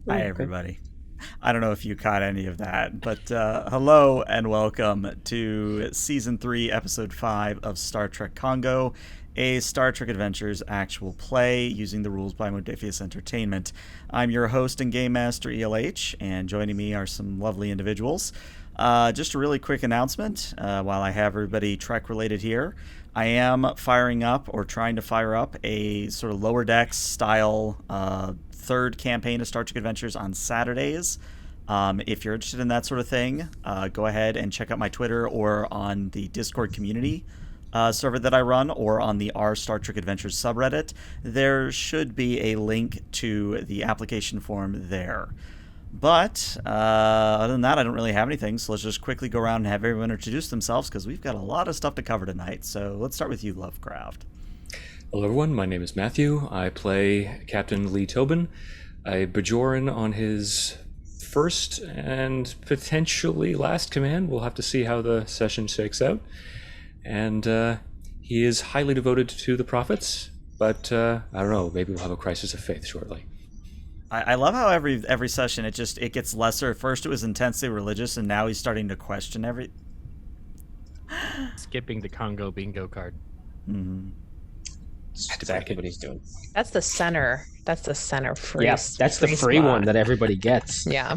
Hi, Okay. everybody. I don't know if you caught any of that, but hello and welcome to Season 3, Episode 5 of Star Trek Kongo, a Star Trek Adventures actual play using the rules by Modiphius Entertainment. I'm your host and game master, ELH, and joining me are some lovely individuals. Just a really quick announcement while I have everybody Trek related here. I am firing up or trying to fire up a sort of lower decks style third campaign of Star Trek Adventures on Saturdays. If you're interested in that sort of thing, go ahead and check out my Twitter or on the Discord community server that I run, or on the R Star Trek Adventures subreddit. There should be a link to the application form there. But other than that, I don't really have anything. So let's just quickly go around and have everyone introduce themselves because we've got a lot of stuff to cover tonight. So let's start with you, Lovecraft. Hello, everyone. My name is Matthew. I play Captain Lee Tobin, a Bajoran on his first and potentially last command. We'll have to see how the session shakes out. And he is highly devoted to the prophets, but I don't know. Maybe we'll have a crisis of faith shortly. I love how every session it gets lesser. First it was intensely religious, and now he's starting to question every. Skipping the Congo bingo card. Mm-hmm. That's exactly what he's doing. That's the center. That's the center free. Yeah, that's the free spot. one that everybody gets. Yeah.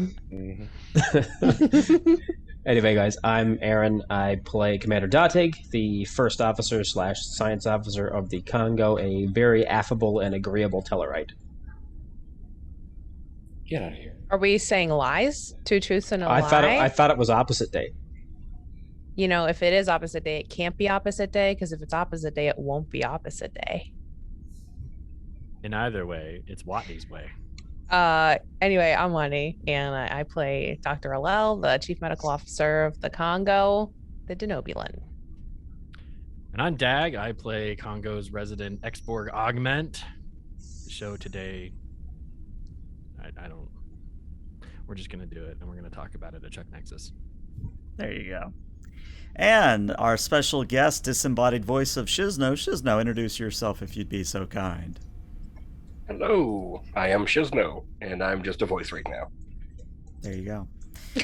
Anyway, guys, I'm Aaron. I play Commander Datig, the first officer / science officer of the Congo, a very affable and agreeable Tellarite. Get out of here. Are we saying lies? Two truths and a lie? I thought it was opposite day. You know, if it is opposite day, it can't be opposite day, because if it's opposite day, it won't be opposite day. In either way, it's Watney's way. Anyway, I'm Wani, and I play Dr. Alel, the chief medical officer of the Congo, the Denobulan. And I'm Dag. I play Congo's resident Exborg Augment. The show today, I don't. We're just gonna do it, and we're gonna talk about it at Chuck Nexus. There you go. And our special guest, disembodied voice of Shizno. Shizno, introduce yourself if you'd be so kind. Hello, I am Shizno, and I'm just a voice right now. There you go.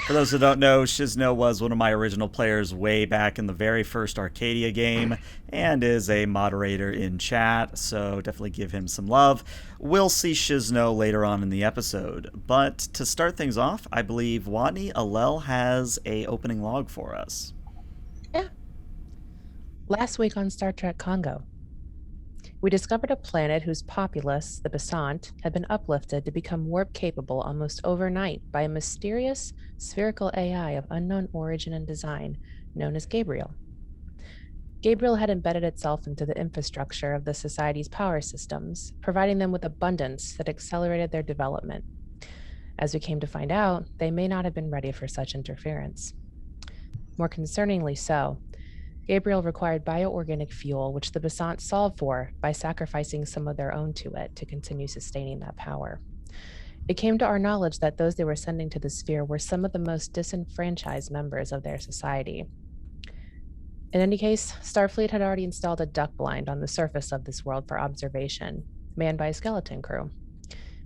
For those who don't know, Shizno was one of my original players way back in the very first Arcadia game and is a moderator in chat, so definitely give him some love. We'll see Shizno later on in the episode. But to start things off, I believe Watney Alel has a opening log for us. Yeah. Last week on Star Trek Congo, we discovered a planet whose populace, the Basant, had been uplifted to become warp-capable almost overnight by a mysterious, spherical AI of unknown origin and design known as Gabriel. Gabriel had embedded itself into the infrastructure of the society's power systems, providing them with abundance that accelerated their development. As we came to find out, they may not have been ready for such interference. More concerningly so, Gabriel required bioorganic fuel, which the Basant solved for by sacrificing some of their own to it to continue sustaining that power. It came to our knowledge that those they were sending to the sphere were some of the most disenfranchised members of their society. In any case, Starfleet had already installed a duck blind on the surface of this world for observation, manned by a skeleton crew.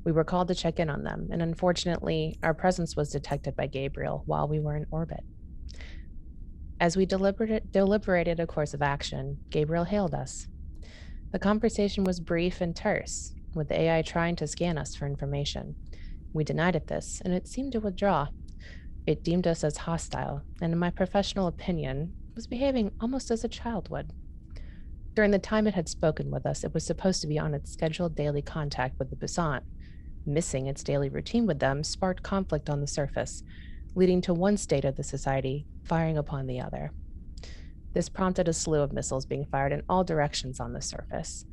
We were called to check in on them, and unfortunately, our presence was detected by Gabriel while we were in orbit. As we deliberated a course of action, Gabriel hailed us. The conversation was brief and terse, with the AI trying to scan us for information. We denied it this, and it seemed to withdraw. It deemed us as hostile, and in my professional opinion, was behaving almost as a child would. During the time it had spoken with us, it was supposed to be on its scheduled daily contact with the Basant. Missing its daily routine with them sparked conflict on the surface, leading to one state of the society firing upon the other. This prompted a slew of missiles being fired in all directions on the surface.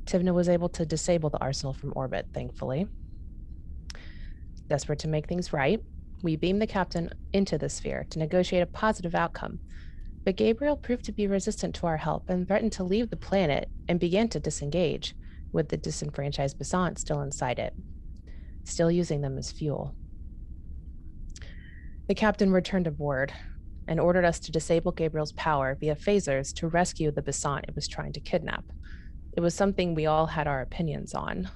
Tivna was able to disable the arsenal from orbit, thankfully. Desperate to make things right, we beamed the captain into the sphere to negotiate a positive outcome, but Gabriel proved to be resistant to our help and threatened to leave the planet and began to disengage, with the disenfranchised Basant still inside it, still using them as fuel. The captain returned aboard and ordered us to disable Gabriel's power via phasers to rescue the Basant it was trying to kidnap. It was something we all had our opinions on.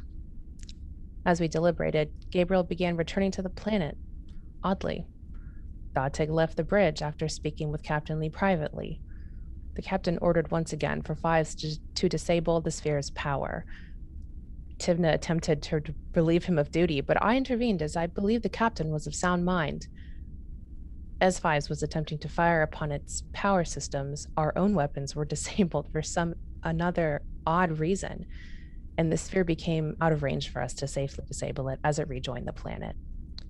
As we deliberated, Gabriel began returning to the planet. Oddly, Datig left the bridge after speaking with Captain Lee privately. The captain ordered once again for Fives to disable the sphere's power. Tivna attempted to relieve him of duty, but I intervened as I believed the captain was of sound mind. As Fives was attempting to fire upon its power systems, our own weapons were disabled for another odd reason, and the sphere became out of range for us to safely disable it as it rejoined the planet.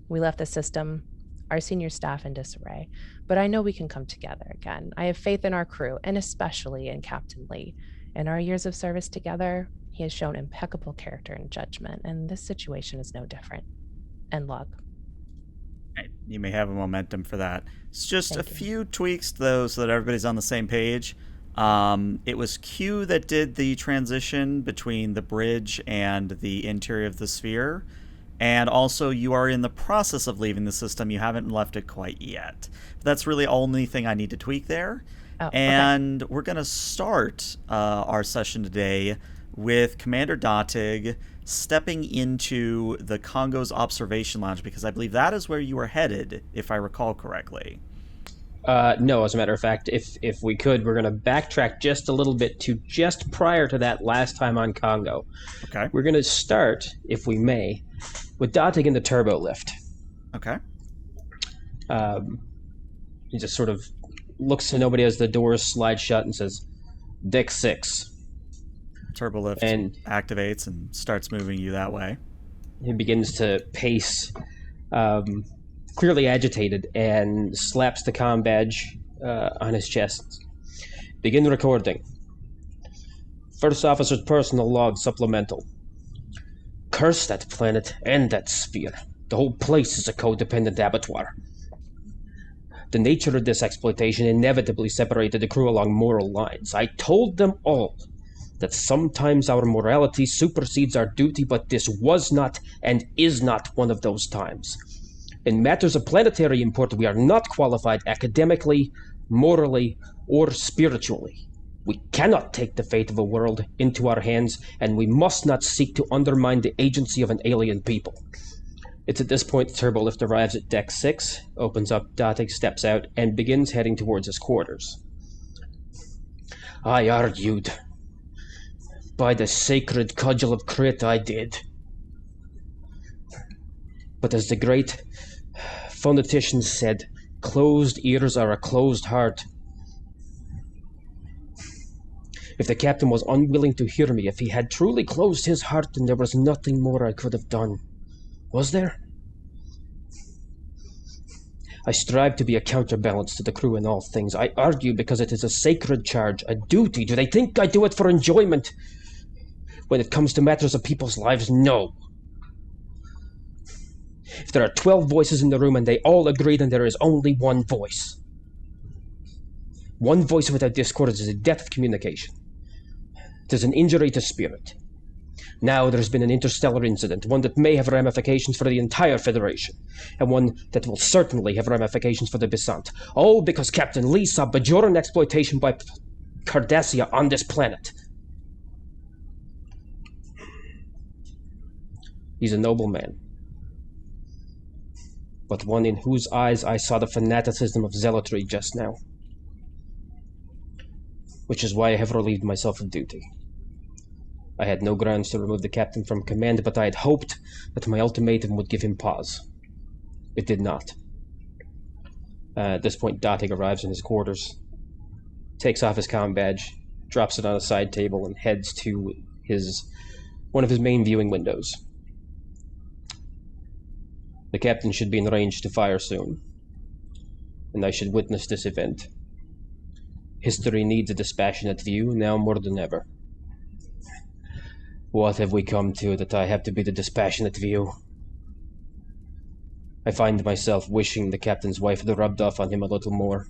We left the system, our senior staff in disarray, but I know we can come together again. I have faith in our crew, and especially in Captain Lee. In our years of service together, he has shown impeccable character and judgment, and this situation is no different. And luck. You may have a momentum for that. It's just Thank a you. few tweaks, though, so that everybody's on the same page. It was Q that did the transition between the bridge and the interior of the sphere. And also, you are in the process of leaving the system. You haven't left it quite yet. That's really the only thing I need to tweak there. Oh, And we're going to start our session today with Commander Datig stepping into the Kongo's observation lounge, because I believe that is where you are headed, if I recall correctly. No, as a matter of fact, if we could, we're going to backtrack just a little bit to just prior to that last time on Kongo. Okay. We're going to start, if we may, with Datig in the turbo lift. Okay. He just sort of looks to nobody as the doors slide shut and says, "Deck 6." Turbo lift And- activates and starts moving you that way. He begins to pace, clearly agitated, and slaps the comm badge on his chest. "Begin recording. First Officer's personal log supplemental. Curse that planet and that sphere. The whole place is a codependent abattoir. The nature of this exploitation inevitably separated the crew along moral lines. I told them all that sometimes our morality supersedes our duty, but this was not and is not one of those times. In matters of planetary import, we are not qualified academically, morally, or spiritually. We cannot take the fate of a world into our hands, and we must not seek to undermine the agency of an alien people." It's at this point the turbo lift arrives at Deck 6, opens up, Datig steps out, and begins heading towards his quarters. "I argued. By the sacred cudgel of Crit, I did. But as the great phonetician said, closed ears are a closed heart. If the captain was unwilling to hear me, if he had truly closed his heart, then there was nothing more I could have done. Was there? I strive to be a counterbalance to the crew in all things. I argue because it is a sacred charge, a duty. Do they think I do it for enjoyment? When it comes to matters of people's lives, no. If there are 12 voices in the room and they all agree, then there is only one voice. One voice without discord is a death of communication. It is an injury to spirit. Now there's been an interstellar incident, one that may have ramifications for the entire Federation, and one that will certainly have ramifications for the Besant. All because Captain Lee saw Bajoran exploitation by Cardassia on this planet. He's a noble man, but one in whose eyes I saw the fanaticism of zealotry just now. Which is why I have relieved myself of duty. I had no grounds to remove the captain from command, but I had hoped that my ultimatum would give him pause. It did not. At this point, Datig arrives in his quarters, takes off his comm badge, drops it on a side table, and heads to one of his main viewing windows. The captain should be in range to fire soon, and I should witness this event. History needs a dispassionate view, now more than ever. What have we come to that I have to be the dispassionate view? I find myself wishing the captain's wife had rubbed off on him a little more.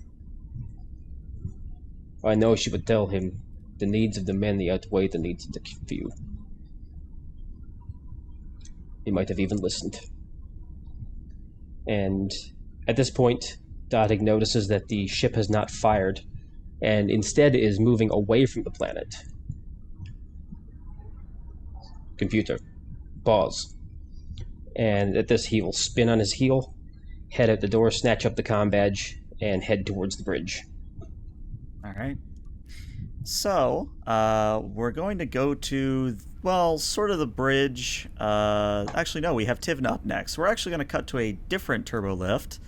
I know she would tell him the needs of the many outweigh the needs of the few. He might have even listened. And at this point, Datig notices that the ship has not fired, and instead is moving away from the planet. Computer, pause. And at this, he will spin on his heel, head out the door, snatch up the comm badge, and head towards the bridge. All right. So, we're going to go to, well, sort of the bridge. Actually, no, we have Tivna up next. We're actually going to cut to a different turbolift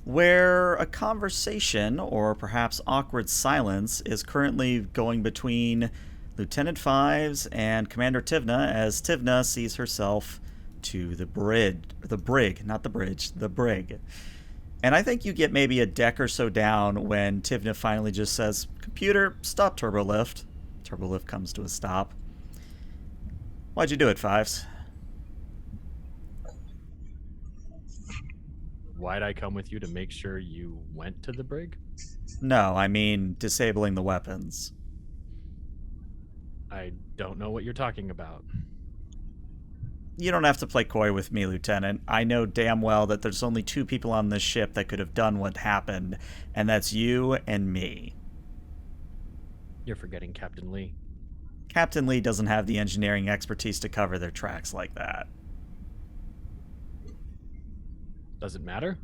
where a conversation, or perhaps awkward silence, is currently going between Lieutenant Fives and Commander Tivna as Tivna sees herself to the brig, not the bridge, the brig. And I think you get maybe a deck or so down when Tivna finally just says, "Computer, stop turbolift." Turbolift comes to a stop. Why'd you do it, Fives? Why'd I come with you to make sure you went to the brig? No, I mean disabling the weapons. I don't know what you're talking about. You don't have to play coy with me, Lieutenant. I know damn well that there's only 2 people on this ship that could have done what happened, and that's you and me. You're forgetting Captain Lee. Captain Lee doesn't have the engineering expertise to cover their tracks like that. Does it matter?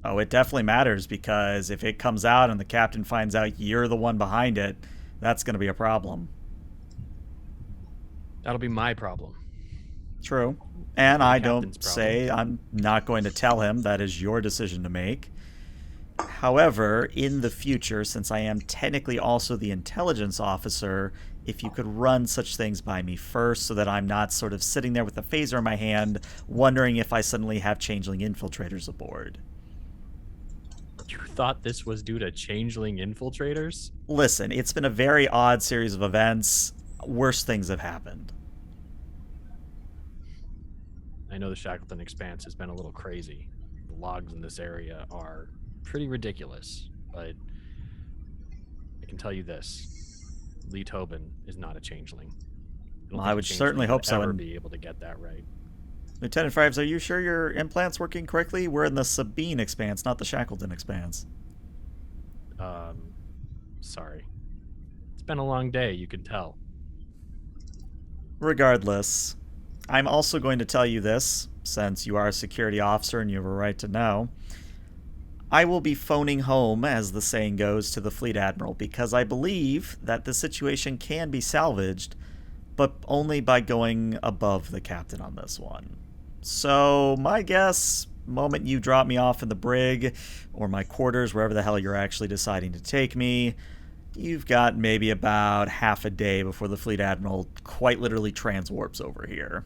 Oh, it definitely matters, because if it comes out and the captain finds out you're the one behind it, that's going to be a problem. That'll be my problem. True. And I don't captain's problem. say I'm not going to tell him. That is your decision to make. However, in the future, since I am technically also the intelligence officer, if you could run such things by me first so that I'm not sort of sitting there with a phaser in my hand wondering if I suddenly have changeling infiltrators aboard. You thought this was due to changeling infiltrators? Listen, it's been a very odd series of events. Worse things have happened. I know the Shackleton Expanse has been a little crazy. The logs in this area are pretty ridiculous, but I can tell you this. Lee Tobin is not a changeling. Well, I would certainly hope so. Ever And be able to get that right. Lieutenant Fives, are you sure your implant's working correctly? We're in the Sabine Expanse, not the Shackleton Expanse. Sorry. It's been a long day, you can tell. Regardless, I'm also going to tell you this, since you are a security officer and you have a right to know. I will be phoning home, as the saying goes, to the Fleet Admiral, because I believe that the situation can be salvaged, but only by going above the captain on this one. So, my guess, moment you drop me off in the brig, or my quarters, wherever the hell you're actually deciding to take me, you've got maybe about half a day before the Fleet Admiral quite literally transwarps over here.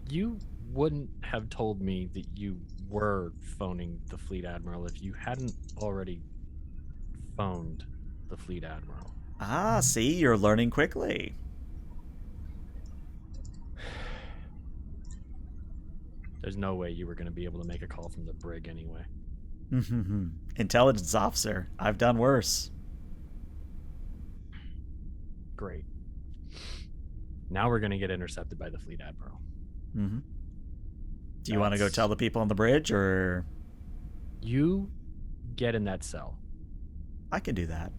You wouldn't have told me that you were phoning the Fleet Admiral if you hadn't already phoned the Fleet Admiral. Ah, see, you're learning quickly. There's no way you were going to be able to make a call from the brig anyway. Intelligence officer. I've done worse. Great. Now we're going to get intercepted by the Fleet Admiral. Mm-hmm. Do you want to go tell the people on the bridge, or... You get in that cell. I can do that.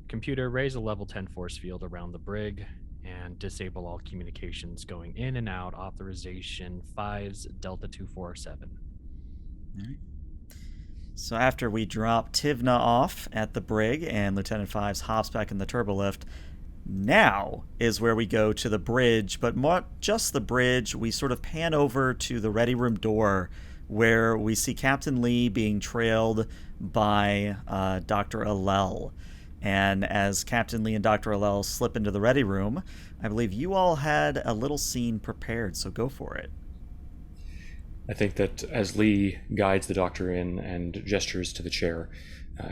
Computer, raise a level 10 force field around the brig and disable all communications going in and out. Authorization 5's Delta 247. All right. So after we drop Tivna off at the brig and Lieutenant Fives hops back in the turbolift, now is where we go to the bridge, but not just the bridge. We sort of pan over to the ready room door where we see Captain Lee being trailed by Dr. Allel. And as Captain Lee and Dr. Allel slip into the ready room, I believe you all had a little scene prepared, so go for it. I think that as Lee guides the doctor in and gestures to the chair,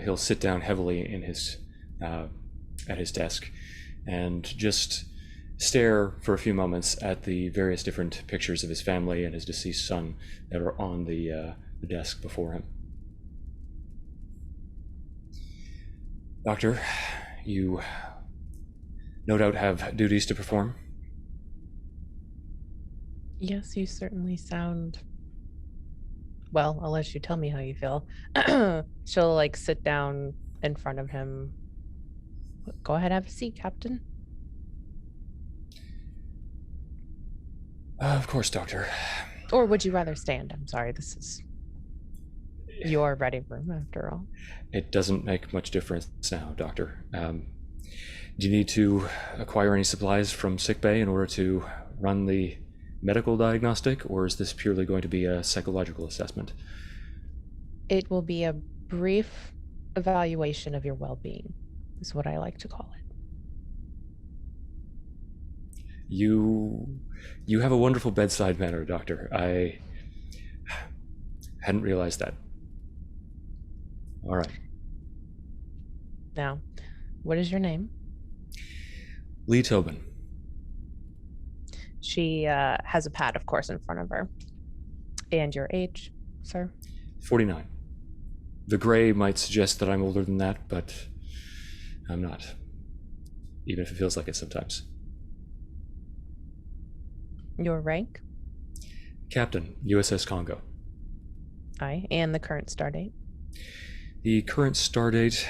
he'll sit down heavily in his at his desk and just stare for a few moments at the various different pictures of his family and his deceased son that are on the desk before him. Doctor, you no doubt have duties to perform. Yes, you certainly sound... Well, I'll let you tell me how you feel. She'll, like, sit down in front of him. Go ahead, have a seat, Captain. Of course, Doctor. Or would you rather stand? I'm sorry, this is your ready room after all. It doesn't make much difference now, Doctor. Do you need to acquire any supplies from sickbay in order to run the medical diagnostic, or is this purely going to be a psychological assessment? It will be a brief evaluation of your well-being, is what I like to call it. You have a wonderful bedside manner, Doctor. I hadn't realized that. All right. Now, what is your name? Lee Tobin. She has a pad, of course, in front of her. And your age, sir? 49. The gray might suggest that I'm older than that, but I'm not. Even if it feels like it sometimes. Your rank? Captain, USS Kongo. Aye. And the current star date? The current star date...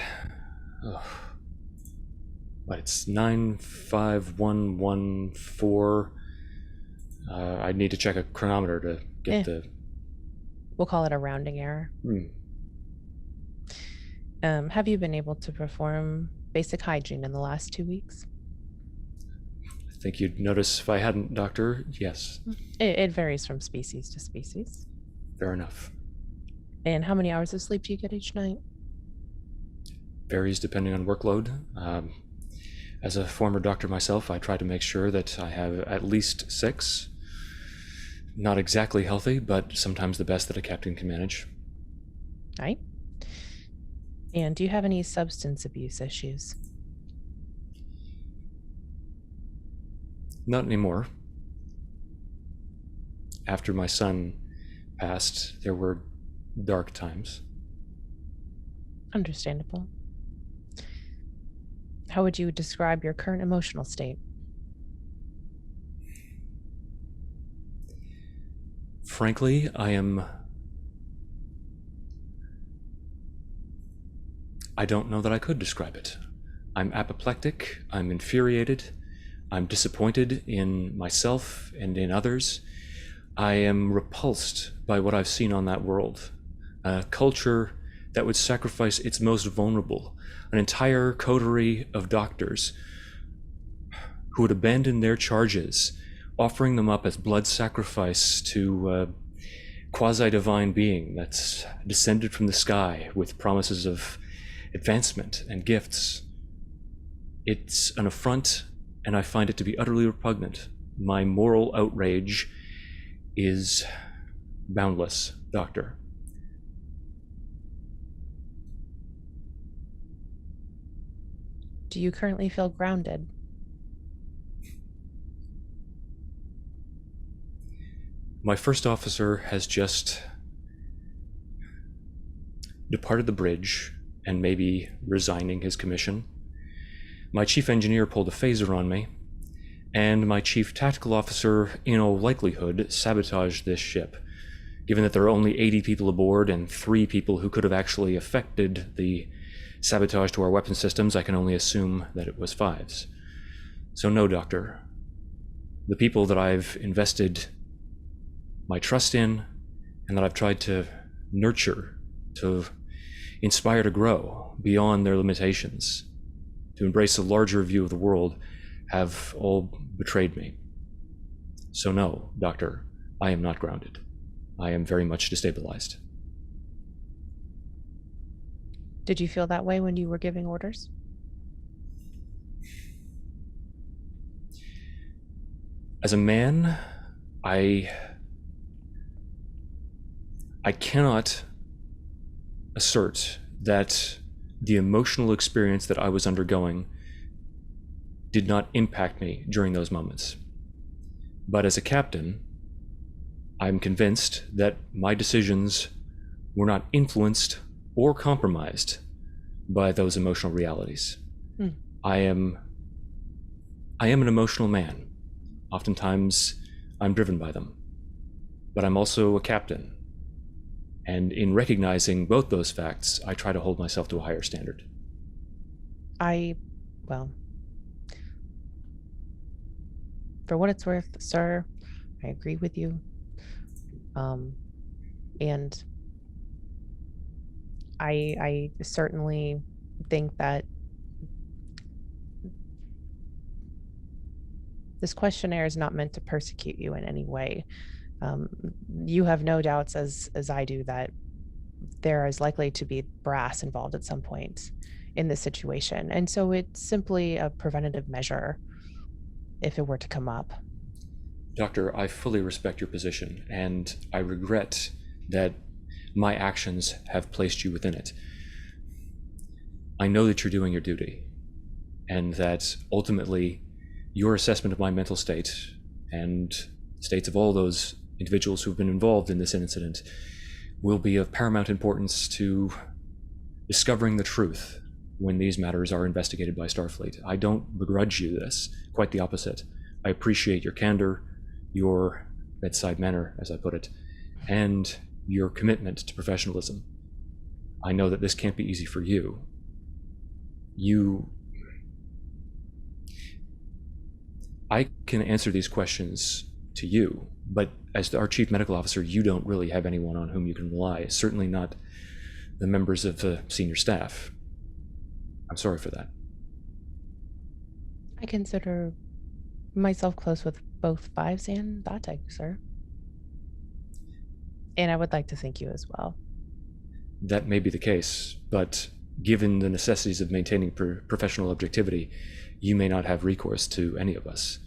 it's 95114. I'd need to check a chronometer to get the... We'll call it a rounding error. Have you been able to perform basic hygiene in the last 2 weeks? I think you'd notice if I hadn't, Doctor. Yes. It varies from species to species. Fair enough. And how many hours of sleep do you get each night? Varies depending on workload. As a former doctor myself, I try to make sure that I have at least 6. Not exactly healthy, but sometimes the best that a captain can manage. Right. And do you have any substance abuse issues? Not anymore. After my son passed, there were dark times. Understandable. How would you describe your current emotional state? Frankly, I don't know that I could describe it. I'm apoplectic, I'm infuriated, I'm disappointed in myself and in others. I am repulsed by what I've seen on that world. A culture that would sacrifice its most vulnerable, an entire coterie of doctors who would abandon their charges, offering them up as blood sacrifice to a quasi-divine being that's descended from the sky with promises of advancement and gifts. It's an affront, and I find it to be utterly repugnant. My moral outrage is boundless, Doctor. Do you currently feel grounded? My first officer has just departed the bridge and may be resigning his commission. My chief engineer pulled a phaser on me, and my chief tactical officer, in all likelihood, sabotaged this ship. Given that there are only 80 people aboard and 3 people who could have actually affected the sabotage to our weapon systems, I can only assume that it was 5s. So no, Doctor. The people that I've invested my trust in and that I've tried to nurture, to inspire to grow beyond their limitations, to embrace a larger view of the world, have all betrayed me. So no, Doctor, I am not grounded. I am very much destabilized. Did you feel that way when you were giving orders? As a man, I cannot assert that the emotional experience that I was undergoing did not impact me during those moments. But as a captain, I'm convinced that my decisions were not influenced or compromised by those emotional realities. I am an emotional man. Oftentimes, I'm driven by them. But I'm also a captain. And in recognizing both those facts, I try to hold myself to a higher standard. Well, for what it's worth, sir, I agree with you. And I certainly think that this questionnaire is not meant to persecute you in any way. You have no doubts, as I do, that there is likely to be brass involved at some point in this situation. And so it's simply a preventative measure if it were to come up. Doctor, I fully respect your position, and I regret that my actions have placed you within it. I know that you're doing your duty, and that ultimately your assessment of my mental state and states of all those individuals who've been involved in this incident will be of paramount importance to discovering the truth when these matters are investigated by Starfleet. I don't begrudge you this, quite the opposite. I appreciate your candor, your bedside manner, as I put it, and your commitment to professionalism. I know that this can't be easy for you. I can answer these questions to you, but as our chief medical officer, you don't really have anyone on whom you can rely, certainly not the members of the senior staff. I'm sorry for that. I consider myself close with both Fives and Datek, sir. And I would like to thank you as well. That may be the case, but given the necessities of maintaining professional objectivity, you may not have recourse to any of us.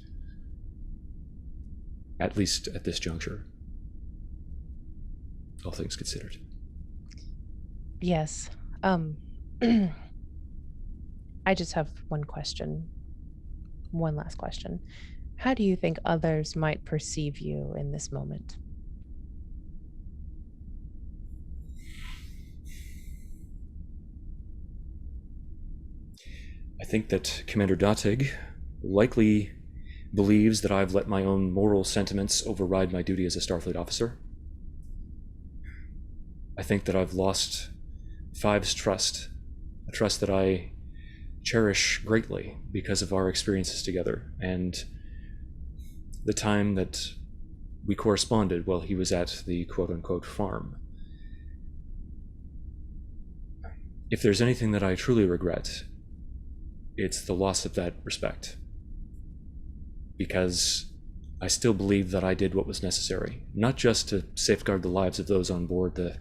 At least at this juncture. All things considered. Yes. I just have one question. One last question. How do you think others might perceive you in this moment? I think that Commander Datig likely believes that I've let my own moral sentiments override my duty as a Starfleet officer. I think that I've lost Five's trust, a trust that I cherish greatly because of our experiences together and the time that we corresponded while he was at the quote-unquote farm. If there's anything that I truly regret, it's the loss of that respect. Because I still believe that I did what was necessary, not just to safeguard the lives of those on board the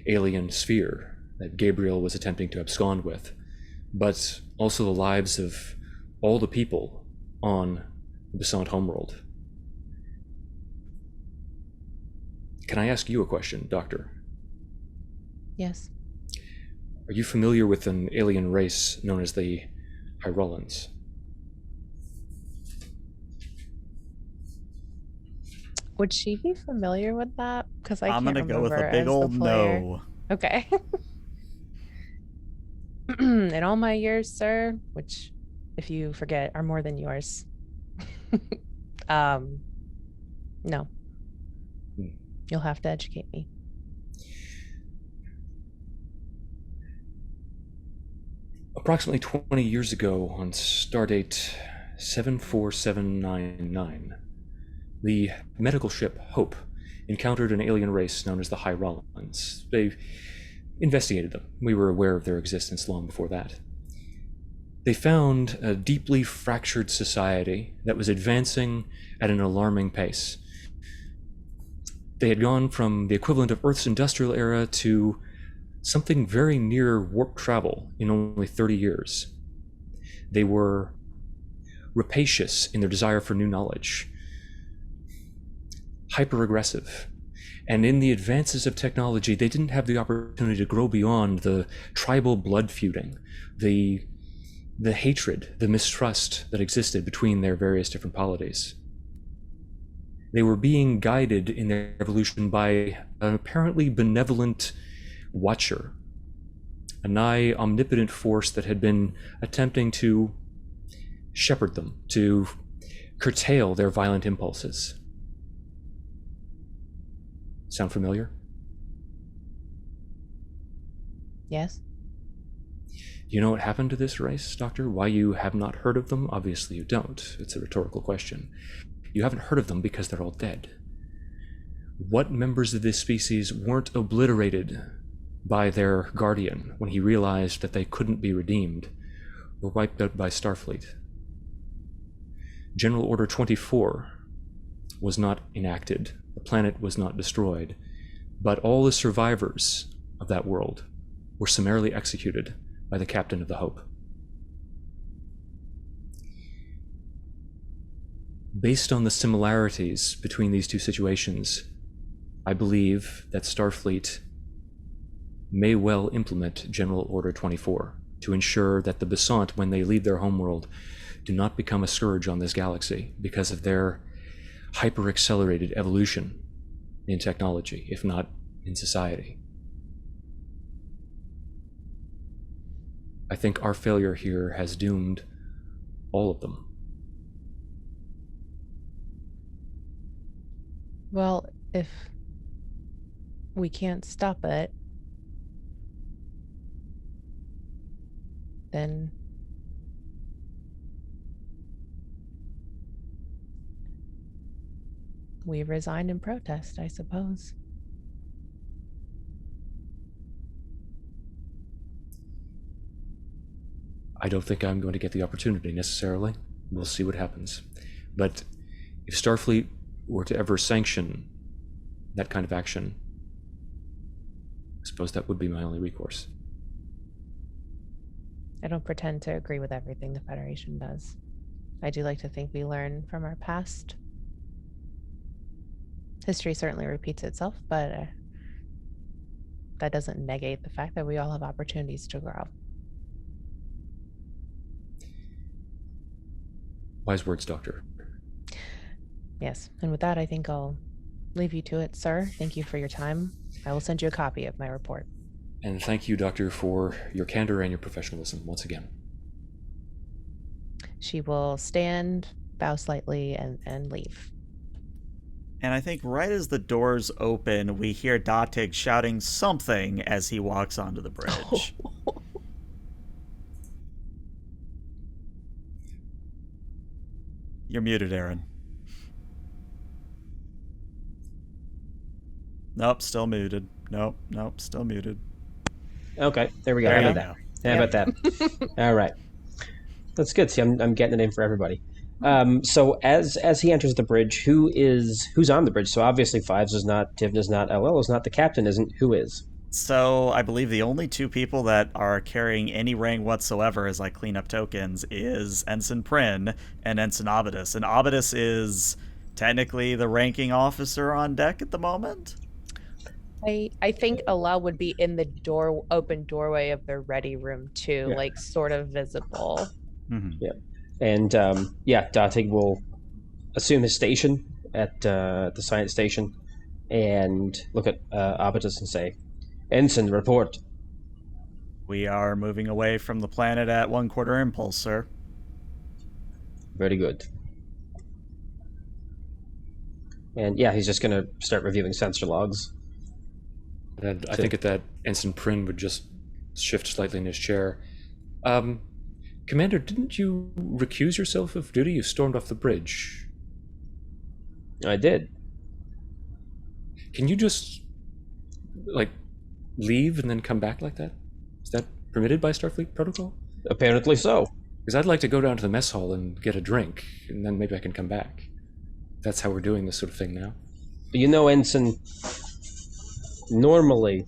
alien sphere that Gabriel was attempting to abscond with, but also the lives of all the people on the Besant homeworld. Can I ask you a question, Doctor? Yes. Are you familiar with an alien race known as the Hyrolans? Would she be familiar with that? Because I'm can't gonna go with remember a big as the old player. no. Okay. In all my years, sir, which, if you forget, are more than yours. No. You'll have to educate me. Approximately 20 years ago, on stardate 74799, the medical ship Hope encountered an alien race known as the Hyrolans. They investigated them. We were aware of their existence long before that. They found a deeply fractured society that was advancing at an alarming pace. They had gone from the equivalent of Earth's industrial era to something very near warp travel in only 30 years. They were rapacious in their desire for new knowledge, hyper-aggressive, and in the advances of technology, they didn't have the opportunity to grow beyond the tribal blood feuding, the hatred, the mistrust that existed between their various different polities. They were being guided in their evolution by an apparently benevolent watcher, a nigh omnipotent force that had been attempting to shepherd them, to curtail their violent impulses. Sound familiar? Yes. You know what happened to this race, Doctor? Why you have not heard of them? Obviously you don't. It's a rhetorical question. You haven't heard of them because they're all dead. What members of this species weren't obliterated by their guardian when he realized that they couldn't be redeemed were wiped out by Starfleet? General Order 24 was not enacted. The planet was not destroyed. But all the survivors of that world were summarily executed by the captain of the Hope. Based on the similarities between these two situations, I believe that Starfleet may well implement General Order 24 to ensure that the Besant, when they leave their homeworld, do not become a scourge on this galaxy because of their hyper-accelerated evolution in technology, if not in society. I think our failure here has doomed all of them. Well, if we can't stop it, then we resign in protest, I suppose. I don't think I'm going to get the opportunity necessarily. We'll see what happens. But if Starfleet were to ever sanction that kind of action, I suppose that would be my only recourse. I don't pretend to agree with everything the Federation does. I do like to think we learn from our past. History certainly repeats itself, but that doesn't negate the fact that we all have opportunities to grow. Wise words, Doctor. Yes, and with that, I think I'll leave you to it, sir. Thank you for your time. I will send you a copy of my report. And thank you, Doctor, for your candor and your professionalism once again. She will stand, bow slightly, and leave. And I think right as the doors open, we hear Datig shouting something as he walks onto the bridge. You're muted, Aaron. Nope, still muted. Nope, still muted. Okay, there we go. There How you about go. that? How about that? All right, that's good. See, I'm getting it in for everybody. So as he enters the bridge, who's on the bridge? So obviously Fives is not, Tivn is not, LL is not, the captain isn't. Who is? So I believe the only two people that are carrying any rank whatsoever as like cleanup tokens is Ensign Prin and Ensign Abadus. And Abadus is technically the ranking officer on deck at the moment. I think Allah would be in the open doorway of the ready room too, Yeah. like sort of visible. Mm-hmm. Yeah, and Datig will assume his station at the science station and look at Abatus and say, "Ensign, report." We are moving away from the planet at 1/4 impulse, sir. Very good. And yeah, he's just going to start reviewing sensor logs. And I think at that, Ensign Prin would just shift slightly in his chair. Commander, didn't you recuse yourself of duty? You stormed off the bridge. I did. Can you just, leave and then come back like that? Is that permitted by Starfleet protocol? Apparently so. Because I'd like to go down to the mess hall and get a drink, and then maybe I can come back. That's how we're doing this sort of thing now. You know, Ensign, normally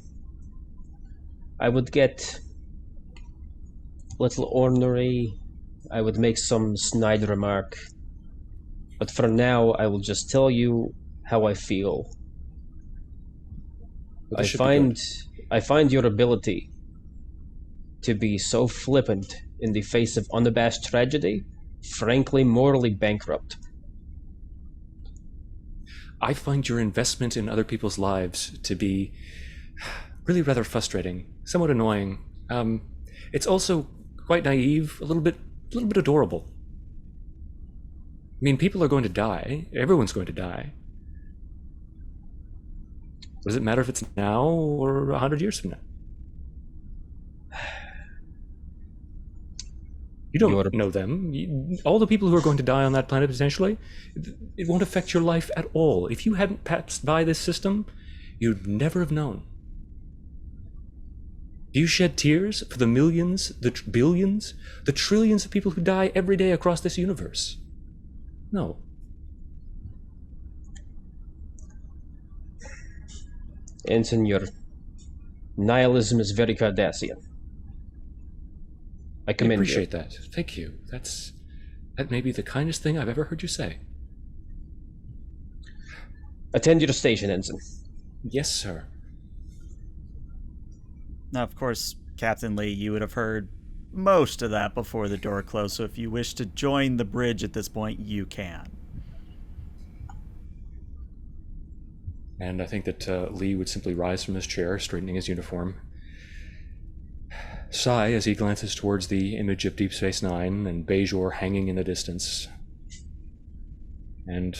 I would get a little ornery. I would make some snide remark. But for now, I will just tell you how I feel. Well, I this should be good. find your ability to be so flippant in the face of unabashed tragedy, frankly, morally bankrupt. I find your investment in other people's lives to be really rather frustrating, somewhat annoying. It's also quite naive, a little bit adorable. I mean, people are going to die. Everyone's going to die. Does it matter if it's now or 100 years from now? You don't know them. All the people who are going to die on that planet potentially, it won't affect your life at all. If you hadn't passed by this system, you'd never have known. Do you shed tears for the millions, the billions, the trillions of people who die every day across this universe? No. Ensign, your nihilism is very Cardassian. I commend you. I appreciate that. Thank you. That may be the kindest thing I've ever heard you say. Attend your station, Ensign. Yes, sir. Now, of course, Captain Lee, you would have heard most of that before the door closed, so if you wish to join the bridge at this point, you can. And I think that Lee would simply rise from his chair, straightening his uniform, sigh as he glances towards the image of Deep Space Nine and Bajor hanging in the distance, and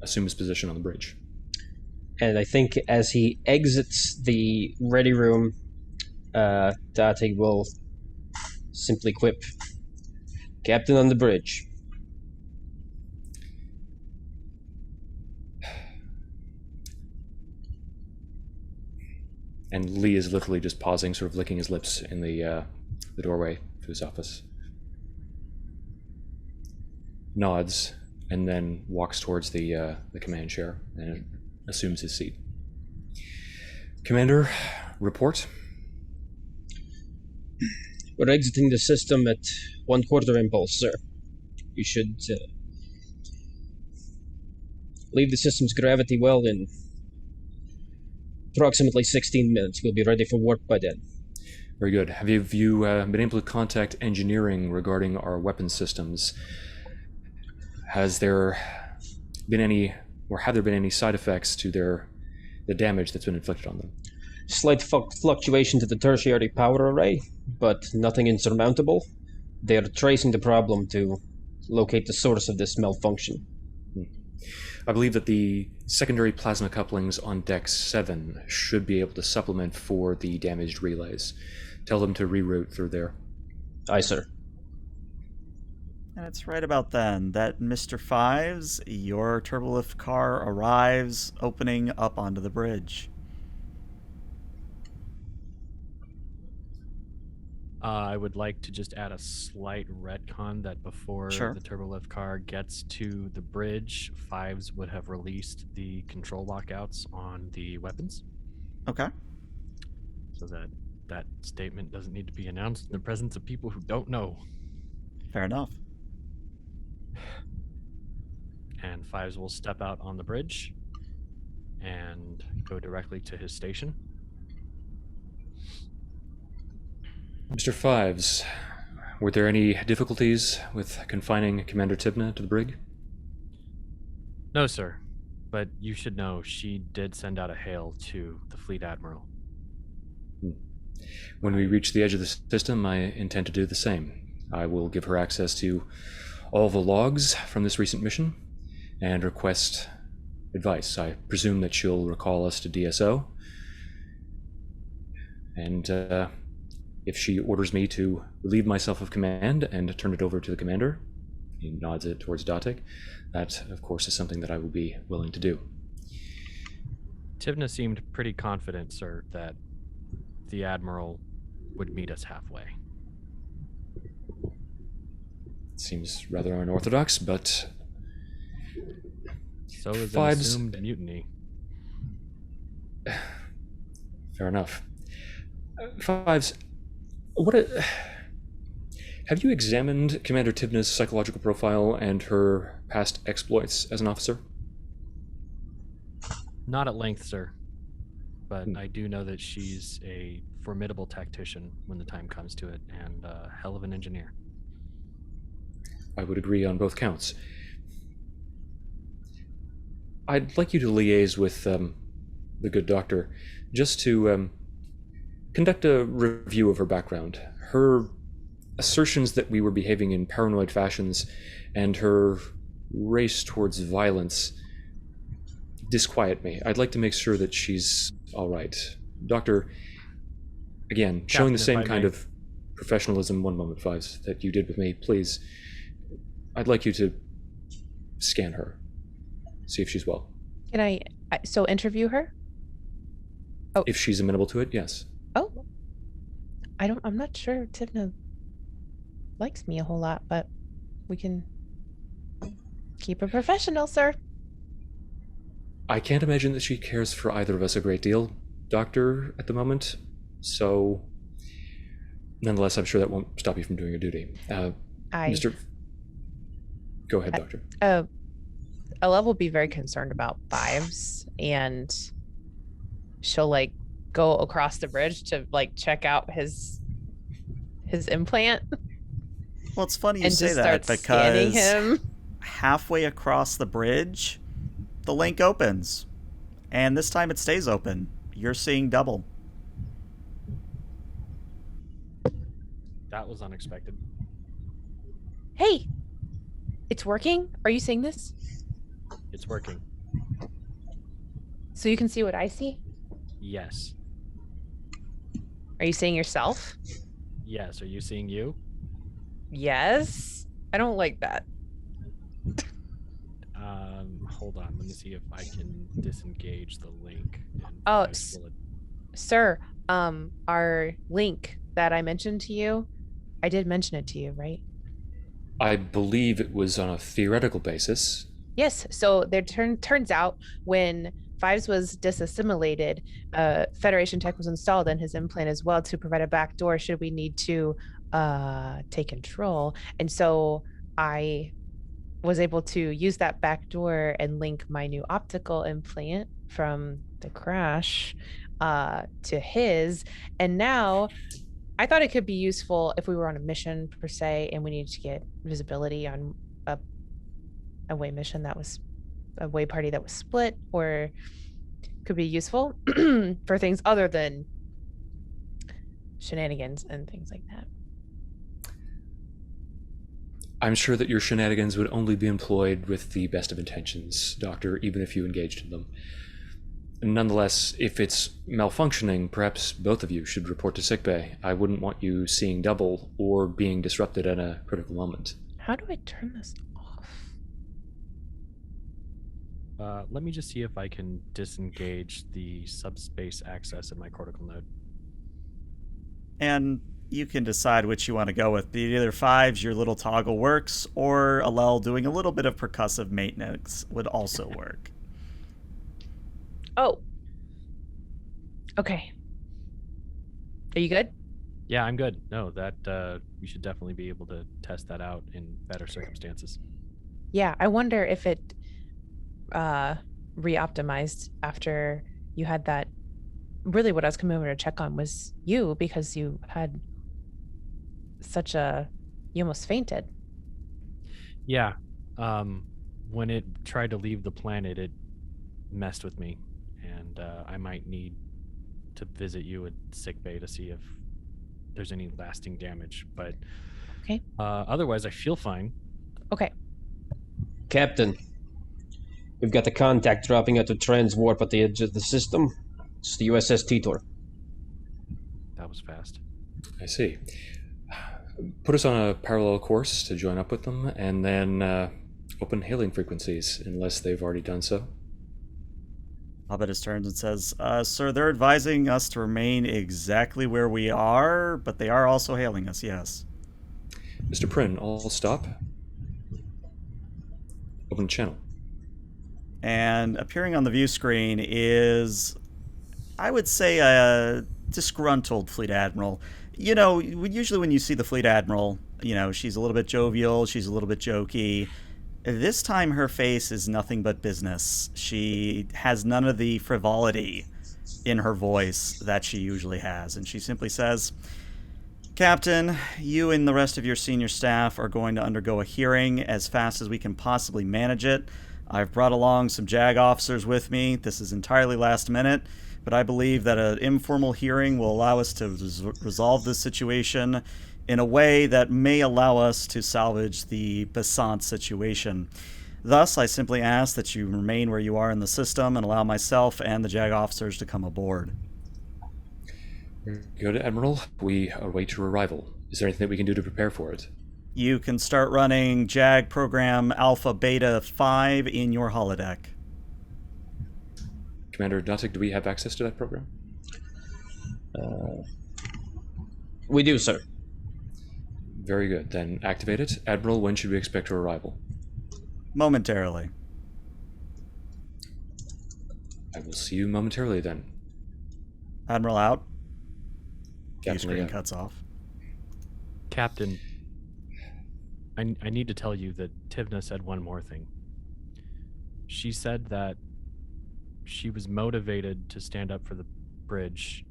assume his position on the bridge. And I think as he exits the ready room, Date will simply quip, "Captain on the bridge." And Lee is literally just pausing, sort of licking his lips in the doorway to his office. Nods, and then walks towards the command chair and assumes his seat. Commander, report. We're exiting the system at 1/4 impulse, sir. You should leave the system's gravity well in approximately 16 minutes. We'll be ready for warp by then. Very good. Have you been able to contact engineering regarding our weapon systems? Has there been any, or have there been any side effects to the damage that's been inflicted on them? Slight fluctuation to the tertiary power array, but nothing insurmountable. They are tracing the problem to locate the source of this malfunction. I believe that the secondary plasma couplings on Deck 7 should be able to supplement for the damaged relays. Tell them to reroute through there. Aye, sir. And it's right about then that Mr. Fives, your turbolift car arrives, opening up onto the bridge. I would like to just add a slight retcon that before Sure. the turbolift car gets to the bridge, Fives would have released the control lockouts on the weapons, Okay. so that that statement doesn't need to be announced in the presence of people who don't know. Fair enough. And Fives will step out on the bridge and go directly to his station. Mr. Fives, were there any difficulties with confining Commander Tibna to the brig? No, sir. But you should know she did send out a hail to the Fleet Admiral. When we reach the edge of the system, I intend to do the same. I will give her access to all the logs from this recent mission and request advice. I presume that she'll recall us to DSO. And if she orders me to relieve myself of command and turn it over to the commander, he nods it towards Datek, that, of course, is something that I will be willing to do. Tivna seemed pretty confident, sir, that the Admiral would meet us halfway. Seems rather unorthodox, but So is an Fives- assumed mutiny. fair enough. Fives, have you examined Commander Tibna's psychological profile and her past exploits as an officer? Not at length, sir. But I do know that she's a formidable tactician when the time comes to it, and a hell of an engineer. I would agree on both counts. I'd like you to liaise with the good doctor, just to conduct a review of her background. Her assertions that we were behaving in paranoid fashions and her race towards violence disquiet me. I'd like to make sure that she's all right. Doctor, again, showing the Captain, if same I kind may. of professionalism, one moment, Fives, that you did with me, please, I'd like you to scan her, see if she's well. Can I so interview her? If she's amenable to it, yes. Oh, I'm not sure Tivna likes me a whole lot, but we can keep her professional, sir. I can't imagine that she cares for either of us a great deal, Doctor, at the moment. So, nonetheless, I'm sure that won't stop you from doing your duty. Mr. Go ahead, Doctor. Ella will be very concerned about Fives, and she'll like go across the bridge to like check out his implant. Well, it's funny you and say just that start scanning because him. halfway across the bridge, the link opens, and this time it stays open. You're seeing double. That was unexpected. Hey, it's working. Are you seeing this? It's working. So you can see what I see? Yes. Are you seeing yourself? Yes. Are you seeing you? Yes. I don't like that. Hold on. Let me see if I can disengage the link. Oh, sir, our link that I mentioned to you, I did mention it to you, right? I believe it was on a theoretical basis. Yes. So there turns out when Fives was disassimilated, Federation tech was installed in his implant as well to provide a backdoor should we need to take control. And so I was able to use that backdoor and link my new optical implant from the crash to his. And now I thought it could be useful if we were on a mission per se and we needed to get visibility on a away mission that was a away party that was split, or could be useful for things other than shenanigans and things like that. I'm sure that your shenanigans would only be employed with the best of intentions, Doctor, even if you engaged in them. Nonetheless, if it's malfunctioning, perhaps both of you should report to sickbay. I wouldn't want you seeing double or being disrupted at a critical moment. How do I turn this off? Let me just see if I can disengage the subspace access in my cortical node. And you can decide which you want to go with. Either Fives, your little toggle works, or Alel doing a little bit of percussive maintenance would also work. Oh. Okay. Are you good? Yeah, I'm good. No, that we should definitely be able to test that out in better circumstances. Yeah, I wonder if it re-optimized after you had that. Really what I was coming over to check on was you, because you had you almost fainted. Yeah. When it tried to leave the planet, it messed with me, and I might need to visit you at sickbay to see if there's any lasting damage. But okay. Otherwise, I feel fine. Okay. Captain, we've got a contact dropping out of transwarp at the edge of the system. It's the USS Titor. That was fast. I see. Put us on a parallel course to join up with them, and then open hailing frequencies, unless they've already done so. Hobbit turns and says, Sir, they're advising us to remain exactly where we are, but they are also hailing us, yes. Mr. Prin, I'll stop. Open channel. And appearing on the view screen is, I would say, a disgruntled Fleet Admiral. You know, usually when you see the Fleet Admiral, you know, she's a little bit jovial, she's a little bit jokey. This time her face is nothing but business. She has none of the frivolity in her voice that she usually has. And she simply says, Captain, you and the rest of your senior staff are going to undergo a hearing as fast as we can possibly manage it. I've brought along some JAG officers with me. This is entirely last minute, but I believe that an informal hearing will allow us to resolve this situation in a way that may allow us to salvage the Besant situation. Thus, I simply ask that you remain where you are in the system and allow myself and the JAG officers to come aboard. Good, Admiral. We await your arrival. Is there anything that we can do to prepare for it? You can start running JAG program Alpha Beta 5 in your holodeck. Commander Dotic, do we have access to that program? We do, sir. Very good. Then activate it. Admiral, when should we expect your arrival? Momentarily. I will see you momentarily then. Admiral out. View Captain screen Leah. cuts off. Captain, I need to tell you that Tivna said one more thing. She said that she was motivated to stand up for the bridge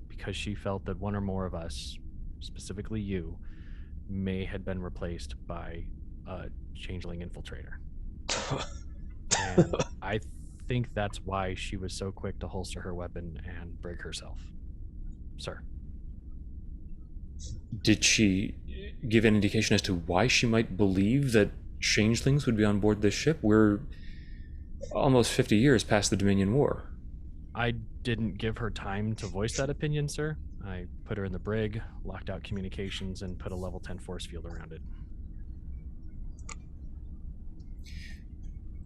because she felt that one or more of us, specifically you, may had been replaced by a changeling infiltrator. And I think that's why she was so quick to holster her weapon and brig herself. Sir. Did she give an indication as to why she might believe that changelings would be on board this ship? We're almost 50 years past the Dominion War. I didn't give her time to voice that opinion, sir. I put her in the brig, locked out communications, and put a level 10 force field around it.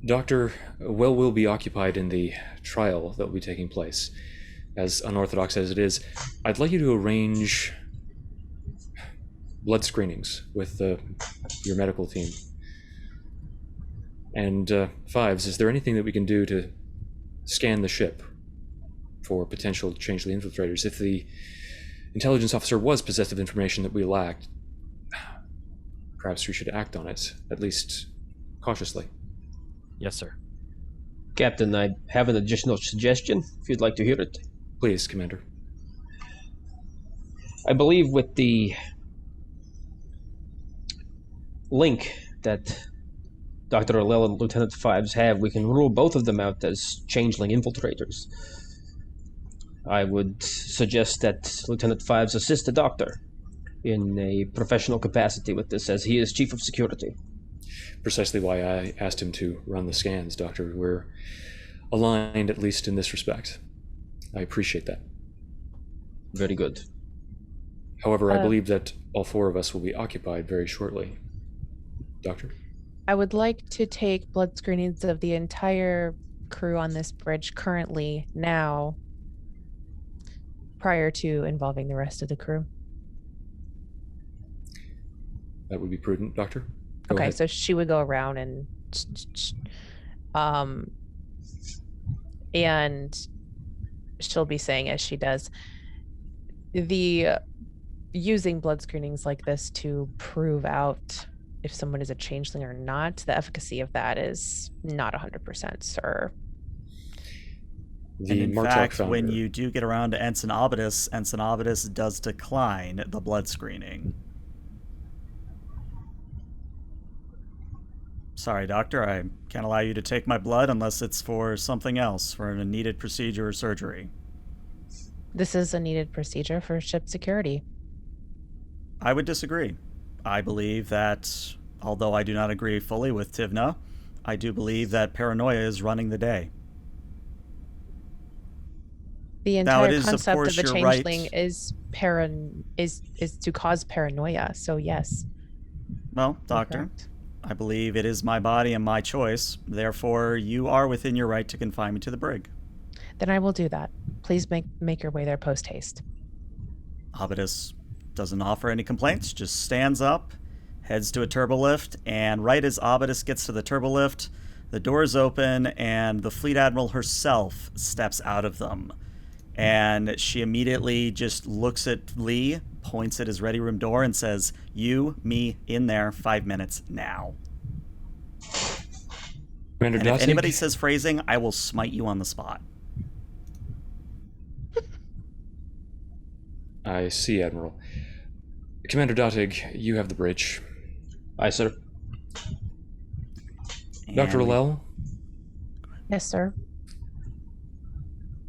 Doctor, well will be occupied in the trial that will be taking place. As unorthodox as it is, I'd like you to arrange blood screenings with your medical team. And Fives, is there anything that we can do to scan the ship for potential changeling infiltrators? If the intelligence officer was possessed of information that we lacked, perhaps we should act on it, at least cautiously. Yes, sir. Captain, I have an additional suggestion, if you'd like to hear it. Please, Commander. I believe with the link that Dr. O'Lell and Lieutenant Fives have, we can rule both of them out as changeling infiltrators. I would suggest that Lieutenant Fives assist the Doctor in a professional capacity with this, as he is Chief of Security. Precisely why I asked him to run the scans, Doctor. We're aligned, at least in this respect. I appreciate that. Very good. However, I believe that all four of us will be occupied very shortly. Doctor? I would like to take blood screenings of the entire crew on this bridge currently, now, prior to involving the rest of the crew. That would be prudent, Doctor. Go Okay, ahead. so she would go around and she'll be saying as she does, the using blood screenings like this to prove out if someone is a changeling or not, the efficacy of that is not 100%, sir. The And in Martok fact, when founder- you do get around to Ensign Obitus does decline the blood screening. Sorry, Doctor, I can't allow you to take my blood unless it's for something else, for a needed procedure or surgery. This is a needed procedure for ship security. I would disagree. I believe that, although I do not agree fully with Tivna, I do believe that paranoia is running the day. The Now, entire it is, of concept course, of a you're right. changeling is to cause paranoia. So yes. Well, Doctor, Correct. I believe it is my body and my choice. Therefore, you are within your right to confine me to the brig. Then I will do that. Please make your way there post haste. Obitus doesn't offer any complaints, just stands up, heads to a turbolift, and right as Obitus gets to the turbolift, the doors open and the Fleet Admiral herself steps out of them. And she immediately just looks at Lee, points at his ready room door, and says, "You, me, in there, 5 minutes now." Commander And if Dotig? anybody says phrasing, I will smite you on the spot. I see, Admiral. Commander Dotig, you have the bridge. Aye, sir. Dr. And- O'Lell, Yes, sir.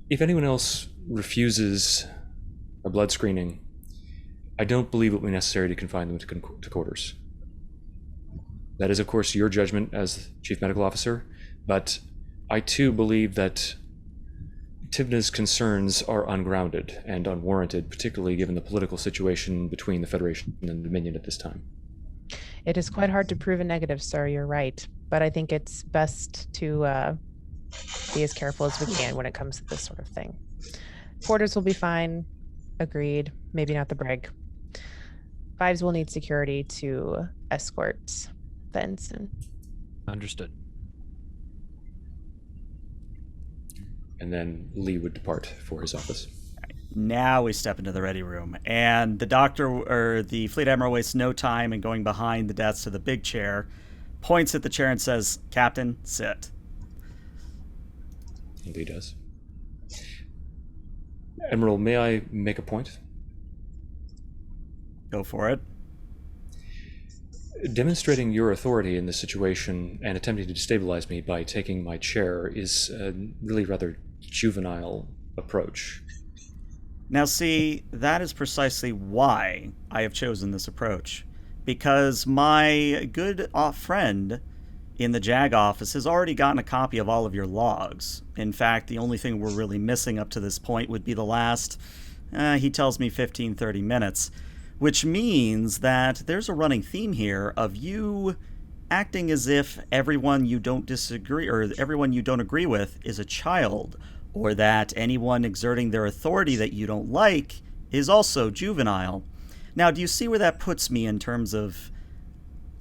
if anyone else refuses a blood screening, I don't believe it will be necessary to confine them to quarters. That is, of course, your judgment as Chief Medical Officer, but I too believe that Tibna's concerns are ungrounded and unwarranted, particularly given the political situation between the Federation and Dominion at this time. It is quite hard to prove a negative, sir. You're right. But I think it's best to be as careful as we can when it comes to this sort of thing. Quarters will be fine. Agreed. Maybe not the brig. Fives will need security to escort the ensign. Understood. And then Lee would depart for his office. Now we step into the ready room, and the doctor, or the fleet admiral, wastes no time in going behind the desk to the big chair, points at the chair and says, "Captain, sit." And Lee does. Admiral, may I make a point? Go for it. Demonstrating your authority in this situation and attempting to destabilize me by taking my chair is a really rather juvenile approach. Now see, that is precisely why I have chosen this approach. Because my good friend in the JAG office has already gotten a copy of all of your logs. In fact, the only thing we're really missing up to this point would be the last, he tells me 15-30 minutes. Which means that there's a running theme here of you acting as if everyone you don't disagree, or everyone you don't agree with, is a child, or that anyone exerting their authority that you don't like is also juvenile. Now, do you see where that puts me in terms of,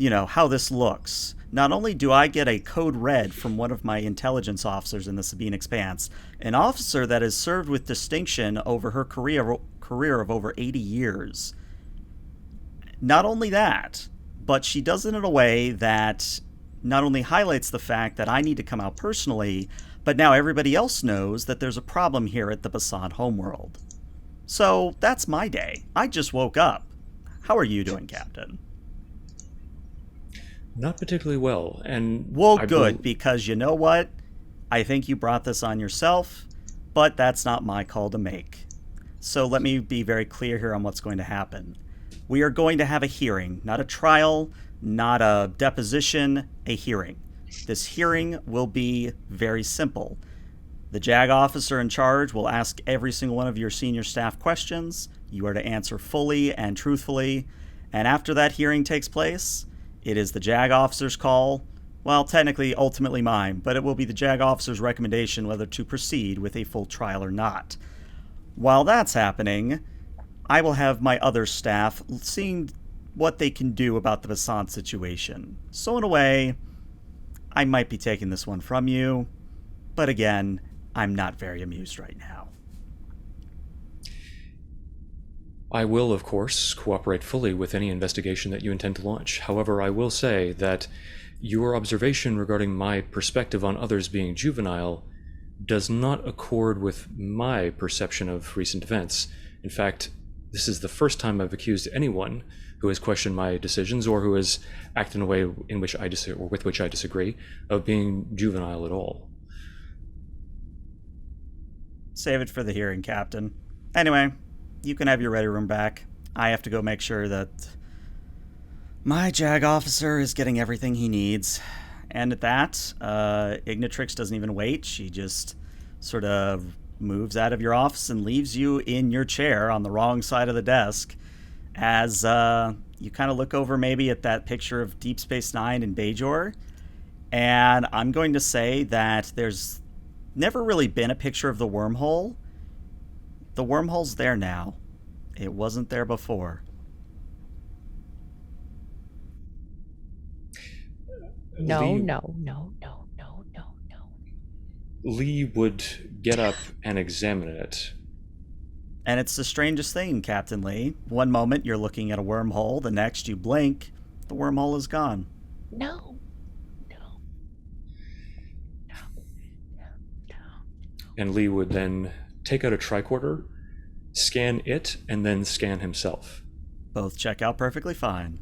how this looks? Not only do I get a code red from one of my intelligence officers in the Sabine Expanse, an officer that has served with distinction over her career of over 80 years. Not only that, but she does it in a way that not only highlights the fact that I need to come out personally, but now everybody else knows that there's a problem here at the Basant homeworld. So that's my day. I just woke up. How are you doing, Captain? Not particularly well, and... Well, good, because you know what? I think you brought this on yourself, but that's not my call to make. So let me be very clear here on what's going to happen. We are going to have a hearing, not a trial, not a deposition, a hearing. This hearing will be very simple. The JAG officer in charge will ask every single one of your senior staff questions. You are to answer fully and truthfully. And after that hearing takes place, it is the JAG officer's call. Well, technically, ultimately mine, but it will be the JAG officer's recommendation whether to proceed with a full trial or not. While that's happening, I will have my other staff seeing what they can do about the Basant situation. So in a way, I might be taking this one from you, but again, I'm not very amused right now. I will, of course, cooperate fully with any investigation that you intend to launch. However, I will say that your observation regarding my perspective on others being juvenile does not accord with my perception of recent events. In fact, this is the first time I've accused anyone who has questioned my decisions or who has acted in a way in which with which I disagree of being juvenile at all. Save it for the hearing, Captain. Anyway, you can have your ready room back. I have to go make sure that my JAG officer is getting everything he needs. And at that, Ignitrix doesn't even wait. She just sort of moves out of your office and leaves you in your chair on the wrong side of the desk as you kind of look over maybe at that picture of Deep Space Nine and Bajor. And I'm going to say that there's never really been a picture of the wormhole. The wormhole's there now. It wasn't there before. No. Lee would get up and examine it. And it's the strangest thing, Captain Lee. One moment you're looking at a wormhole, the next you blink, the wormhole is gone. No. And Lee would then take out a tricorder, scan it, and then scan himself. Both check out perfectly fine.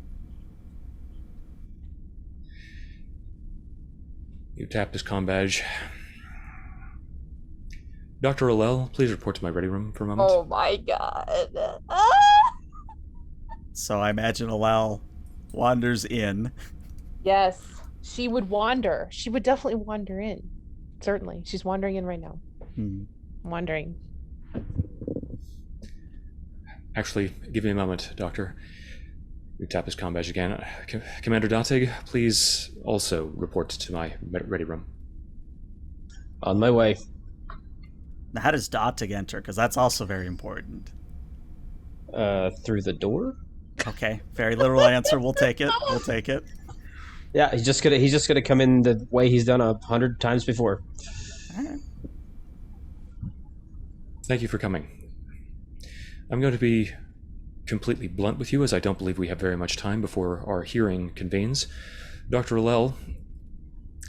You tap his comm badge. Dr. Allel, please report to my ready room for a moment. Oh my god. So I imagine Alal wanders in. Yes, she would wander. She would definitely wander in. Certainly. She's wandering in right now. I'm wondering. Actually, give me a moment, Doctor. We tap his comm badge again. Commander Datig, please also report to my ready room. On my way. Now, how does Datig enter? Because that's also very important. Through the door? Okay, very literal answer. We'll take it. We'll take it. Yeah, he's just gonna come in the way he's done 100 times before. All right. Thank you for coming. I'm going to be completely blunt with you, as I don't believe we have very much time before our hearing convenes. Dr. Allel,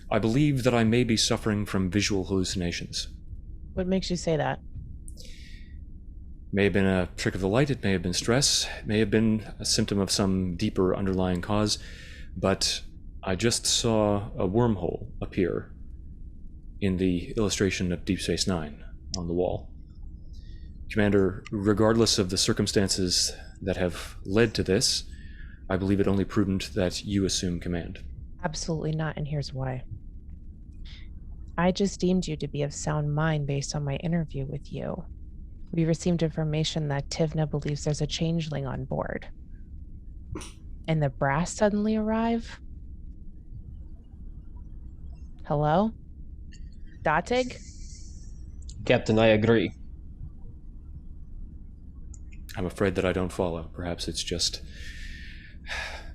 I believe that I may be suffering from visual hallucinations. What makes you say that? May have been a trick of the light, it may have been stress, it may have been a symptom of some deeper underlying cause, but I just saw a wormhole appear in the illustration of Deep Space Nine on the wall. Commander, regardless of the circumstances that have led to this, I believe it only prudent that you assume command. Absolutely not, and here's why. I just deemed you to be of sound mind based on my interview with you. We received information that Tivna believes there's a changeling on board. And the brass suddenly arrive? Hello? Datig? Captain, I agree. I'm afraid that I don't follow. Perhaps it's just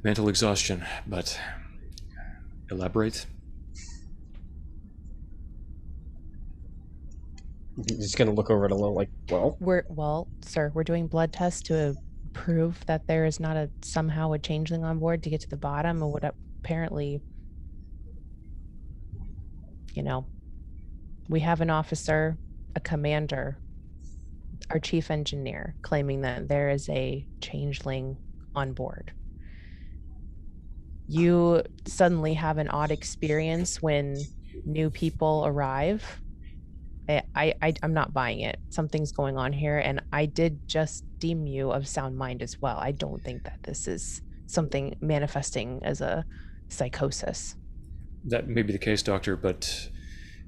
mental exhaustion, but elaborate? He's just gonna look over it a little like, well, Sir, we're doing blood tests to prove that there is not somehow a changeling on board to get to the bottom of what apparently, we have an officer, a commander, our chief engineer claiming that there is a changeling on board. You suddenly have an odd experience when new people arrive. I'm not buying it. Something's going on here, and I did just deem you of sound mind as well. I don't think that this is something manifesting as a psychosis. That may be the case, Doctor, but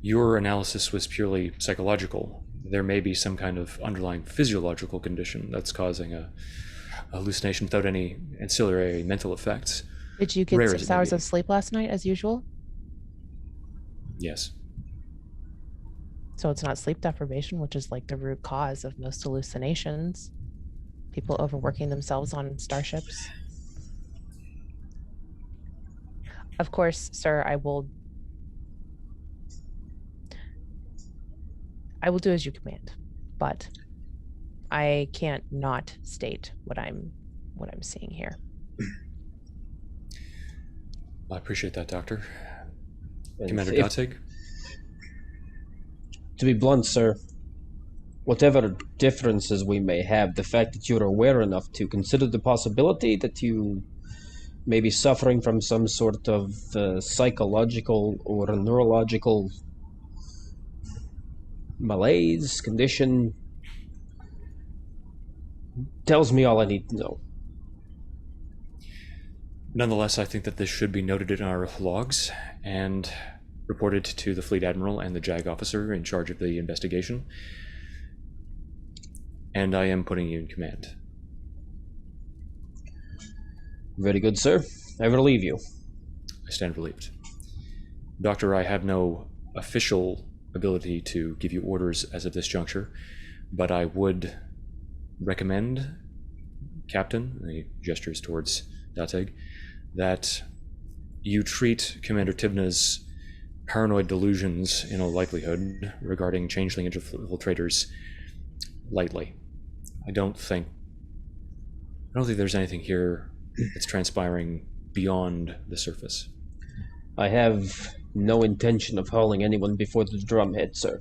your analysis was purely psychological. There may be some kind of underlying physiological condition that's causing a hallucination without any ancillary mental effects. Did you get 6 hours of sleep last night as usual? Yes. So it's not sleep deprivation, which is like the root cause of most hallucinations. People overworking themselves on starships. Of course, sir, I will do as you command, but I can't not state what I'm seeing here. I appreciate that, Doctor. And Commander Datig? To be blunt, sir, whatever differences we may have, the fact that you're aware enough to consider the possibility that you may be suffering from some sort of psychological or neurological malaise condition tells me all I need to know. Nonetheless, I think that this should be noted in our logs and reported to the Fleet Admiral and the JAG officer in charge of the investigation. And I am putting you in command. Very good, sir. I relieve you. I stand relieved. Doctor, I have no official ability to give you orders as of this juncture, but I would recommend, Captain, and he gestures towards Datig, that you treat Commander Tivna's paranoid delusions, in all likelihood, regarding changeling infiltrators lightly. I don't think there's anything here that's transpiring beyond the surface. I have no intention of hauling anyone before the drumhead, sir.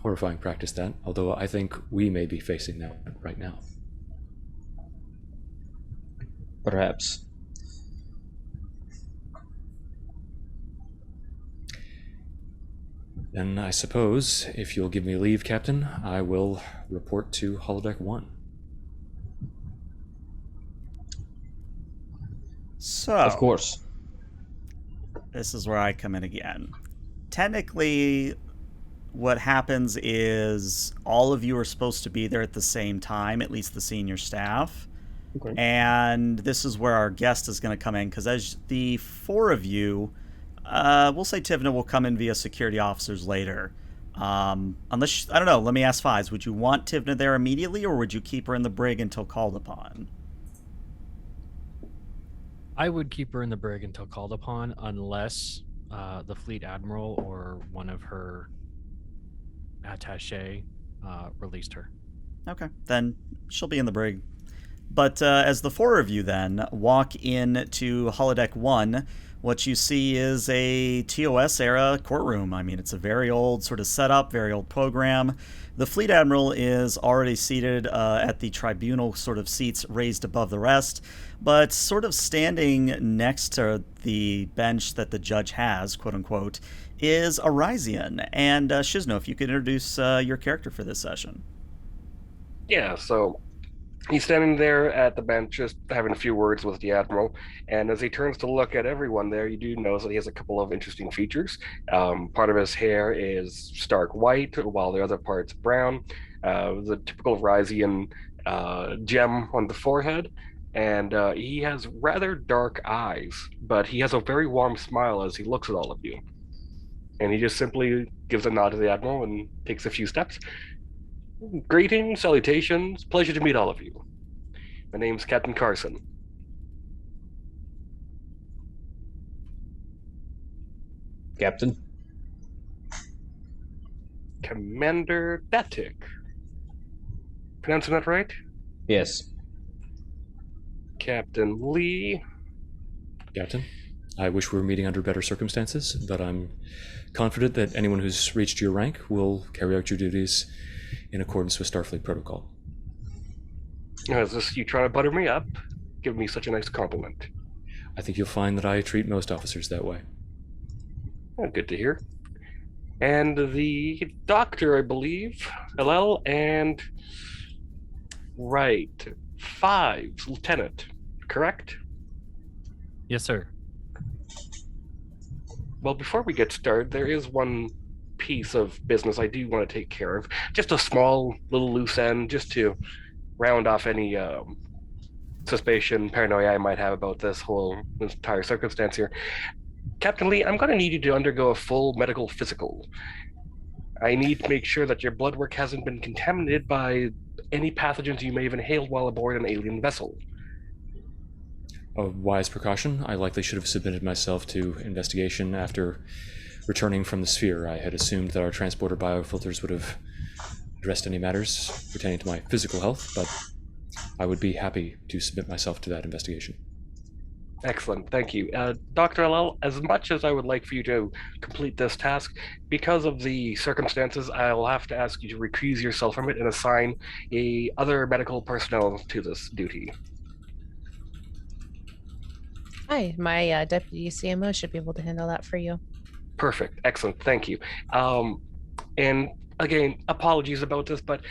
Horrifying practice, that, although I think we may be facing that right now. Perhaps. Then I suppose, if you'll give me leave, Captain, I will report to Holodeck 1. So, Of course. this is where I come in again. technically, what happens is all of you are supposed to be there at the same time, at least the senior staff. Okay. And this is where our guest is going to come in, because as the four of you, we'll say Tivna will come in via security officers later. Unless, I don't know, let me ask Fives, would you want Tivna there immediately, or would you keep her in the brig until called upon? I would keep her in the brig until called upon, unless the fleet admiral or one of her attaché released her. Okay, then she'll be in the brig. But as the four of you then walk into holodeck 1, what you see is a TOS era courtroom. I mean, it's a very old sort of setup, very old program. The fleet admiral is already seated at the tribunal sort of seats raised above the rest, but sort of standing next to the bench that the judge has, quote unquote, is Arisian. And Shizno, if you could introduce your character for this session. Yeah, so he's standing there at the bench, just having a few words with the admiral. And as he turns to look at everyone there, you do notice that he has a couple of interesting features. Part of his hair is stark white, while the other part's brown. The typical Rysian gem on the forehead. And he has rather dark eyes, but he has a very warm smile as he looks at all of you. And he just simply gives a nod to the admiral and takes a few steps. Greetings, salutations, pleasure to meet all of you. My name's Captain Carson. Captain. Commander Datik. Pronouncing that right? Yes. Captain Lee. Captain, I wish we were meeting under better circumstances, but I'm confident that anyone who's reached your rank will carry out your duties in accordance with Starfleet protocol. Is this you trying to butter me up? Give me such a nice compliment. I think you'll find that I treat most officers that way. Oh, good to hear. And the doctor, I believe, LL, and right, Fives, Lieutenant, correct? Yes, sir. Well, before we get started, there is one piece of business I do want to take care of. Just a small little loose end, just to round off any suspicion, paranoia I might have about this entire circumstance here. Captain Lee, I'm going to need you to undergo a full medical physical. I need to make sure that your blood work hasn't been contaminated by any pathogens you may have inhaled while aboard an alien vessel. A wise precaution. I likely should have submitted myself to investigation after returning from the sphere. I had assumed that our transporter biofilters would have addressed any matters pertaining to my physical health, but I would be happy to submit myself to that investigation. Excellent, thank you. Dr. LL, as much as I would like for you to complete this task, because of the circumstances, I'll have to ask you to recuse yourself from it and assign other medical personnel to this duty. Hi, my deputy CMO should be able to handle that for you. Perfect, excellent, thank you. And again, apologies about this, but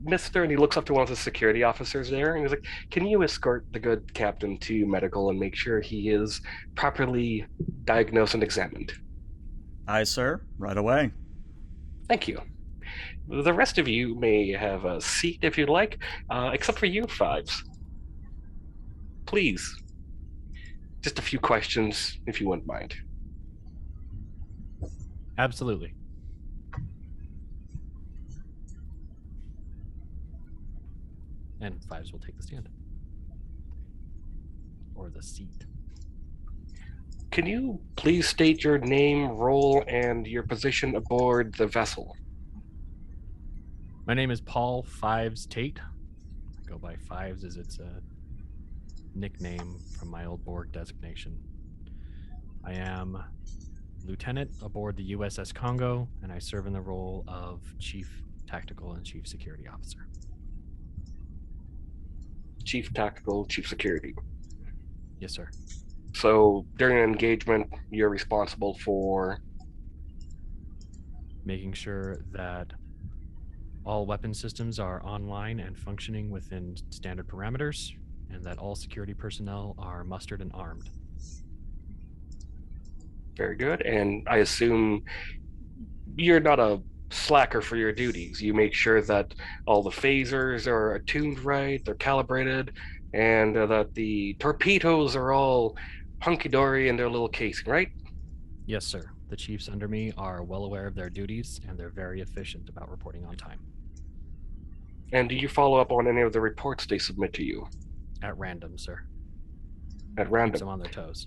Mr. and he looks up to one of the security officers there and he's like, can you escort the good captain to medical and make sure he is properly diagnosed and examined? Aye, sir. Right away. Thank you. The rest of you may have a seat if you'd like, except for you, Fives. Please. Just a few questions, if you wouldn't mind. Absolutely. And Fives will take the stand. Or the seat. Can you please state your name, role, and your position aboard the vessel? My name is Paul Fives Tate. I go by Fives as it's a nickname from my old Borg designation. I am lieutenant aboard the USS Kongo, and I serve in the role of Chief Tactical and Chief Security Officer. Chief Tactical, Chief Security. Yes, sir. So during an engagement, you're responsible for making sure that all weapon systems are online and functioning within standard parameters, and that all security personnel are mustered and armed. Very good. And I assume you're not a slacker for your duties. You make sure that all the phasers are attuned right, they're calibrated, and that the torpedoes are all hunky-dory in their little casing, right? Yes, sir. The chiefs under me are well aware of their duties, and they're very efficient about reporting on time. And do you follow up on any of the reports they submit to you At random, sir. at Keeps random? them on their toes.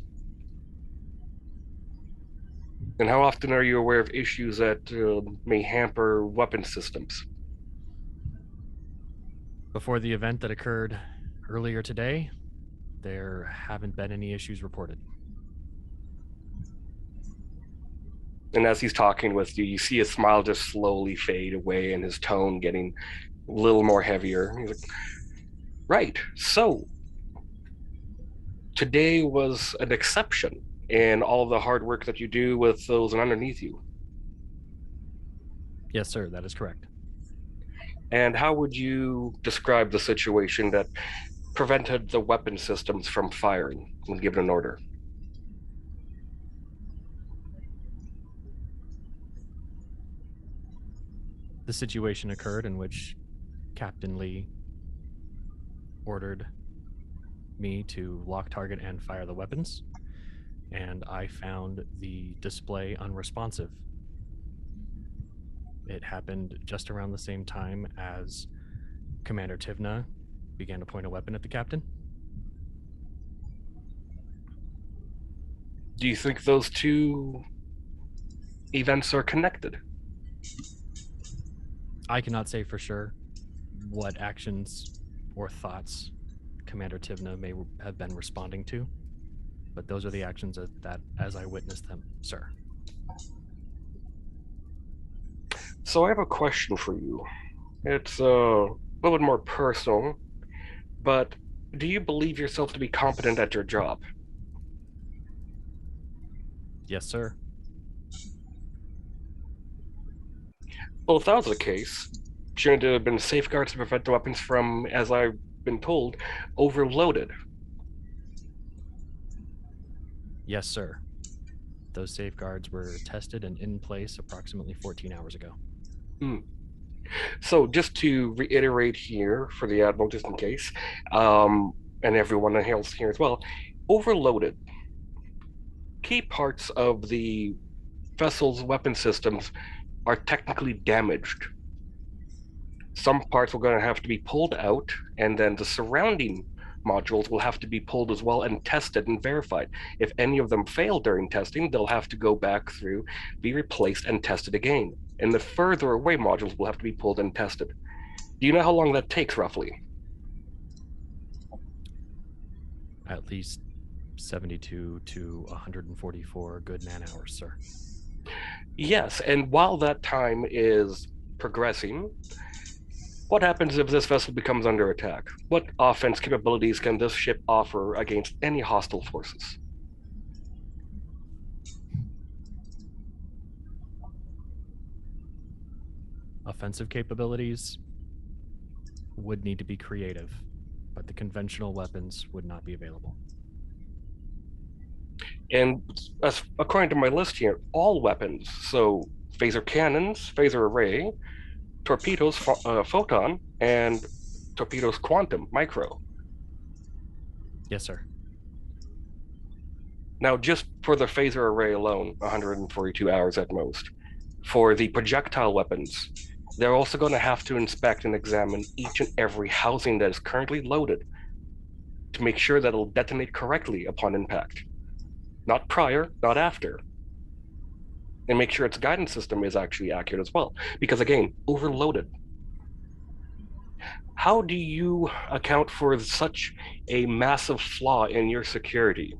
And how often are you aware of issues that may hamper weapon systems? Before the event that occurred earlier today, there haven't been any issues reported. And as he's talking with you, you see his smile just slowly fade away and his tone getting a little more heavier. He's like, right, so today was an exception in all the hard work that you do with those underneath you. Yes, sir, that is correct. And how would you describe the situation that prevented the weapon systems from firing when given an order? The situation occurred in which Captain Lee ordered me to lock target and fire the weapons, and I found the display unresponsive. It happened just around the same time as Commander Tivna began to point a weapon at the captain. Do you think those two events are connected? I cannot say for sure what actions or thoughts Commander Tivna may have been responding to, but those are the actions that as I witnessed them, sir. So I have a question for you. It's a little bit more personal, but do you believe yourself to be competent at your job? Yes, sir. Well, if that was the case, shouldn't there have been safeguards to prevent the weapons from, as I've been told, overloaded? Yes, sir. Those safeguards were tested and in place approximately 14 hours ago. So just to reiterate here for the Admiral, just in case, and everyone else here as well, overloaded. Key parts of the vessel's weapon systems are technically damaged. Some parts are going to have to be pulled out, and then the surrounding modules will have to be pulled as well and tested and verified. If any of them fail during testing, they'll have to go back through, be replaced, and tested again. And the further away modules will have to be pulled and tested. Do you know how long that takes, roughly? At least 72 to 144 good man hours, sir. Yes, and while that time is progressing, what happens if this vessel becomes under attack? What offense capabilities can this ship offer against any hostile forces? Offensive capabilities would need to be creative, but the conventional weapons would not be available. And as according to my list here, all weapons, so phaser cannons, phaser array, torpedoes, photon, and torpedoes quantum, micro. Yes, sir. Now, just for the phaser array alone, 142 hours at most. For the projectile weapons, they're also going to have to inspect and examine each and every housing that is currently loaded to make sure that it'll detonate correctly upon impact. Not prior, not after. And make sure its guidance system is actually accurate as well. Because again, overloaded. How do you account for such a massive flaw in your security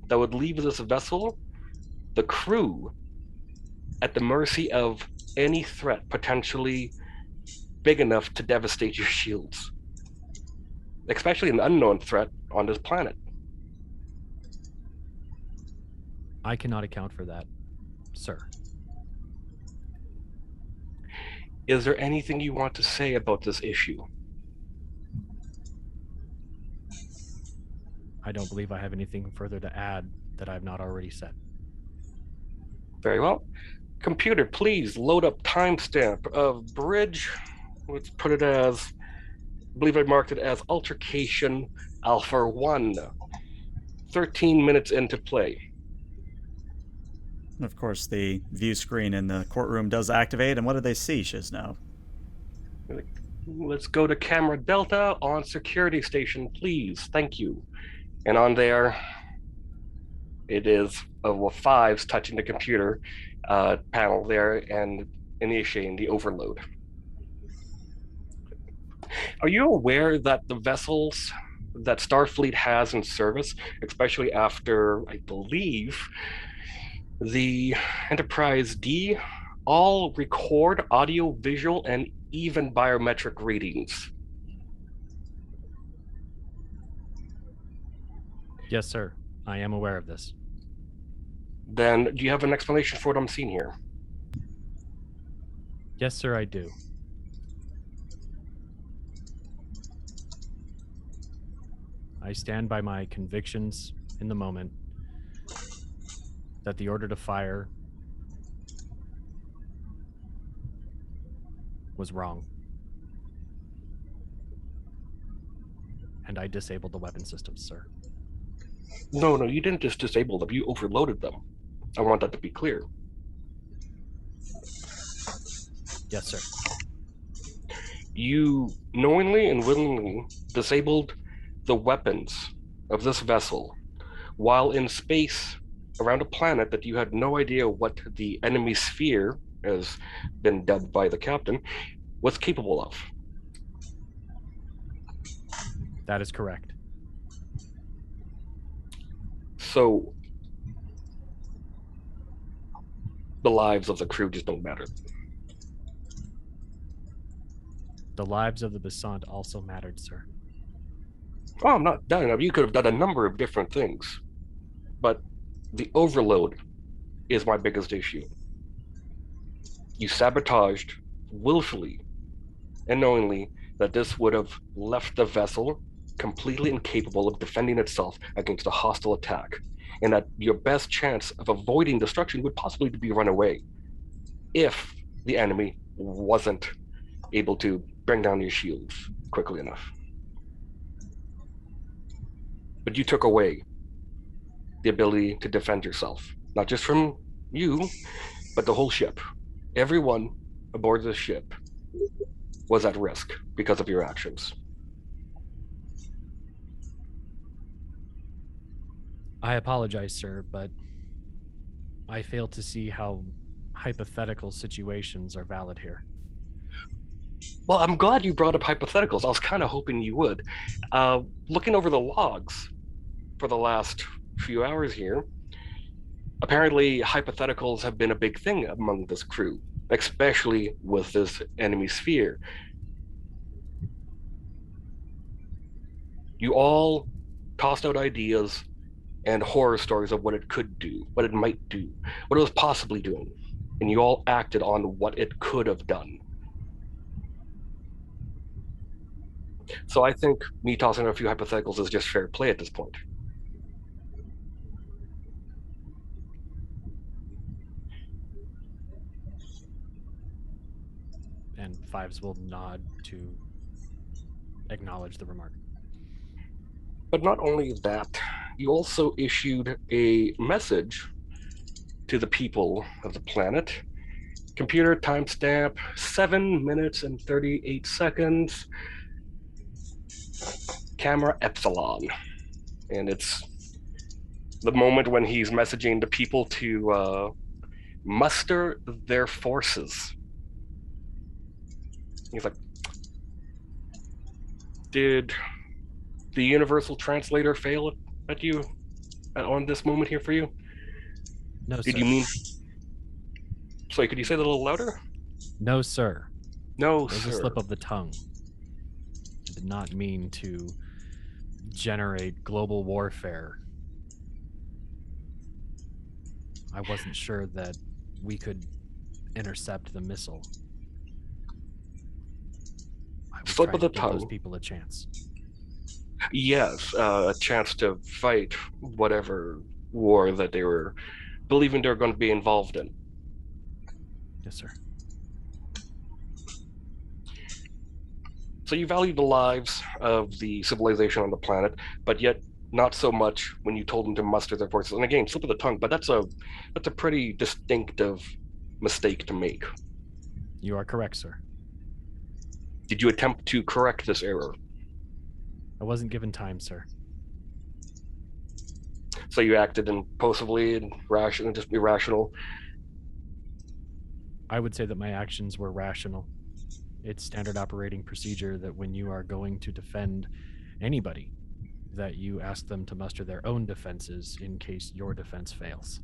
that would leave this vessel, the crew, at the mercy of any threat potentially big enough to devastate your shields? Especially an unknown threat on this planet. I cannot account for that, sir. Is there anything you want to say about this issue? I don't believe I have anything further to add that I've not already said. Very well. Computer, please load up timestamp of bridge. Let's put it as, I believe I marked it as altercation alpha 1. 13 minutes into play. Of course, the view screen in the courtroom does activate, and what do they see, Shizno? Let's go to camera Delta on security station, please. Thank you. And on there, it is fives touching the computer panel there and initiating the overload. Are you aware that the vessels that Starfleet has in service, especially after, I believe, the Enterprise D, all record audio, visual, and even biometric readings? Yes, sir. I am aware of this. Then do you have an explanation for what I'm seeing here? Yes, sir, I do. I stand by my convictions in the moment that the order to fire was wrong. And I disabled the weapon systems, sir. No, you didn't just disable them. You overloaded them. I want that to be clear. Yes, sir. You knowingly and willingly disabled the weapons of this vessel while in space around a planet that you had no idea what the enemy sphere, has been dubbed by the captain, was capable of. That is correct. So the lives of the crew just don't matter. The lives of the Besant also mattered, sir. Oh, I'm not done. You could have done a number of different things, but the overload is my biggest issue. You sabotaged willfully and knowingly that this would have left the vessel completely incapable of defending itself against a hostile attack, and that your best chance of avoiding destruction would possibly be run away if the enemy wasn't able to bring down your shields quickly enough. But you took away the ability to defend yourself, not just from you, but the whole ship. Everyone aboard this ship was at risk because of your actions. I apologize, sir, but I fail to see how hypothetical situations are valid here. Well, I'm glad you brought up hypotheticals. I was kind of hoping you would. Looking over the logs for the last few hours here, apparently hypotheticals have been a big thing among this crew, especially with this enemy sphere. You all tossed out ideas and horror stories of what it could do, what it might do, what it was possibly doing, and you all acted on what it could have done. So I think me tossing out a few hypotheticals is just fair play at this point. And Fives will nod to acknowledge the remark. But not only that, you also issued a message to the people of the planet. Computer timestamp 7 minutes and 38 seconds. Camera Epsilon. And it's the moment when he's messaging the people to muster their forces. He's like, did the universal translator fail at you on this moment here for you? No, Did sir. you mean? Sorry, could you say that a little louder? No, sir. No, It was sir. a slip of the tongue. I did not mean to generate global warfare. I wasn't sure that we could intercept the missile. I was Slip trying of the to give those tongue. people a chance. Yes, a chance to fight whatever war that they were believing they're going to be involved in. Yes, sir. So you value the lives of the civilization on the planet, but yet not so much when you told them to muster their forces. And again, slip of the tongue, but that's a pretty distinctive mistake to make. You are correct, sir. Did you attempt to correct this error? I wasn't given time, sir. So you acted impulsively and rational, just irrational. I would say that my actions were rational. It's standard operating procedure that when you are going to defend anybody, that you ask them to muster their own defenses in case your defense fails.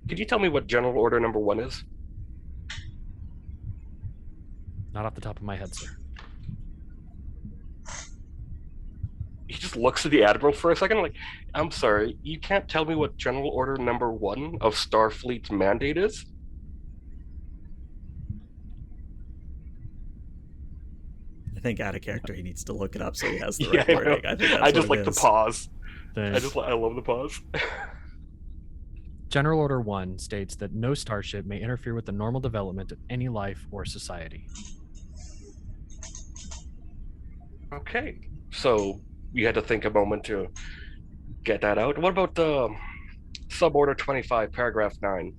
Could you tell me what General Order Number 1 is? Not off the top of my head, sir. He just looks at the Admiral for a second like, I'm sorry, you can't tell me what General Order Number 1 of Starfleet's mandate is? I think out of character he needs to look it up so he has the Yeah, right I know. wording. I think that's I just what like it the is. pause. The I love the pause. General Order 1 states that no starship may interfere with the normal development of any life or society. Okay, so you had to think a moment to get that out. What about Suborder 25, paragraph 9?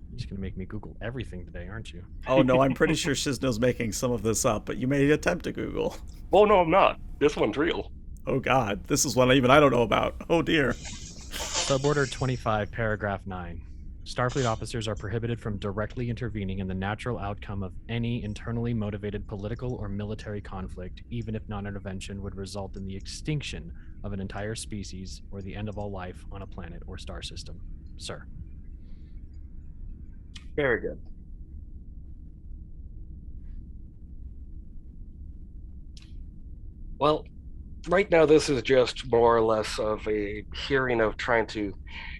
You're just going to make me Google everything today, aren't you? Oh no, I'm pretty sure Shiznow's making some of this up, but you may attempt to Google. Oh, no, I'm not. This one's real. Oh god, this is one even I don't know about. Oh dear. Suborder 25, paragraph 9. Starfleet officers are prohibited from directly intervening in the natural outcome of any internally motivated political or military conflict, even if non-intervention would result in the extinction of an entire species or the end of all life on a planet or star system. Sir. Very good. Well, right now this is just more or less of a hearing of trying to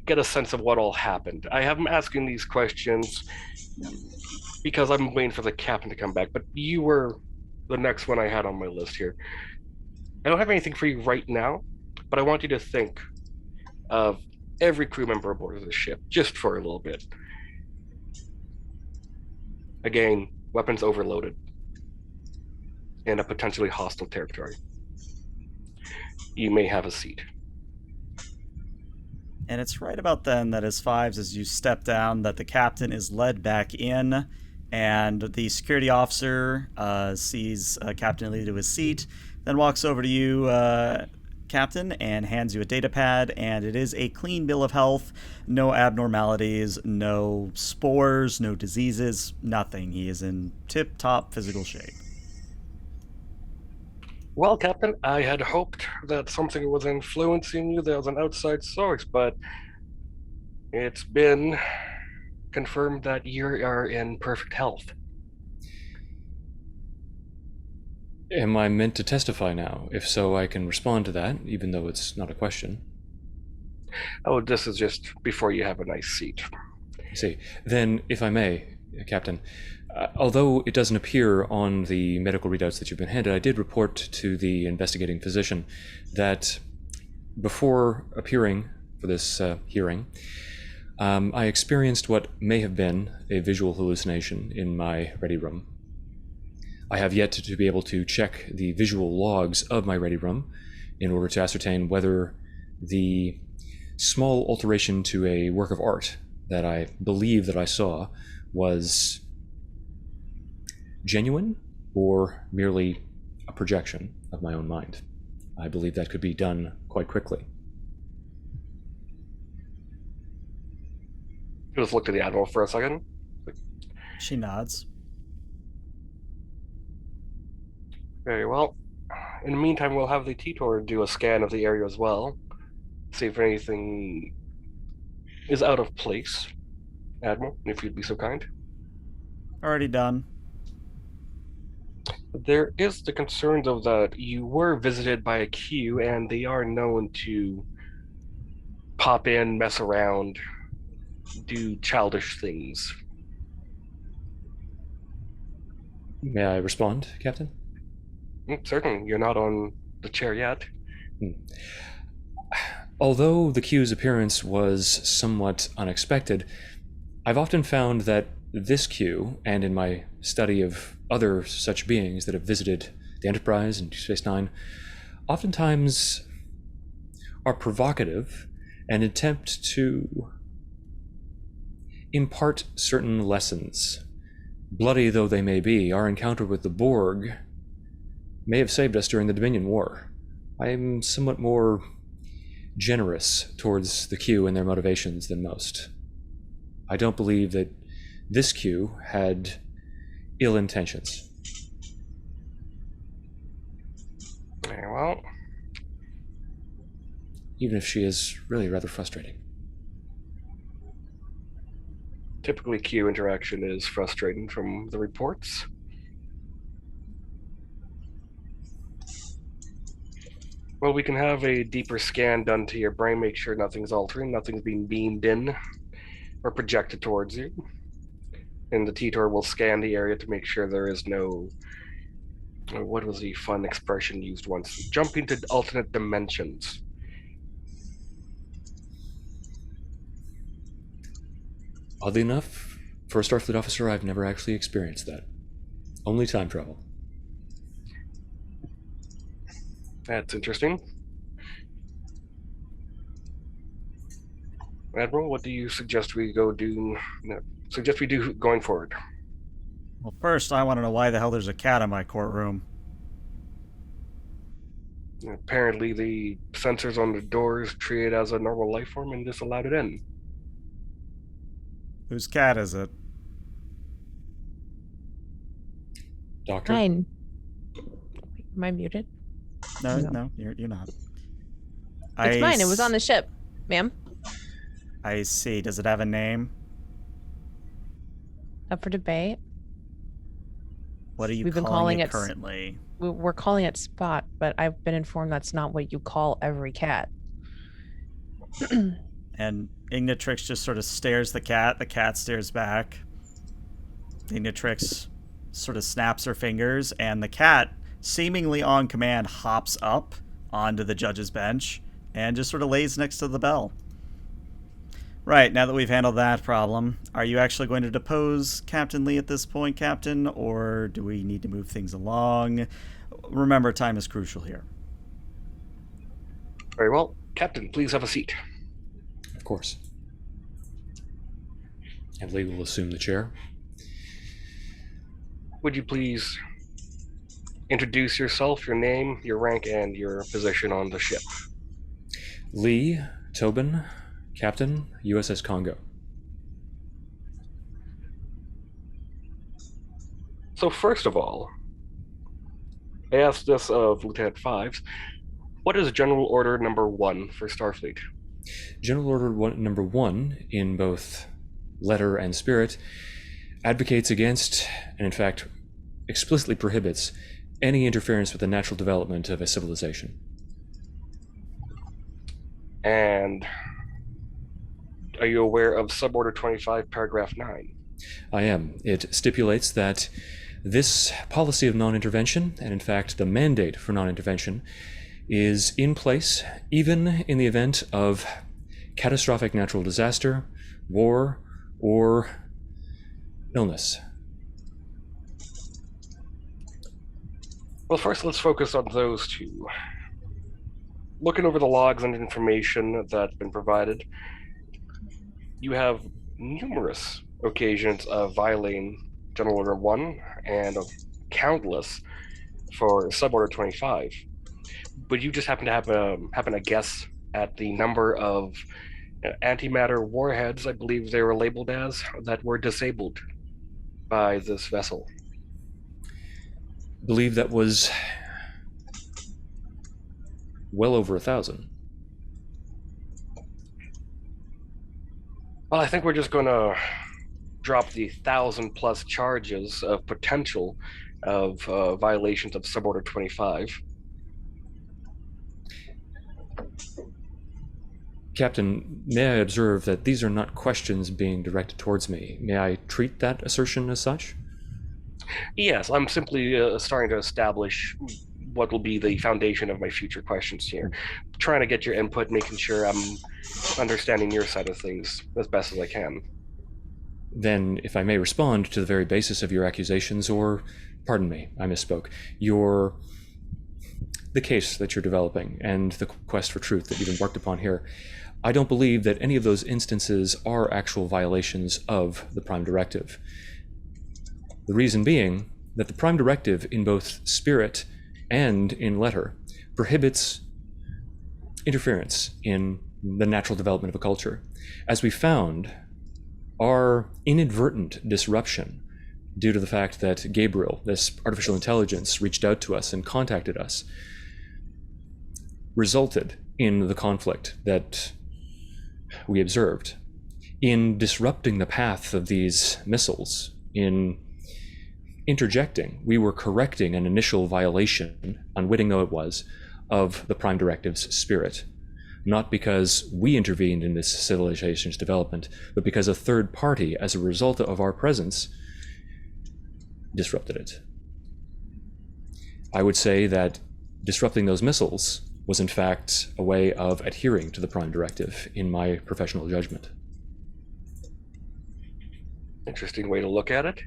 get a sense of what all happened. I am asking these questions because I'm waiting for the captain to come back, but you were the next one I had on my list here. I don't have anything for you right now, but I want you to think of every crew member aboard of the ship just for a little bit. Again, weapons overloaded in a potentially hostile territory. You may have a seat. And it's right about then that as Fives, as you step down, that the captain is led back in, and the security officer sees Captain Lee to his seat, then walks over to you, Captain, and hands you a data pad, and it is a clean bill of health, no abnormalities, no spores, no diseases, nothing. He is in tip-top physical shape. Well, Captain, I had hoped that something was influencing you. There was an outside source, but it's been confirmed that you are in perfect health. Am I meant to testify now? If so, I can respond to that, even though it's not a question. Oh, this is just before you have a nice seat. I see. Then, if I may, Captain, although it doesn't appear on the medical readouts that you've been handed, I did report to the investigating physician that before appearing for this hearing, I experienced what may have been a visual hallucination in my ready room. I have yet to be able to check the visual logs of my ready room in order to ascertain whether the small alteration to a work of art that I believe that I saw was genuine or merely a projection of my own mind. I believe that could be done quite quickly. Just looked at the Admiral for a second. She nods. Very well. In the meantime, we'll have the T-Tor do a scan of the area as well. See if anything is out of place. Admiral, if you'd be so kind. Already done. There is the concern, though, that you were visited by a Q, and they are known to pop in, mess around, do childish things. May I respond, Captain? Certainly, you're not on the chair yet. Although the Q's appearance was somewhat unexpected, I've often found that this Q, and in my study of other such beings that have visited the Enterprise and Deep Space Nine, oftentimes are provocative and attempt to impart certain lessons. Bloody though they may be, our encounter with the Borg may have saved us during the Dominion War. I am somewhat more generous towards the Q and their motivations than most. I don't believe that this Q had ill intentions. Very well. Even if she is really rather frustrating. Typically, Q interaction is frustrating from the reports. Well, we can have a deeper scan done to your brain, make sure nothing's altering, nothing's being beamed in or projected towards you. And the T-Tor will scan the area to make sure there is no, what was the fun expression used once? Jumping to alternate dimensions. Oddly enough, for a Starfleet officer, I've never actually experienced that. Only time travel. That's interesting. Admiral, what do you suggest we do going forward? Well, first, I want to know why the hell there's a cat in my courtroom. Apparently, the sensors on the doors treat it as a normal life form and just allowed it in. Whose cat is it? Doctor? Mine. Am I muted? No, you're not. It's mine. It was on the ship, ma'am. I see. Does it have a name? Up for debate. What are you We've been calling calling it it currently? We're calling it Spot, but I've been informed that's not what you call every cat. And Ignitrix just sort of stares the cat stares back. Ignitrix sort of snaps her fingers, and the cat, seemingly on command, hops up onto the judge's bench and just sort of lays next to the bell. Right, now that we've handled that problem, are you actually going to depose Captain Lee at this point, Captain, or do we need to move things along? Remember, time is crucial here. Very well. Captain, please have a seat. Of course. And Lee will assume the chair. Would you please introduce yourself, your name, your rank, and your position on the ship? Lee Tobin, Captain, USS Kongo. So first of all, I asked this of Lieutenant Fives, what is General Order Number 1 for Starfleet? General Order Number 1, in both letter and spirit, advocates against, and in fact explicitly prohibits, any interference with the natural development of a civilization. And are you aware of Suborder 25, Paragraph 9? I am. It stipulates that this policy of non-intervention, and in fact the mandate for non-intervention, is in place even in the event of catastrophic natural disaster, war, or illness. Well, first let's focus on those two. Looking over the logs and information that's been provided, you have numerous occasions of violating General Order 1 and countless for Suborder 25. Would you just happen to guess at the number of antimatter warheads, I believe they were labeled as, that were disabled by this vessel? I believe that was well over 1,000. Well, I think we're just going to drop the 1,000+ charges of potential of violations of Suborder 25. Captain, may I observe that these are not questions being directed towards me? May I treat that assertion as such? Yes, I'm simply starting to establish what will be the foundation of my future questions here. Trying to get your input, making sure I'm understanding your side of things as best as I can. Then, if I may respond to the very basis of your accusations, or, pardon me, I misspoke, the case that you're developing and the quest for truth that you've embarked upon here, I don't believe that any of those instances are actual violations of the Prime Directive. The reason being that the Prime Directive, in both spirit and in letter, prohibits interference in the natural development of a culture. As we found, our inadvertent disruption due to the fact that Gabriel, this artificial intelligence, reached out to us and contacted us, resulted in the conflict that we observed. In disrupting the path of these missiles, in interjecting, we were correcting an initial violation, unwitting though it was, of the Prime Directive's spirit. Not because we intervened in this civilization's development, but because a third party, as a result of our presence, disrupted it. I would say that disrupting those missiles was in fact a way of adhering to the Prime Directive, in my professional judgment. Interesting way to look at it.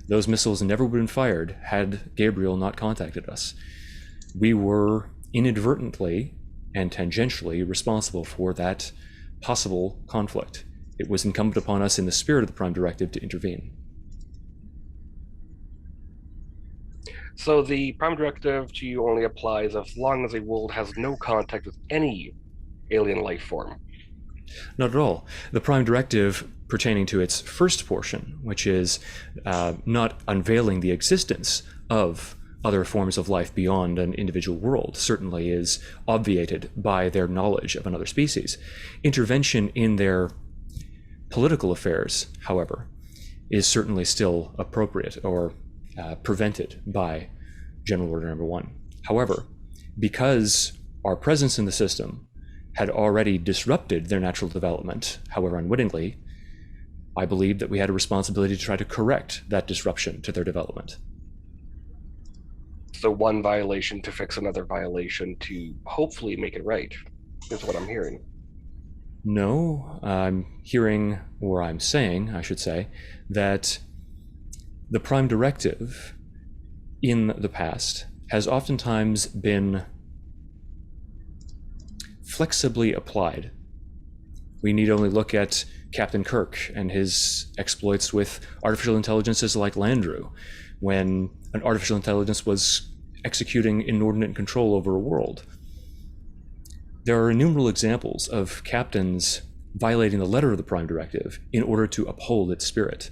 Those missiles never would have been fired had Gabriel not contacted us. We were inadvertently and tangentially responsible for that possible conflict. It was incumbent upon us in the spirit of the Prime Directive to intervene. So the Prime Directive to you only applies as long as a world has no contact with any alien life form. Not at all. The Prime Directive pertaining to its first portion, which is not unveiling the existence of other forms of life beyond an individual world, certainly is obviated by their knowledge of another species. Intervention in their political affairs, however, is certainly still appropriate or prevented by General Order Number 1. However, because our presence in the system had already disrupted their natural development, however unwittingly, I believe that we had a responsibility to try to correct that disruption to their development. So one violation to fix another violation to hopefully make it right, is what I'm hearing. No, I'm hearing, or I'm saying, I should say, that the Prime Directive in the past has oftentimes been flexibly applied. We need only look at Captain Kirk and his exploits with artificial intelligences like Landru, when an artificial intelligence was executing inordinate control over a world. There are innumerable examples of captains violating the letter of the Prime Directive in order to uphold its spirit.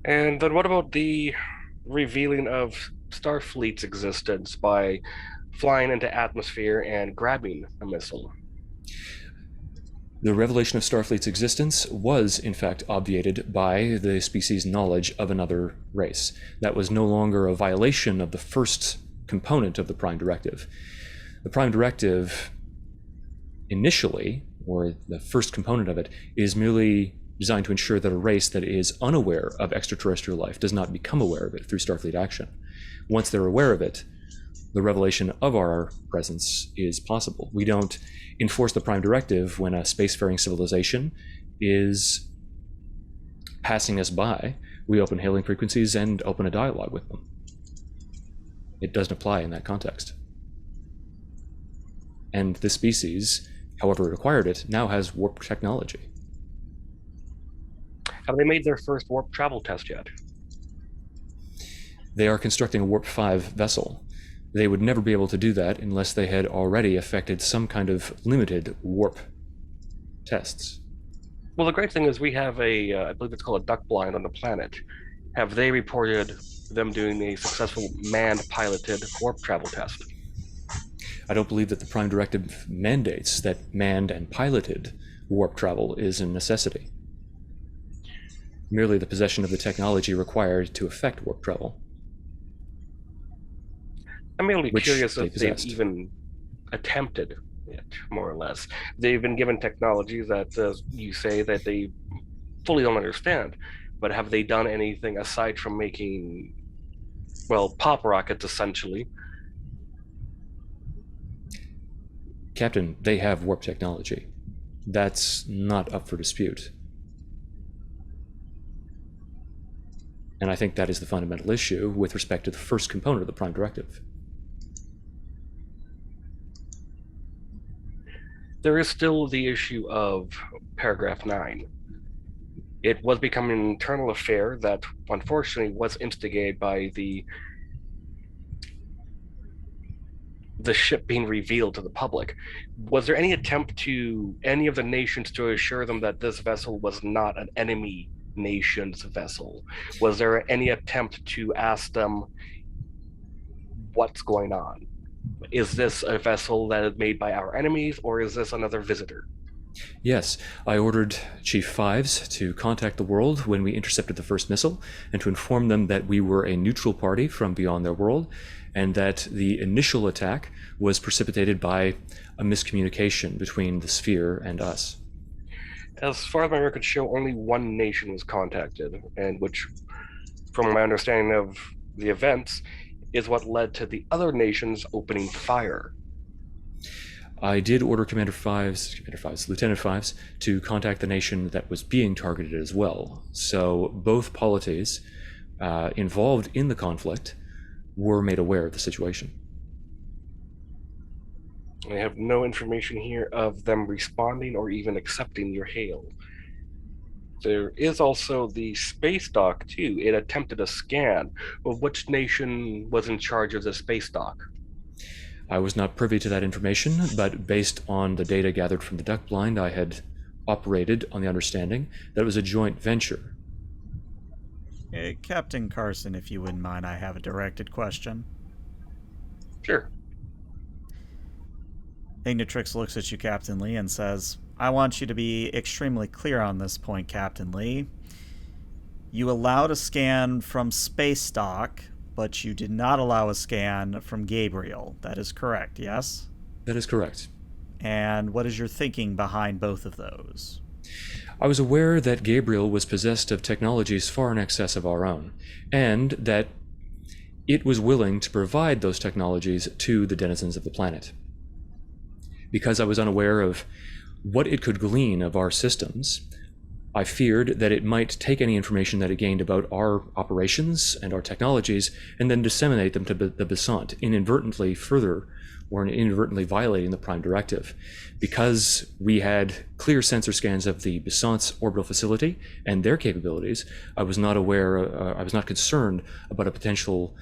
And then what about the revealing of Starfleet's existence by flying into atmosphere and grabbing a missile? The revelation of Starfleet's existence was, in fact, obviated by the species' knowledge of another race. That was no longer a violation of the first component of the Prime Directive. The Prime Directive, initially, or the first component of it, is merely designed to ensure that a race that is unaware of extraterrestrial life does not become aware of it through Starfleet action. Once they're aware of it, the revelation of our presence is possible. We don't enforce the Prime Directive when a spacefaring civilization is passing us by. We open hailing frequencies and open a dialogue with them. It doesn't apply in that context. And this species, however it acquired it, now has warp technology. Have they made their first warp travel test yet? They are constructing a Warp 5 vessel. They would never be able to do that unless they had already effected some kind of limited warp tests. Well, the great thing is we have I believe it's called a duck blind on the planet. Have they reported them doing a successful manned piloted warp travel test? I don't believe that the Prime Directive mandates that manned and piloted warp travel is a necessity. Merely the possession of the technology required to effect warp travel. I'm merely curious if they've possessed. even attempted it, more or less. They've been given technologies that you say that they fully don't understand. But have they done anything aside from making, well, pop rockets essentially? Captain, they have warp technology. That's not up for dispute. And I think that is the fundamental issue with respect to the first component of the Prime Directive. There is still the issue of paragraph 9. It was becoming an internal affair that unfortunately was instigated by the ship being revealed to the public. Was there any attempt to any of the nations to assure them that this vessel was not an enemy nation's vessel? Was there any attempt to ask them what's going on? Is this a vessel that is made by our enemies, or is this another visitor? Yes, I ordered Chief Fives to contact the world when we intercepted the first missile and to inform them that we were a neutral party from beyond their world and that the initial attack was precipitated by a miscommunication between the sphere and us. As far as my records show, only one nation was contacted, and which, from my understanding of the events, is what led to the other nations opening fire. I did order Lieutenant Fives, to contact the nation that was being targeted as well. So both polities involved in the conflict were made aware of the situation. I have no information here of them responding or even accepting your hail. There is also the space dock too. It attempted a scan. Well, which nation was in charge of the space dock? I was not privy to that information, but based on the data gathered from the duck blind, I had operated on the understanding that it was a joint venture. Hey, Captain Carson, if you wouldn't mind, I have a directed question. Sure. Ignitrix looks at you, Captain Lee, and says, I want you to be extremely clear on this point, Captain Lee. You allowed a scan from space dock, but you did not allow a scan from Gabriel. That is correct, yes? That is correct. And what is your thinking behind both of those? I was aware that Gabriel was possessed of technologies far in excess of our own, and that it was willing to provide those technologies to the denizens of the planet. Because I was unaware of what it could glean of our systems, I feared that it might take any information that it gained about our operations and our technologies and then disseminate them to the Besant, inadvertently violating the Prime Directive. Because we had clear sensor scans of the Besant's orbital facility and their capabilities, I was not concerned about a potential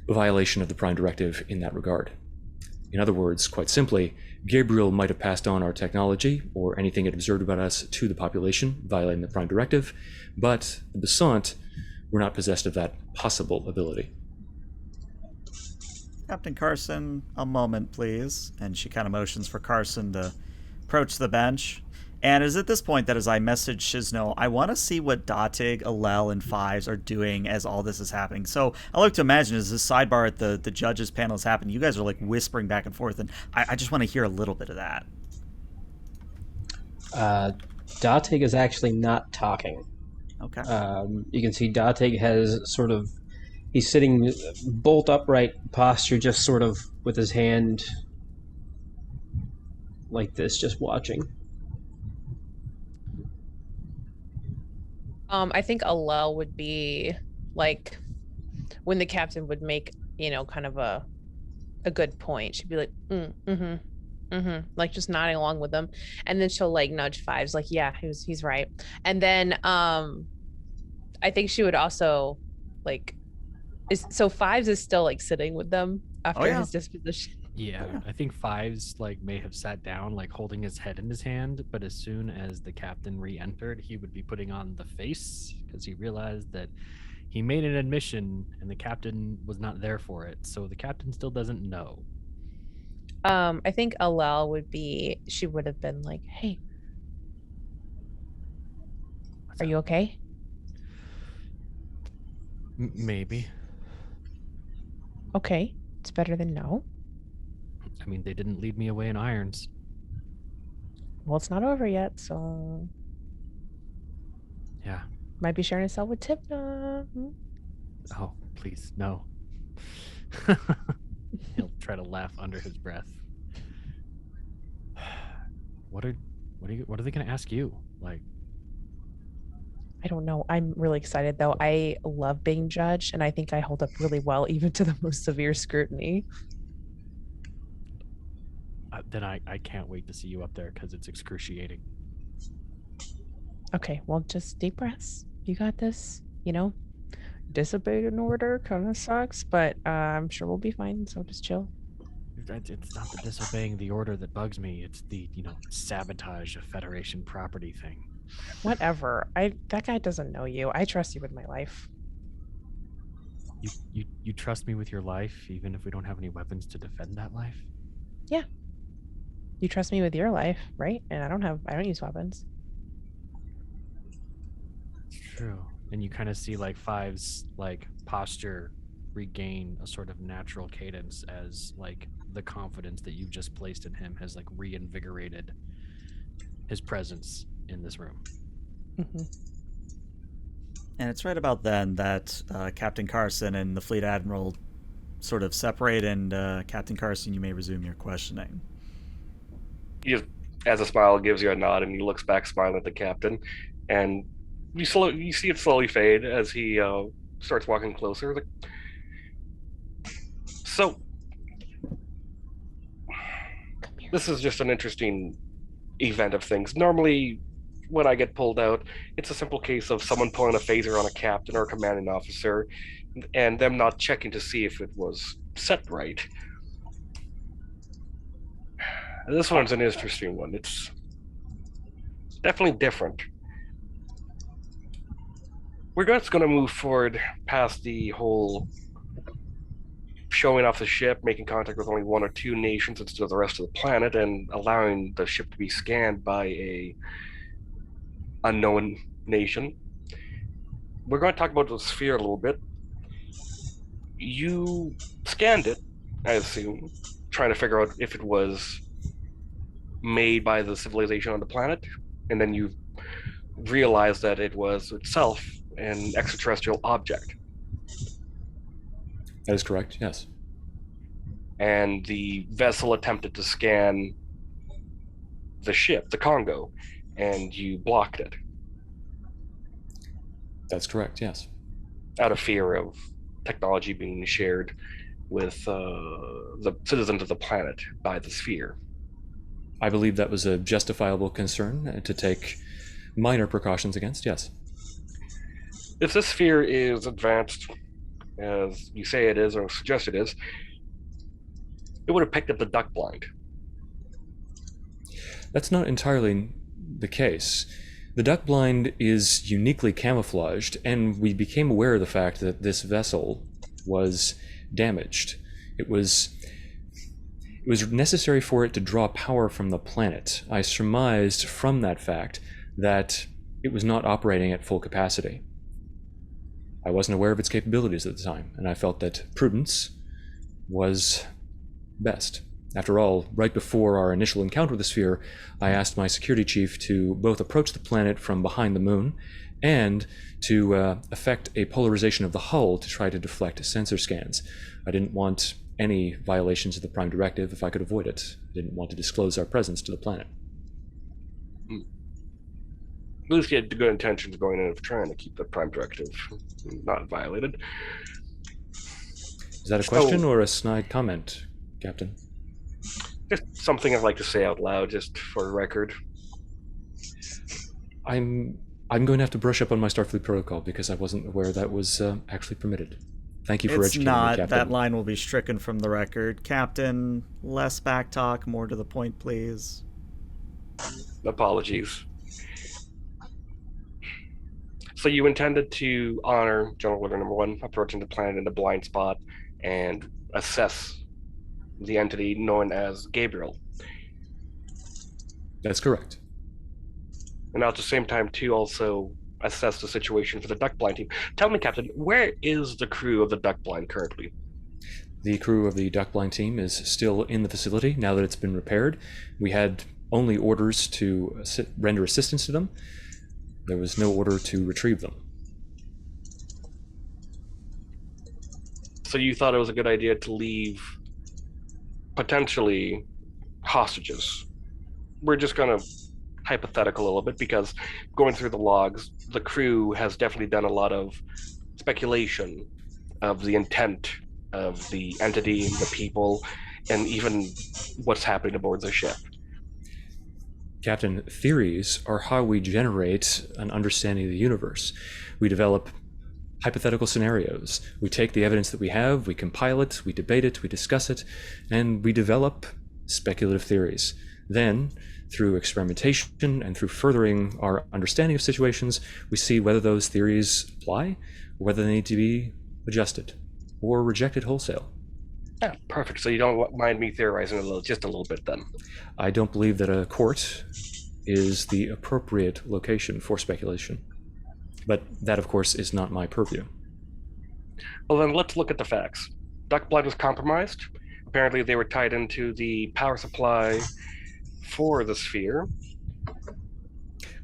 violation of the Prime Directive in that regard. In other words, quite simply, Gabriel might have passed on our technology or anything it observed about us to the population, violating the Prime Directive, but the Besant were not possessed of that possible ability. Captain Carson, a moment, please. And she kind of motions for Carson to approach the bench. And it is at this point that as I message Shizno, I want to see what Datig, Alel, and Fives are doing as all this is happening. So I like to imagine as this sidebar at the judges panel is happening, you guys are like whispering back and forth, and I just want to hear a little bit of that. Datig is actually not talking. Okay. You can see Datig has he's sitting bolt upright posture, just sort of with his hand like this, just watching. I think Alel would be like when the captain would make, kind of a good point. She'd be like, like just nodding along with them. And then she'll like nudge Fives, like, yeah, he's right. And then I think she would also like so Fives is still like sitting with them after his disposition. Yeah, I think Fives like may have sat down, like holding his head in his hand, but as soon as the captain re-entered, he would be putting on the face because he realized that he made an admission and the captain was not there for it. So the captain still doesn't know. I think Alel she would have been like, hey, are you okay? Maybe. Okay, it's better than no. I mean, they didn't lead me away in irons. Well, it's not over yet, so... Yeah. Might be sharing a cell with Tipna. Oh, please, no. He'll try to laugh under his breath. What are they going to ask you? Like, I don't know. I'm really excited though. I love being judged, and I think I hold up really well even to the most severe scrutiny. then I can't wait to see you up there because it's excruciating. Okay, well, just deep breaths. You got this. Disobeyed an order kind of sucks, but I'm sure we'll be fine. So just chill. It's not the disobeying the order that bugs me. It's the, sabotage of Federation property thing. Whatever. That guy doesn't know you. I trust you with my life. You trust me with your life, even if we don't have any weapons to defend that life? Yeah. You trust me with your life, right? And I don't use weapons. True. And you kind of see like Five's like posture regain a sort of natural cadence as like the confidence that you've just placed in him has like reinvigorated his presence in this room. Mm-hmm. And it's right about then that Captain Carson and the Fleet Admiral sort of separate, and Captain Carson, you may resume your questioning. He just, as a smile, gives you a nod, and he looks back, smiling at the captain, and you see it slowly fade as he starts walking closer. Like, so, this is just an interesting event of things. Normally, when I get pulled out, it's a simple case of someone pulling a phaser on a captain or a commanding officer, and them not checking to see if it was set right. This one's an interesting one. It's definitely different. We're just going to move forward past the whole showing off the ship, making contact with only one or two nations instead of the rest of the planet, and allowing the ship to be scanned by a unknown nation. We're going to talk about the sphere a little bit. You scanned it, I assume, trying to figure out if it was made by the civilization on the planet, and then you realized that it was itself an extraterrestrial object. That is correct, yes. And the vessel attempted to scan the ship, the Kongo, and you blocked it. That's correct, yes. Out of fear of technology being shared with the citizens of the planet by the sphere. I believe that was a justifiable concern to take minor precautions against, yes. If this sphere is advanced, as you say it is, or suggest it is, it would have picked up the duck blind. That's not entirely the case. The duck blind is uniquely camouflaged, and we became aware of the fact that this vessel was damaged. It was necessary for it to draw power from the planet. I surmised from that fact that it was not operating at full capacity. I wasn't aware of its capabilities at the time, and I felt that prudence was best. After all, right before our initial encounter with the sphere, I asked my security chief to both approach the planet from behind the moon and to effect a polarization of the hull to try to deflect sensor scans. I didn't want any violations of the Prime Directive if I could avoid it. I didn't want to disclose our presence to the planet. At least he had good intentions going in of trying to keep the Prime Directive not violated. Is that a question or a snide comment, Captain? Just something I'd like to say out loud, just for the record. I'm going to have to brush up on my Starfleet protocol because I wasn't aware that was actually permitted. Thank you for educating me, Captain. That line will be stricken from the record. Captain, less backtalk, more to the point, please. Apologies. So you intended to honor General Order Number 1, approaching the planet in the blind spot, and assess the entity known as Gabriel. That's correct. And at the same time, too, also assess the situation for the duck blind team. Tell me, Captain, where is the crew of the duck blind currently? The crew of the duck blind team is still in the facility now that it's been repaired. We had only orders to render assistance to them. There was no order to retrieve them. So you thought it was a good idea to leave potentially hostages. We're just going to hypothetical a little bit because going through the logs, the crew has definitely done a lot of speculation of the intent of the entity, the people, and even what's happening aboard the ship. Captain, theories are how we generate an understanding of the universe. We develop hypothetical scenarios. We take the evidence that we have, we compile it, we debate it, we discuss it, and we develop speculative theories. Then, through experimentation and through furthering our understanding of situations, we see whether those theories apply, or whether they need to be adjusted or rejected wholesale. Yeah, perfect. So you don't mind me theorizing just a little bit then? I don't believe that a court is the appropriate location for speculation. But that, of course, is not my purview. Well, then let's look at the facts. Duck Blood was compromised. Apparently, they were tied into the power supply for the sphere.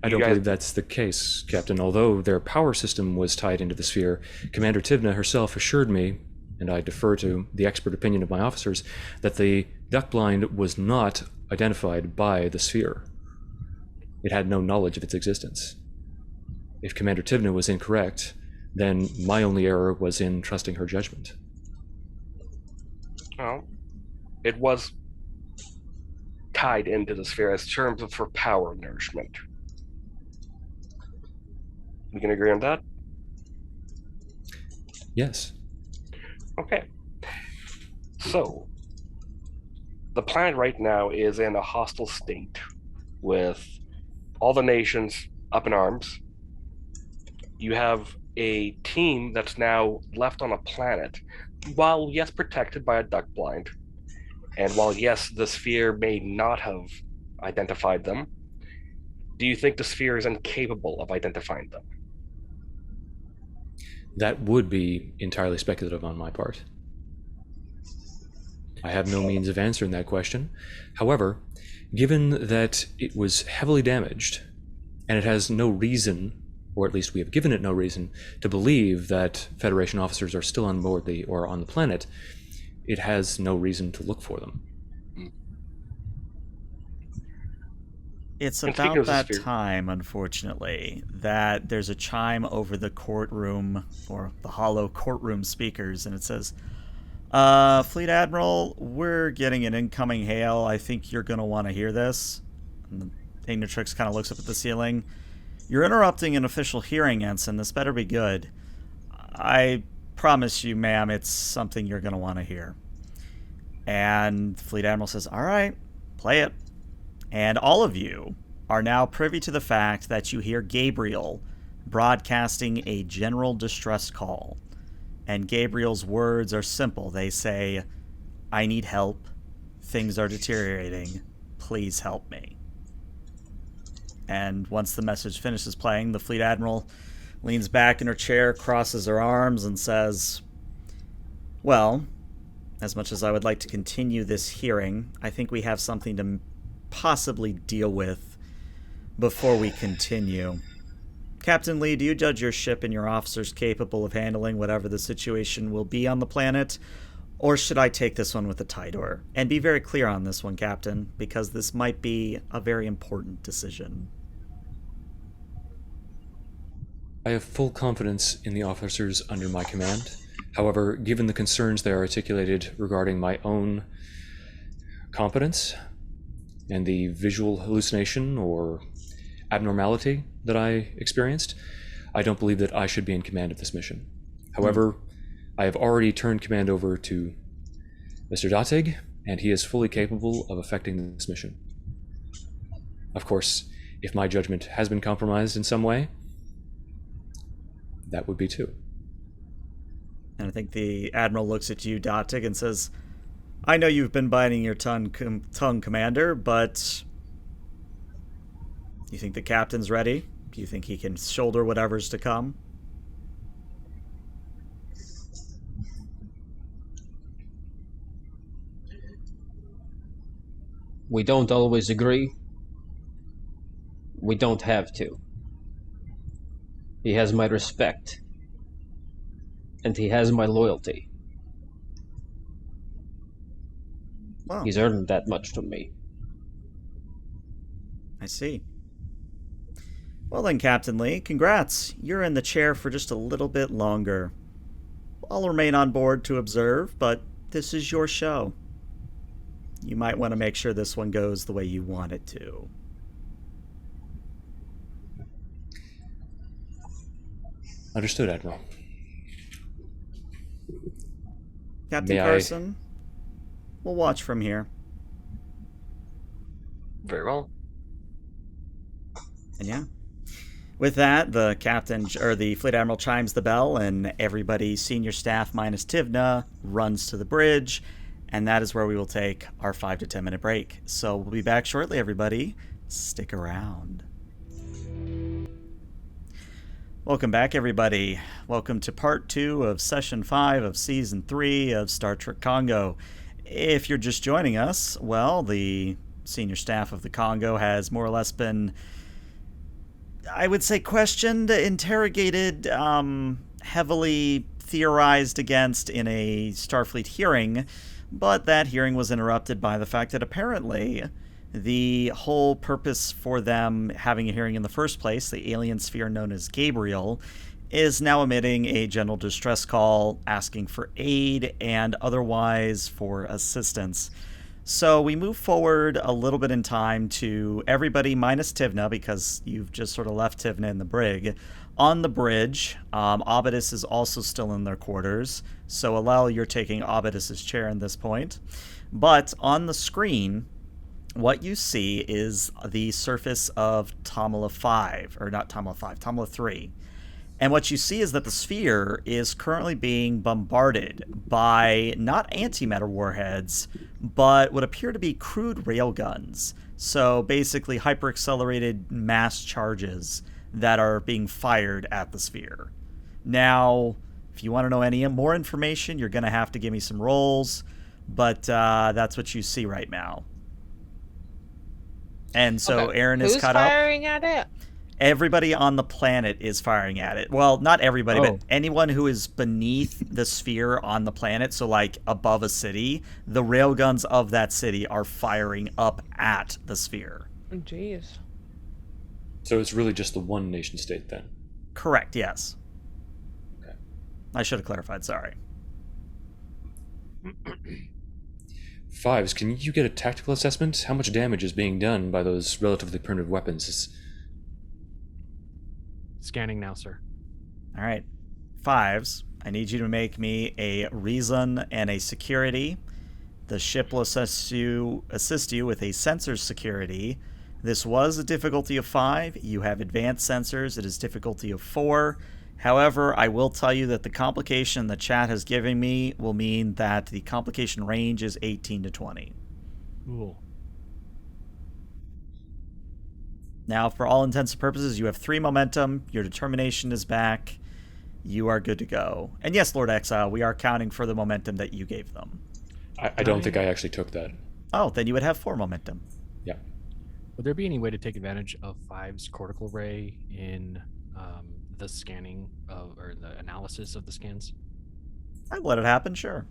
I don't believe that's the case, Captain. Although their power system was tied into the sphere, Commander Tivna herself assured me, and I defer to the expert opinion of my officers, that the duck blind was not identified by the sphere. It had no knowledge of its existence. If Commander Tivna was incorrect, then my only error was in trusting her judgment. Well, it was tied into the sphere as terms of for power nourishment. We can agree on that? Yes. Okay. So, the planet right now is in a hostile state with all the nations up in arms. You have a team that's now left on a planet, while yes, protected by a duck blind, and while yes, the sphere may not have identified them, do you think the sphere is incapable of identifying them? That would be entirely speculative on my part. I have no means of answering that question. However, given that it was heavily damaged, and it has no reason, or at least we have given it no reason, to believe that Federation officers are still on board or on the planet, it has no reason to look for them. It's about that time, unfortunately, that there's a chime over the courtroom, or the hollow courtroom speakers, and it says, Fleet Admiral, we're getting an incoming hail. I think you're going to want to hear this. And the Ignitrix kind of looks up at the ceiling. You're interrupting an official hearing, Ensign. This better be good. I promise you, ma'am, it's something you're going to want to hear. And Fleet Admiral says, all right, play it. And all of you are now privy to the fact that you hear Gabriel broadcasting a general distress call. And Gabriel's words are simple. They say, I need help. Things are deteriorating. Please help me. And once the message finishes playing, the Fleet Admiral leans back in her chair, crosses her arms, and says, well, as much as I would like to continue this hearing, I think we have something to possibly deal with before we continue. Captain Lee, do you judge your ship and your officers capable of handling whatever the situation will be on the planet? Or should I take this one with a tie door? And be very clear on this one, Captain, because this might be a very important decision. I have full confidence in the officers under my command. However, given the concerns they are articulated regarding my own competence and the visual hallucination or abnormality that I experienced, I don't believe that I should be in command of this mission. However, I have already turned command over to Mr. Datig, and he is fully capable of effecting this mission. Of course, if my judgment has been compromised in some way, that would be too. And I think the Admiral looks at you, Datig, and says, I know you've been biting your tongue, Commander, but you think the captain's ready? Do you think he can shoulder whatever's to come? We don't always agree. We don't have to. He has my respect. And he has my loyalty. Well, He's earned that much from me. I see. Well then, Captain Lee, congrats. You're in the chair for just a little bit longer. I'll remain on board to observe, but this is your show. You might want to make sure this one goes the way you want it to. Understood, Admiral. Captain May I- Carson, we'll watch from here. Very well. And yeah. With that, the captain, or the fleet admiral, chimes the bell, and everybody, senior staff minus Tivna, runs to the bridge, and that is where we will take our 5 to 10 minute break. So we'll be back shortly, everybody. Stick around. Welcome back, everybody. Welcome to part 2 of session 5 of season 3 of Star Trek Kongo. If you're just joining us, well, the senior staff of the Kongo has more or less been, I would say, questioned, interrogated, heavily theorized against in a Starfleet hearing, but that hearing was interrupted by the fact that apparently the whole purpose for them having a hearing in the first place, the alien sphere known as Gabriel, is now emitting a general distress call asking for aid and otherwise for assistance. So we move forward a little bit in time to everybody minus Tivna, because you've just sort of left Tivna in the brig. On the bridge, Obidus is also still in their quarters. So Alel, you're taking Obidus's chair in this point. But on the screen, what you see is the surface of Tamala 5, or not Tamala 5, Tamala 3. And what you see is that the sphere is currently being bombarded by not antimatter warheads, but what appear to be crude railguns. So basically hyper-accelerated mass charges that are being fired at the sphere. Now, if you want to know any more information, you're going to have to give me some rolls, but that's what you see right now. And so Okay. Aaron is Who's cut up. firing at it? Everybody on the planet is firing at it. Well, not everybody, Oh. but anyone who is beneath the sphere on the planet, so like above a city, the railguns of that city are firing up at the sphere. Oh, jeez. So it's really just the one nation state then? Correct, yes. Okay. I should have clarified, sorry. Fives, can you get a tactical assessment? How much damage is being done by those relatively primitive weapons? Scanning now, sir. All right. Fives, I need you to make me a reason and a security. The ship will assist you with a sensors security. This was a difficulty of 5. You have advanced sensors. It is difficulty of 4. However, I will tell you that the complication the chat has given me will mean that the complication range is 18 to 20. Cool. Now, for all intents and purposes, you have 3 momentum. Your determination is back. You are good to go. And yes, Lord Exile, we are counting for the momentum that you gave them. I don't think I actually took that. Oh, then you would have 4 momentum. Yeah. Would there be any way to take advantage of Five's cortical ray in the scanning of, or the analysis of the scans? I'd let it happen, sure.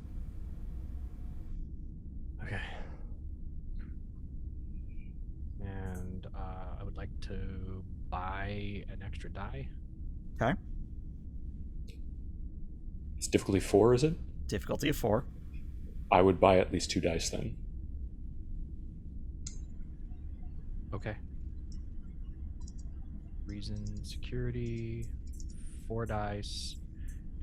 Okay. And I would like to buy an extra die. Okay. It's difficulty 4, is it? Difficulty of 4. I would buy at least 2 dice then. Okay. Reason, security, 4 dice,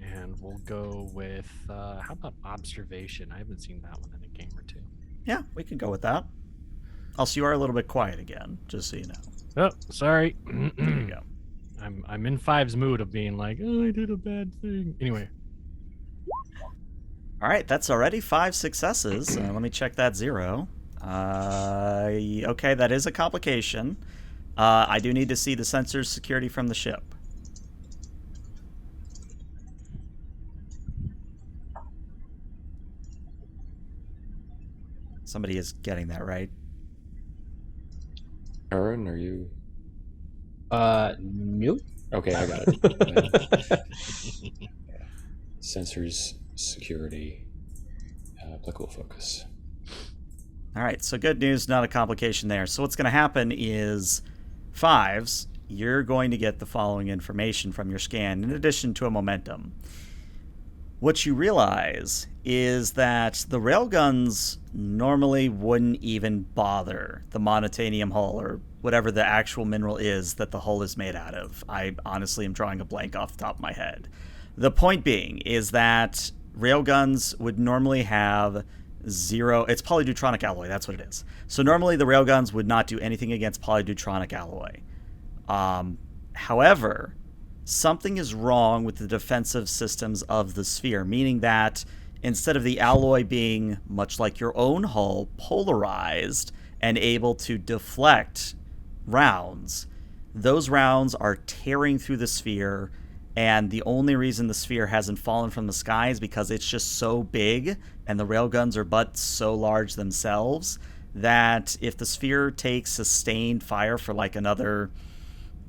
and we'll go with, how about observation? I haven't seen that one in a game or two. Yeah, we can go with that. Also, you are a little bit quiet again, just so you know. Oh, sorry. There you go. I'm in Five's mood of being like, oh, I did a bad thing. Anyway. All right, that's already 5 successes. Let me check that 0. Okay, that is a complication. I do need to see the sensors security from the ship. Somebody is getting that right. Aaron, are you? Nope. Okay, I got it. Sensors, security, applicable focus. All right, so good news, not a complication there. So what's going to happen is, Fives, you're going to get the following information from your scan in addition to a momentum. What you realize is that the railguns normally wouldn't even bother the monotanium hull or whatever the actual mineral is that the hull is made out of. I honestly am drawing a blank off the top of my head. The point being is that railguns would normally have zero. It's polydeutronic alloy. That's what it is. So normally the railguns would not do anything against polydeutronic alloy. However, something is wrong with the defensive systems of the sphere, meaning that instead of the alloy being much like your own hull, polarized and able to deflect rounds, those rounds are tearing through the sphere. And the only reason the sphere hasn't fallen from the sky is because it's just so big and the railguns are but so large themselves that if the sphere takes sustained fire for like another,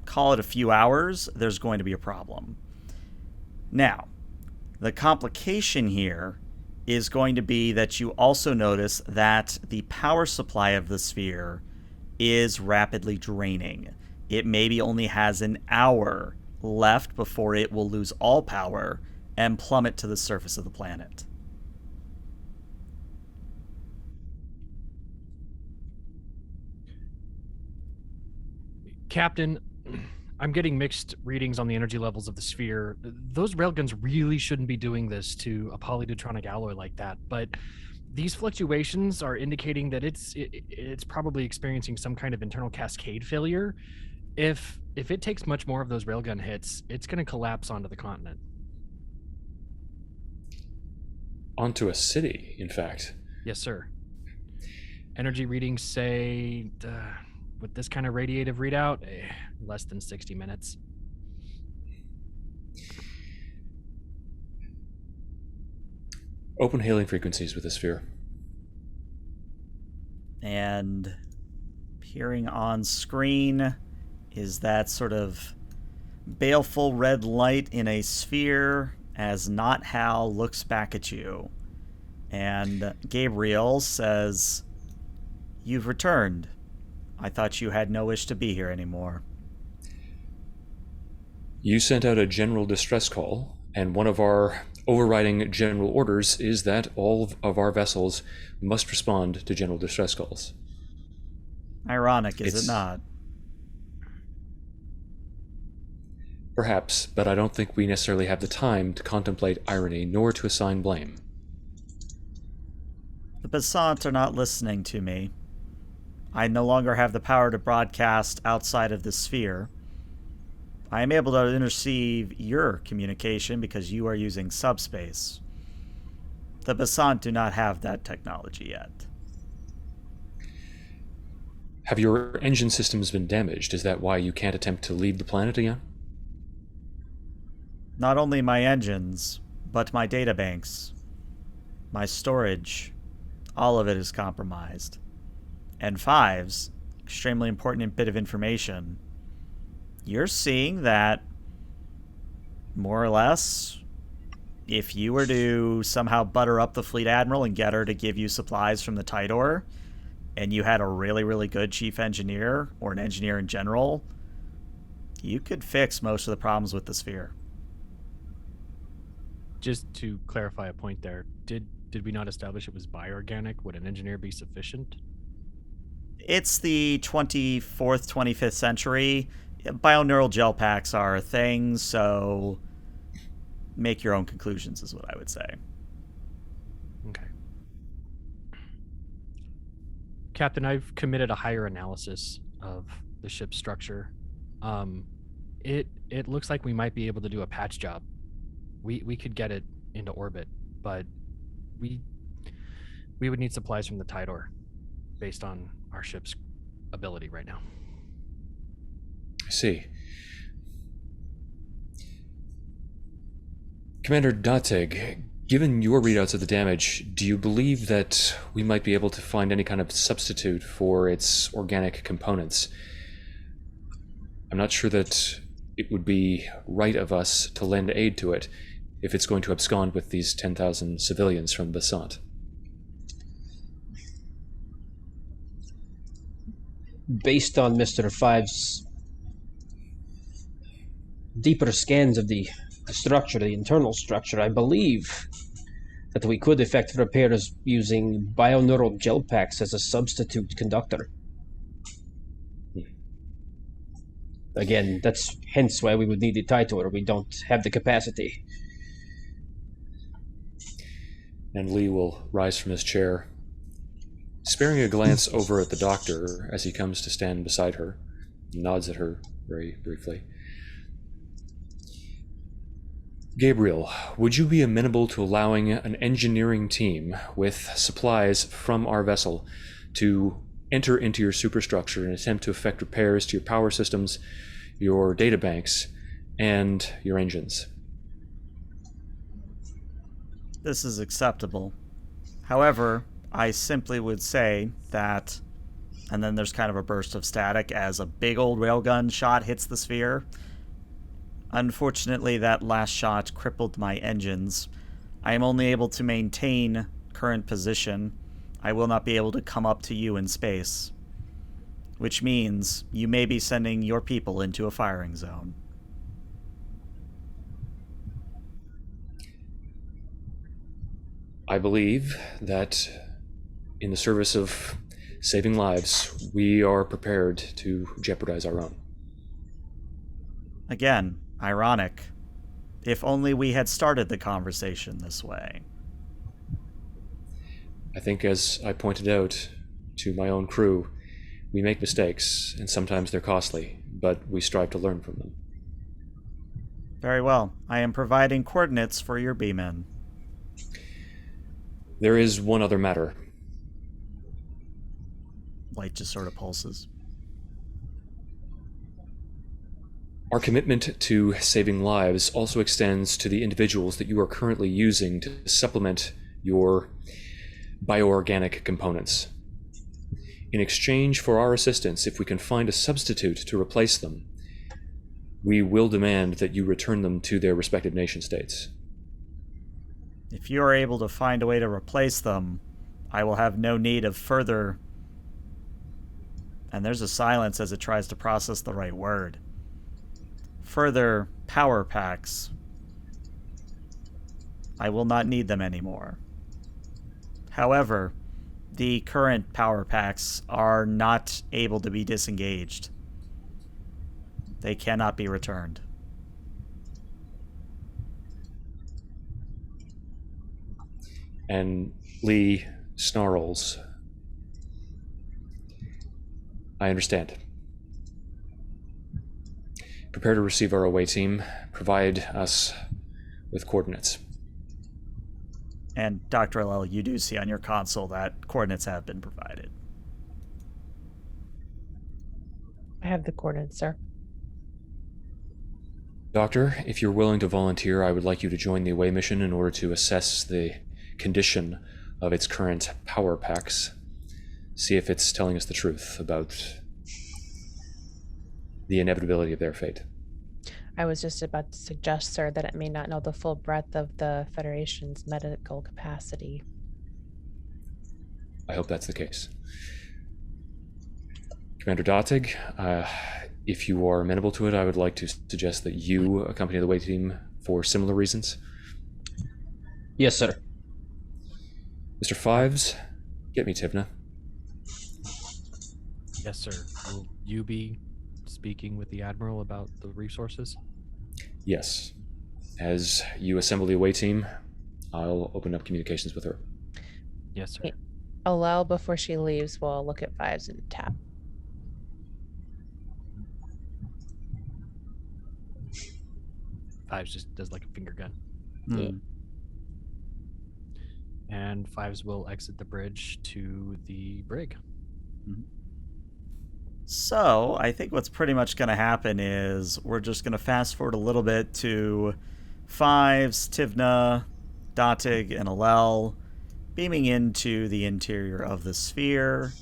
call it a few hours, there's going to be a problem. Now, the complication here is going to be that you also notice that the power supply of the sphere is rapidly draining. It maybe only has an hour left before it will lose all power and plummet to the surface of the planet. Captain, I'm getting mixed readings on the energy levels of the sphere. Those railguns really shouldn't be doing this to a polydeutronic alloy like that, but these fluctuations are indicating that it's probably experiencing some kind of internal cascade failure. If it takes much more of those railgun hits, it's going to collapse onto the continent. Onto a city, in fact. Yes, sir. Energy readings say, with this kind of radiative readout, less than 60 minutes. Open hailing frequencies with the sphere. And appearing on screen is that sort of baleful red light in a sphere as Not Hal looks back at you. And Gabriel says, "You've returned. I thought you had no wish to be here anymore." You sent out a general distress call, and one of our overriding general orders is that all of our vessels must respond to general distress calls. Ironic, is it not? Perhaps, but I don't think we necessarily have the time to contemplate irony nor to assign blame. The Basant are not listening to me. I no longer have the power to broadcast outside of the sphere. I am able to interceive your communication because you are using subspace. The Basant do not have that technology yet. Have your engine systems been damaged? Is that why you can't attempt to leave the planet again? Not only my engines, but my databanks, my storage, all of it is compromised. And Fives, extremely important bit of information, you're seeing that, more or less, if you were to somehow butter up the fleet admiral and get her to give you supplies from the Tidor, and you had a really, really good chief engineer, or an engineer in general, you could fix most of the problems with the sphere. Just to clarify a point there, did we not establish it was bioorganic? Would an engineer be sufficient? It's the 24th, 25th century. Bioneural gel packs are a thing, so make your own conclusions is what I would say. Okay. Captain, I've committed a higher analysis of the ship's structure. It looks like we might be able to do a patch job. We could get it into orbit, but we would need supplies from the Tidor based on our ship's ability right now. I see. Commander Datig, given your readouts of the damage, do you believe that we might be able to find any kind of substitute for its organic components? I'm not sure that it would be right of us to lend aid to it if it's going to abscond with these 10,000 civilians from Basant. Based on Mr. Five's deeper scans of the structure, the internal structure, I believe that we could effect repairs using bioneural gel packs as a substitute conductor. Again, that's hence why we would need it tied to it, or we don't have the capacity. And Lee will rise from his chair, sparing a glance over at the doctor as he comes to stand beside her, nods at her very briefly. Gabriel, would you be amenable to allowing an engineering team with supplies from our vessel to enter into your superstructure and attempt to effect repairs to your power systems, your data banks, and your engines? This is acceptable. However, I simply would say that, and then there's kind of a burst of static as a big old railgun shot hits the sphere. Unfortunately, that last shot crippled my engines. I am only able to maintain current position. I will not be able to come up to you in space, which means you may be sending your people into a firing zone. I believe that in the service of saving lives, we are prepared to jeopardize our own. Again, ironic. If only we had started the conversation this way. I think, as I pointed out to my own crew, we make mistakes, and sometimes they're costly, but we strive to learn from them. Very well. I am providing coordinates for your B-men. There is one other matter. Light just sort of pulses. Our commitment to saving lives also extends to the individuals that you are currently using to supplement your bioorganic components. In exchange for our assistance, if we can find a substitute to replace them, we will demand that you return them to their respective nation states. If you are able to find a way to replace them, I will have no need of further... And there's a silence as it tries to process the right word. Further power packs. I will not need them anymore. However, the current power packs are not able to be disengaged. They cannot be returned. And Lee snarls. I understand. Prepare to receive our away team. Provide us with coordinates. And Dr. LL, you do see on your console that coordinates have been provided. I have the coordinates, sir. Doctor, if you're willing to volunteer, I would like you to join the away mission in order to assess the condition of its current power packs. See if it's telling us the truth about the inevitability of their fate. I was just about to suggest, sir, that it may not know the full breadth of the Federation's medical capacity. I hope that's the case. Commander Dotig, if you are amenable to it, I would like to suggest that you accompany the away team for similar reasons. Yes, sir. Mr. Fives, get me Tivna. Yes, sir. Will you be speaking with the Admiral about the resources? Yes. As you assemble the away team, I'll open up communications with her. Yes, sir. Alel, before she leaves, will look at Fives and tap. Fives just does like a finger gun. Yeah. And Fives will exit the bridge to the brig. So, I think what's pretty much going to happen is we're just going to fast forward a little bit to Fives, Tivna, Dotig, and Alel beaming into the interior of the sphere.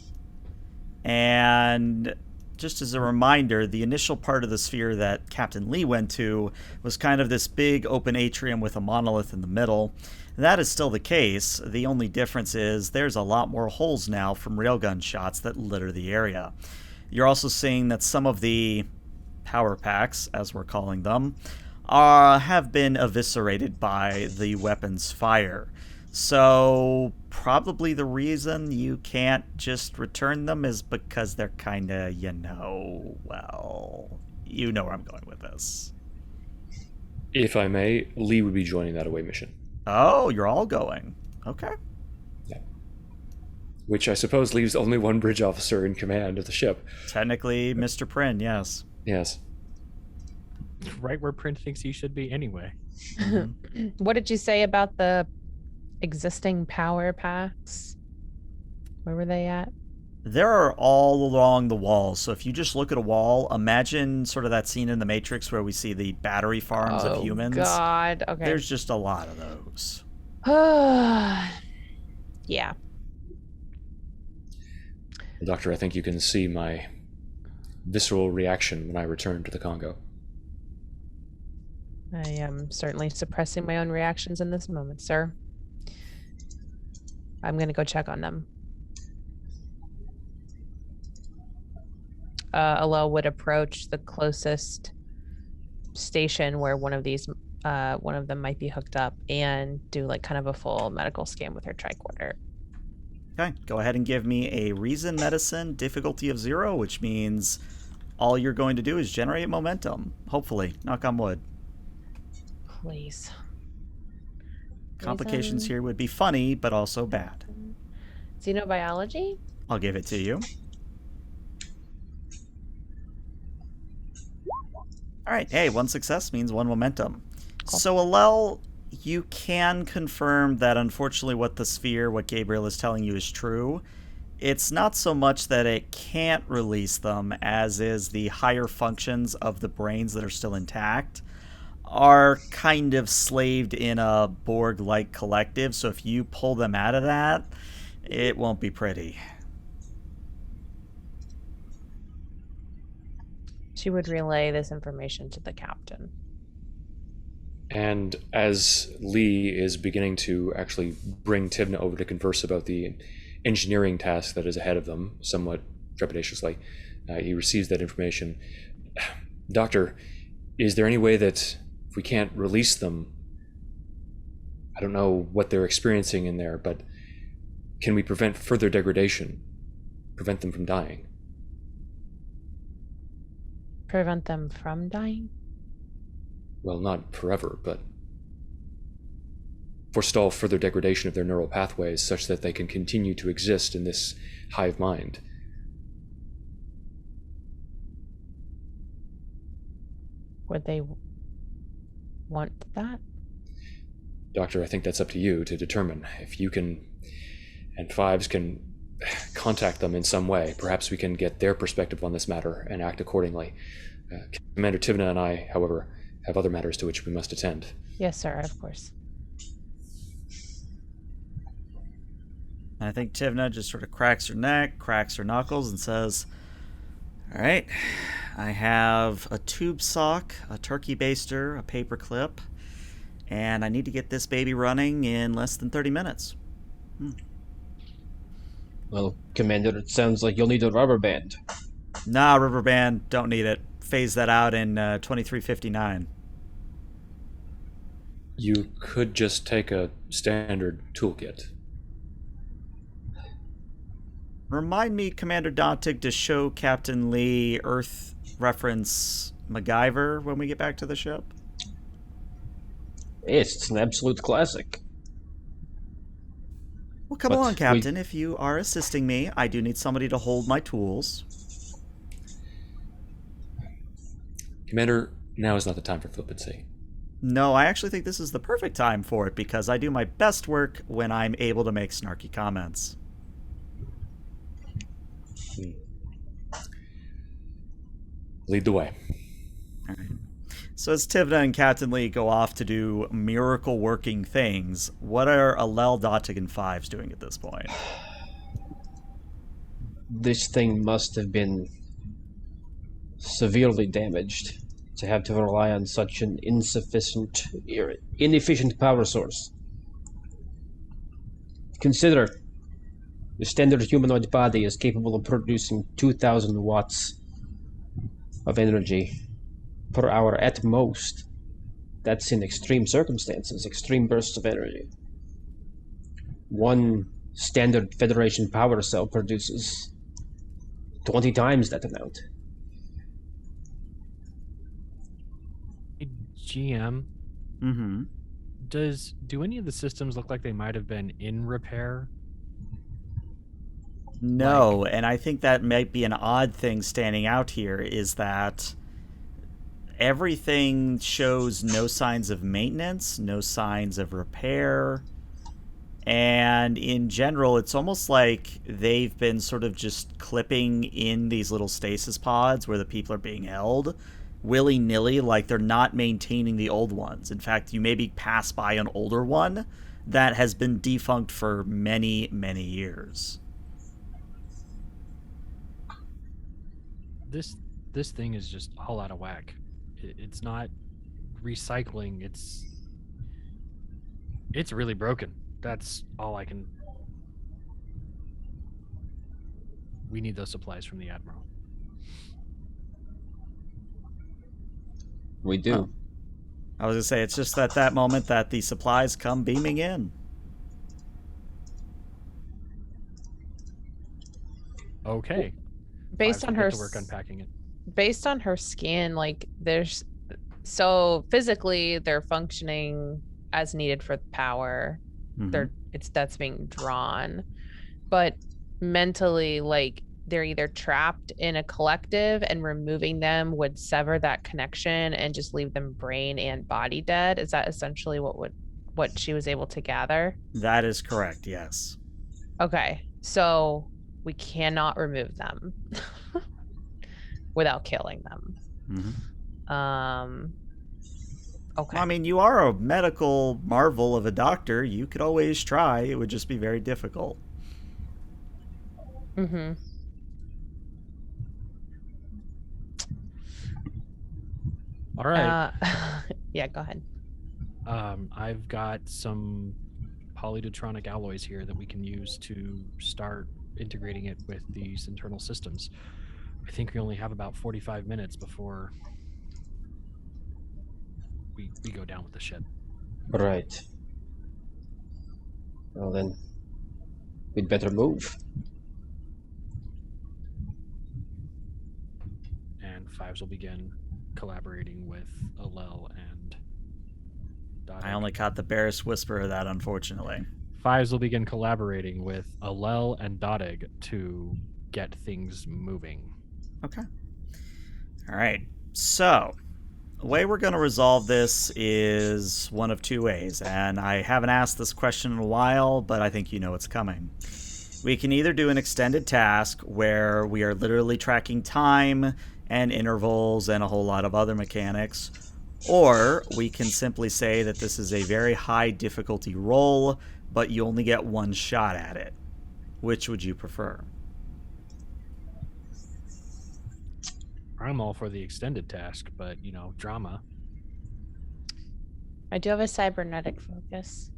And just as a reminder, the initial part of the sphere that Captain Lee went to was kind of this big open atrium with a monolith in the middle. That is still the case. The only difference is there's a lot more holes now from railgun shots that litter the area. You're also seeing that some of the power packs, as we're calling them, have been eviscerated by the weapon's fire. So probably the reason you can't just return them is because they're kind of, well, you know where I'm going with this. If I may, Lee would be joining that away mission. Oh, you're all going. Okay. Yeah. Which I suppose leaves only one bridge officer in command of the ship. Technically, Mr. Prin, yes. Yes. Right where Prin thinks he should be anyway. What did you say about the existing power packs? Where were they at? They're all along the walls. So if you just look at a wall, imagine sort of that scene in The Matrix where we see the battery farms of humans. Oh, God. Okay. There's just a lot of those. Yeah. Doctor, I think you can see my visceral reaction when I return to the Congo. I am certainly suppressing my own reactions in this moment, sir. I'm going to go check on them. Alel would approach the closest station where one of them might be hooked up and do like kind of a full medical scan with her tricorder. Okay, go ahead and give me a reason medicine difficulty of 0, which means all you're going to do is generate momentum. Hopefully, knock on wood. Please. Complications here would be funny, but also bad. Xenobiology? I'll give it to you. All right, hey, 1 success means 1 momentum. Cool. So, Alel, you can confirm that unfortunately what Gabriel is telling you is true. It's not so much that it can't release them as is the higher functions of the brains that are still intact are kind of slaved in a Borg-like collective, so if you pull them out of that, it won't be pretty. She would relay this information to the captain. And as Lee is beginning to actually bring Tibna over to converse about the engineering task that is ahead of them, somewhat trepidatiously, he receives that information. Doctor, is there any way that if we can't release them, I don't know what they're experiencing in there, but can we prevent further degradation? Prevent them from dying? Prevent them from dying? Well, not forever, but forestall further degradation of their neural pathways such that they can continue to exist in this hive mind. Would they want that? Doctor, I think that's up to you to determine. If you can, and Fives can contact them in some way, perhaps we can get their perspective on this matter and act accordingly. Commander Tibna and I, however, have other matters to which we must attend. Yes, sir, of course. And I think Tibna just sort of cracks her neck, cracks her knuckles, and says, all right, I have a tube sock, a turkey baster, a paper clip, and I need to get this baby running in less than 30 minutes. Well, Commander, it sounds like you'll need a rubber band. Nah, rubber band, don't need it. Phase that out in 2359. You could just take a standard toolkit. Remind me, Commander Dantig, to show Captain Lee Earth reference MacGyver when we get back to the ship. Yes, it's an absolute classic. Well, come But along, Captain. If you are assisting me, I do need somebody to hold my tools. Commander, now is not the time for flippancy. No, I actually think this is the perfect time for it because I do my best work when I'm able to make snarky comments. Lead the way. All right. So as Tibna and Captain Lee go off to do miracle-working things, what are Alel, Dantig, and Fives doing at this point? This thing must have been severely damaged to have to rely on such an inefficient power source. Consider the standard humanoid body is capable of producing 2,000 watts of energy per hour at most. That's in extreme circumstances, extreme bursts of energy. One standard Federation power cell produces 20 times that amount. GM, Mm-hmm. do any of the systems look like they might have been in repair? No, and I think that might be an odd thing standing out here is that everything shows no signs of maintenance, no signs of repair. And in general, it's almost like they've been sort of just clipping in these little stasis pods where the people are being held willy-nilly, like they're not maintaining the old ones. In fact, you maybe pass by an older one that has been defunct for many, many years. This thing is just all out of whack. It's not recycling. It's really broken. That's all I can. We need those supplies from the Admiral. We do. Oh. I was going to say, it's just at that moment that the supplies come beaming in. Okay. Based on her to work unpacking it. Based on her skin, like there's so physically they're functioning as needed for the power. Mm-hmm. That's being drawn, but mentally, like they're either trapped in a collective and removing them would sever that connection and just leave them brain and body dead. Is that essentially what she was able to gather? That is correct, yes. Okay, so we cannot remove them without killing them. Mm-hmm. Okay. Well, I mean, you are a medical marvel of a doctor. You could always try. It would just be very difficult. Mm-hmm. All right. Yeah, go ahead. I've got some polydeutronic alloys here that we can use to start integrating it with these internal systems. I think we only have about 45 minutes before we go down with the ship. Right. Well then, we'd better move. And Fives will begin collaborating with Alel and Dottie. I only caught the barest whisper of that, unfortunately. Fives will begin collaborating with Alel and Dodig to get things moving. Okay. All right. So, the way we're going to resolve this is one of two ways, and I haven't asked this question in a while, but I think you know it's coming. We can either do an extended task where we are literally tracking time and intervals and a whole lot of other mechanics, or we can simply say that this is a very high difficulty roll, but you only get one shot at it. Which would you prefer? I'm all for the extended task, but, drama. I do have a cybernetic focus.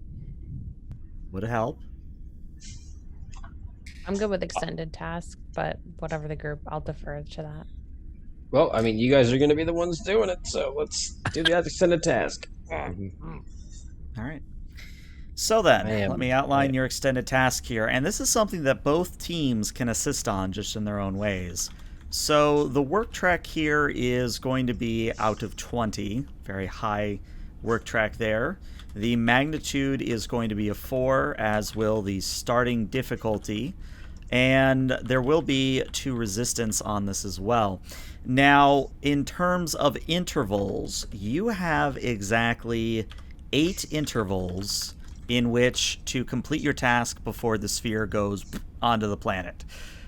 Would it help? I'm good with extended task, but whatever the group, I'll defer to that. Well, I mean, you guys are going to be the ones doing it, so let's do the extended task. All right. So then, let me outline your extended task here, and this is something that both teams can assist on just in their own ways. So the work track here is going to be out of 20, very high work track there. The magnitude is going to be a 4, as will the starting difficulty, and there will be 2 resistance on this as well. Now, in terms of intervals, you have exactly 8 intervals in which to complete your task before the sphere goes onto the planet.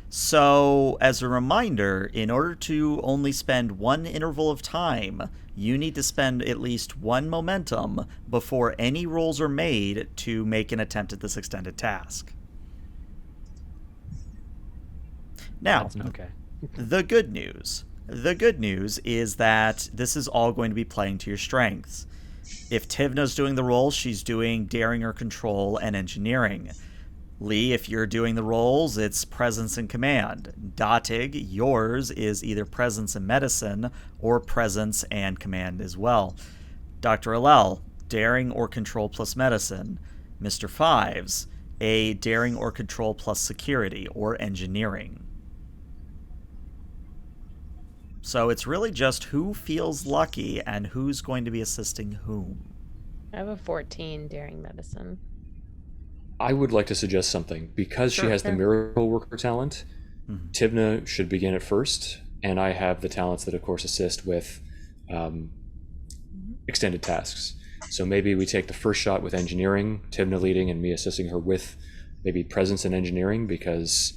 So, as a reminder, in order to only spend 1 interval of time, you need to spend at least 1 momentum before any rolls are made to make an attempt at this extended task. Now, okay. The good news. The good news is that this is all going to be playing to your strengths. If Tivna's doing the role, she's doing daring or control and engineering. Lee, if you're doing the roles, it's presence and command. Datig, yours is either presence and medicine or presence and command as well. Dr. Alel, daring or control plus medicine. Mr. Fives, a daring or control plus security or engineering. So it's really just who feels lucky and who's going to be assisting whom. I have a 14 daring medicine. I would like to suggest something. Because she has the miracle worker talent, Tivna should begin at first, and I have the talents that, of course, assist with extended tasks. So maybe we take the first shot with engineering, Tivna leading and me assisting her with maybe presence and engineering, because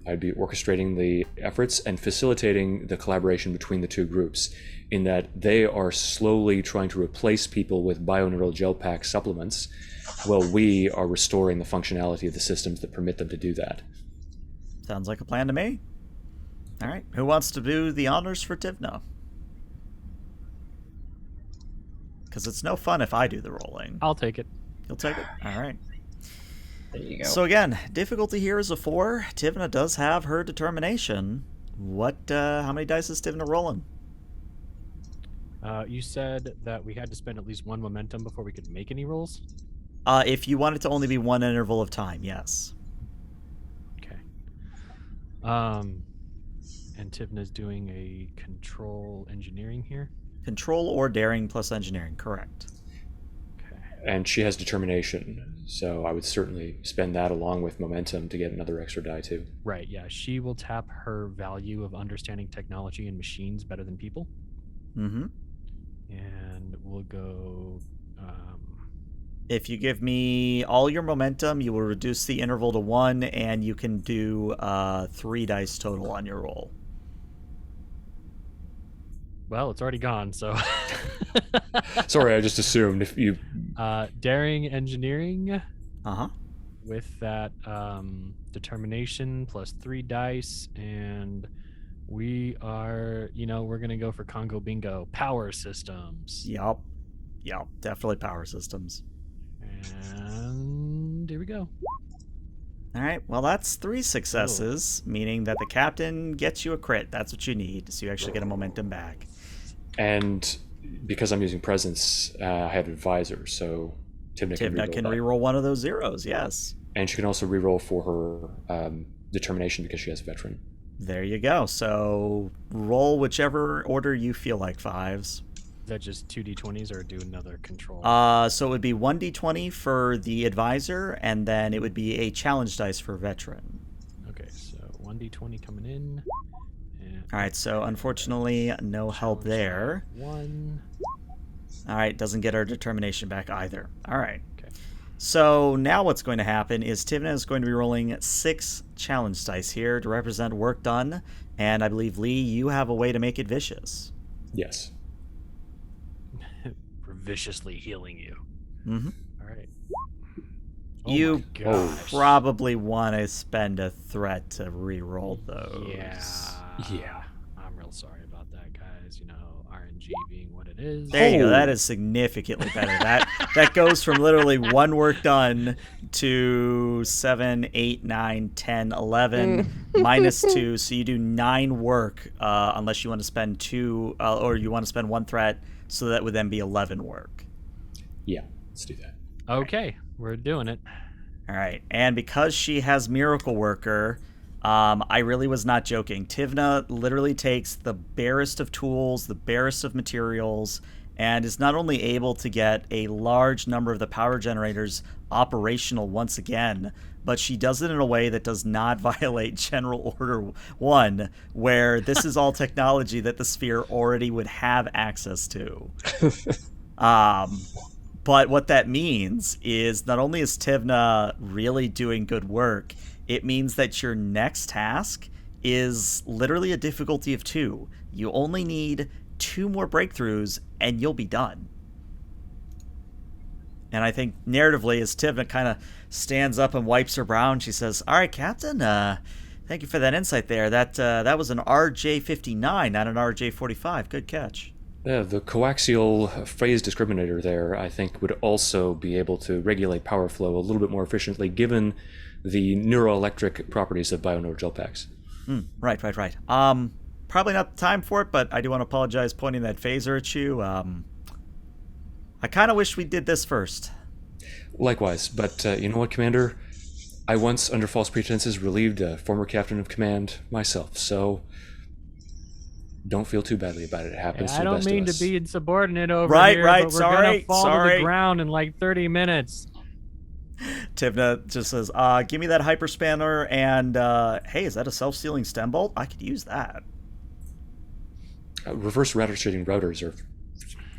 I'd be orchestrating the efforts and facilitating the collaboration between the two groups, in that they are slowly trying to replace people with bioneural gel pack supplements, while we are restoring the functionality of the systems that permit them to do that. Sounds like a plan to me. All right, who wants to do the honors for Tivna? Because it's no fun if I do the rolling. I'll take it. You'll take it? All right. There you go. So again, difficulty here is a 4. Tivna does have her determination. How many dice is Tivna rolling? You said that we had to spend at least 1 momentum before we could make any rolls? If you want it to only be 1 interval of time, yes. Okay. And Tivna's doing a control engineering here? Control or daring plus engineering, correct. Okay. And she has determination, so I would certainly spend that along with momentum to get another extra die too. Right, yeah. She will tap her value of understanding technology and machines better than people. Mm-hmm. And we'll go... If you give me all your momentum, you will reduce the interval to 1, and you can do 3 dice total on your roll. Well, it's already gone, so... Sorry, I just assumed if you... Daring engineering Uh-huh. with that determination plus 3 dice, and we are, we're going to go for Congo Bingo. Power systems. Yup, definitely power systems. And here we go. All right, well, that's 3 successes, meaning that the captain gets you a crit. That's what you need, so you actually get a momentum back. And because I'm using presence, I have advisor, so Tivna Can reroll one of those zeros, yes. And she can also reroll for her determination because she has veteran. There you go. So roll whichever order you feel like, Fives. Is that just 2d20s or do another control? So it would be 1d20 for the advisor, and then it would be a challenge dice for veteran. Okay, so 1d20 coming in. And All right, so unfortunately, no help there. 1. All right, doesn't get our determination back either. All right. Okay. So now what's going to happen is Tivna is going to be rolling 6 challenge dice here to represent work done, and I believe, Lee, you have a way to make it vicious. Yes. We're viciously healing you. Mm-hmm. All right. You my gosh. probably want to spend a threat to re-roll those. Yeah. I'm real sorry about that, guys. RNG being what it is. There you go. That is significantly better. That goes from literally 1 work done to 7, 8, 9, 10, 11, minus 2. So you do 9 work unless you want to spend 2, or you want to spend 1 threat. So that would then be 11 work. Yeah, let's do that. Okay, we're doing it. All right. And because she has Miracle Worker, I really was not joking. Tivna literally takes the barest of tools, the barest of materials, and is not only able to get a large number of the power generators operational once again, but she does it in a way that does not violate General Order 1, where this is all technology that the Sphere already would have access to. But what that means is not only is Tivna really doing good work, it means that your next task is literally a difficulty of 2. You only need 2 more breakthroughs and you'll be done. And I think narratively, as Tivna kind of stands up and wipes her brow, and she says, "All right, Captain, Thank you for that insight there. That was an RJ59, not an RJ45. Good catch. Yeah, the coaxial phase discriminator there, I think, would also be able to regulate power flow a little bit more efficiently, given the neuroelectric properties of bionode gel packs. Right. Probably not the time for it, but I do want to apologize pointing that phaser at you. I kind of wish we did this first. Likewise, but you know what, Commander? I once, under false pretenses, relieved a former captain of command myself, so don't feel too badly about it. It happens to I the don't best mean of to us. be insubordinate over Right, here, right, but we're sorry, gonna fall to sorry. the ground in like 30 minutes. Tivna just says, give me that hyperspanner, and hey, is that a self-sealing stem bolt? I could use that. Reverse rotating routers are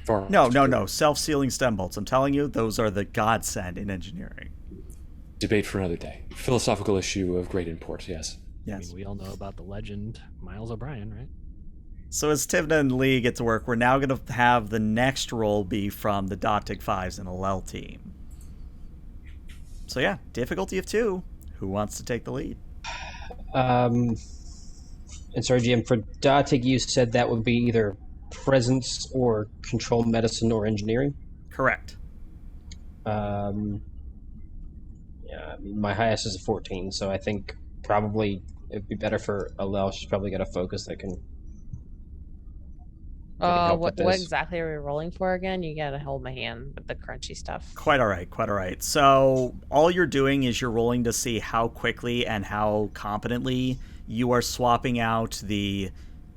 far... No. Self-sealing stem bolts. I'm telling you, those are the godsend in engineering. Debate for another day. Philosophical issue of great import, yes. I mean, we all know about the legend Miles O'Brien, right? So as Tivna and Lee get to work, we're now going to have the next roll be from the Doptic 5s and Alel team. So yeah, difficulty of 2. Who wants to take the lead? And sorry, GM, for Datig, you said that would be either presence or control medicine or engineering? Correct. Yeah, I mean, my highest is a 14, so I think probably it'd be better for Alel. She's probably got a focus that can help with what this. exactly are we rolling for again? You gotta hold my hand with the crunchy stuff. Quite all right. So all you're doing is you're rolling to see how quickly and how competently you are swapping out the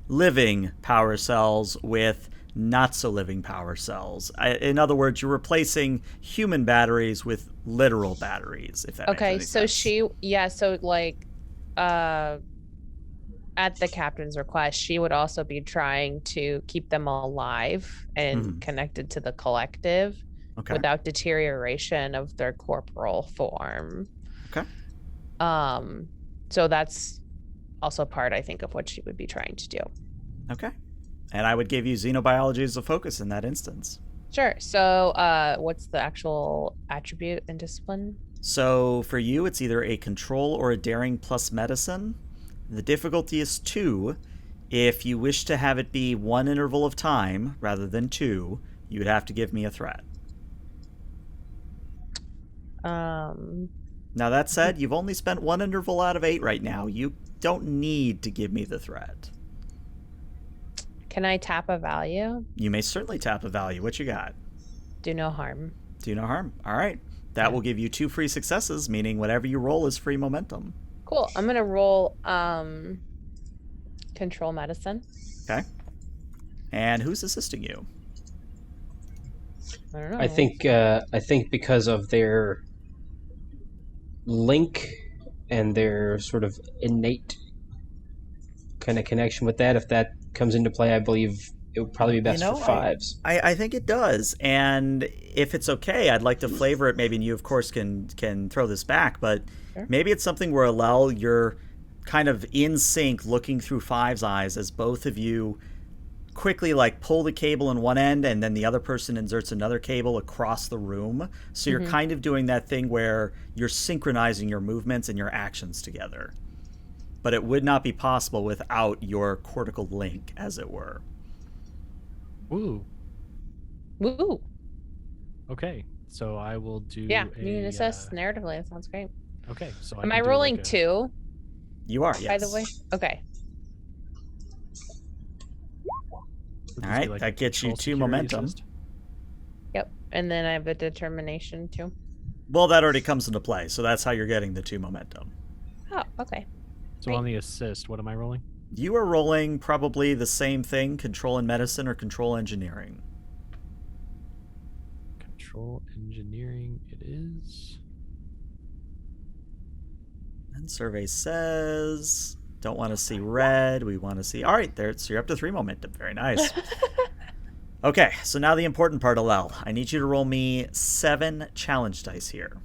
living power cells with not so living power cells. In other words, you're replacing human batteries with literal batteries, if that makes any So sense. At the captain's request, she would also be trying to keep them alive and connected to the collective without deterioration of their corporal form. Okay. So that's also part, I think, of what she would be trying to do. Okay. And I would give you xenobiology as a focus in that instance. Sure. So what's the actual attribute and discipline? So for you, it's either a control or a daring plus medicine. The difficulty is 2. If you wish to have it be 1 interval of time rather than 2, you would have to give me a threat. Now that said, you've only spent 1 interval out of 8 right now. You don't need to give me the threat. Can I tap a value? You may certainly tap a value. What you got? Do no harm. Do no harm. All right. That will give you 2 free successes, meaning whatever you roll is free momentum. Cool. I'm gonna roll control medicine. Okay. And who's assisting you? I don't know. I think because of their link and their sort of innate kind of connection with that, if that comes into play, I believe it would probably be best for 5s. I think it does. And if it's okay, I'd like to flavor it maybe, and you, of course, can throw this back, but sure. Maybe it's something where, Alel, you're kind of in sync looking through 5's eyes as both of you quickly pull the cable in one end and then the other person inserts another cable across the room. So you're kind of doing that thing where you're synchronizing your movements and your actions together. But it would not be possible without your cortical link, as it were. Woo. Okay, so I will do. Yeah, you can assess narratively. That sounds great. Okay, so am I rolling 2? You are, yes. By the way, okay. All right, that gets you 2 momentum. Yep, and then I have a determination too. Well, that already comes into play, so that's how you're getting the 2 momentum. Oh, okay. So on the assist, what am I rolling? You are rolling probably the same thing, control and medicine or control engineering. Control engineering it is. And survey says, don't want to see red, we want to see... All right, there, so you're up to 3 momentum. Very nice. Okay, so now the important part, Alel. I need you to roll me 7 challenge dice here.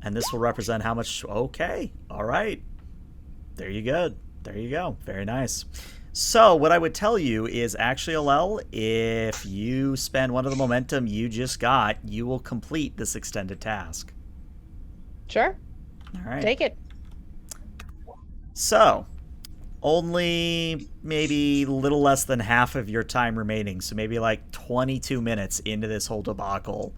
And this will represent how much... Okay, all right. There you go. There you go. Very nice. So what I would tell you is actually, Alel, if you spend 1 of the momentum you just got, you will complete this extended task. Sure. All right. Take it. So, only maybe a little less than half of your time remaining. So maybe like 22 minutes into this whole debacle,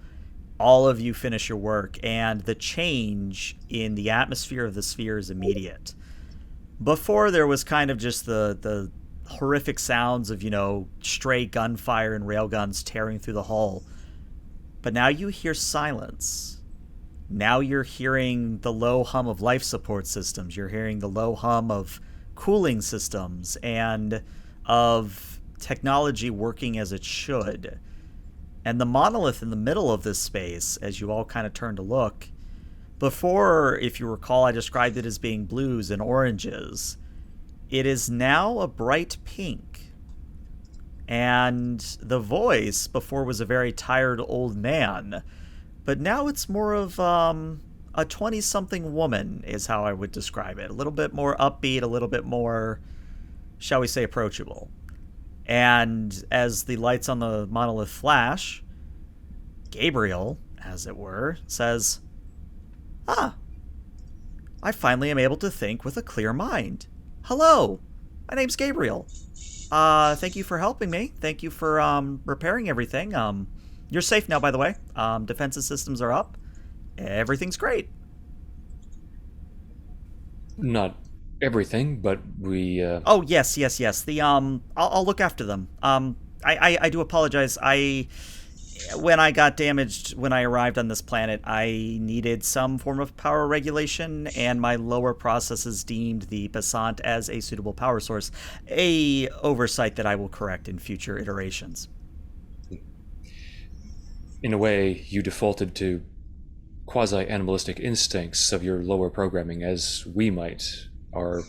all of you finish your work, and the change in the atmosphere of the sphere is immediate. Before, there was kind of just the horrific sounds of, stray gunfire and railguns tearing through the hull. But now you hear silence. Now you're hearing the low hum of life support systems. You're hearing the low hum of cooling systems and of technology working as it should. And the monolith in the middle of this space, as you all kind of turn to look, before, if you recall, I described it as being blues and oranges. It is now a bright pink. And the voice before was a very tired old man, but now it's more of a 20-something woman is how I would describe it. A little bit more upbeat, a little bit more, shall we say, approachable. And as the lights on the monolith flash, Gabriel, as it were, says, I finally am able to think with a clear mind. Hello, my name's Gabriel. Thank you for helping me. Thank you for repairing everything. You're safe now, by the way. Defensive systems are up. Everything's great. Not everything, but we... Oh, yes. The I'll look after them. I do apologize. When I got damaged when I arrived on this planet, I needed some form of power regulation, and my lower processes deemed the Passant as a suitable power source. A oversight that I will correct in future iterations. In a way, you defaulted to quasi-animalistic instincts of your lower programming, as we might, our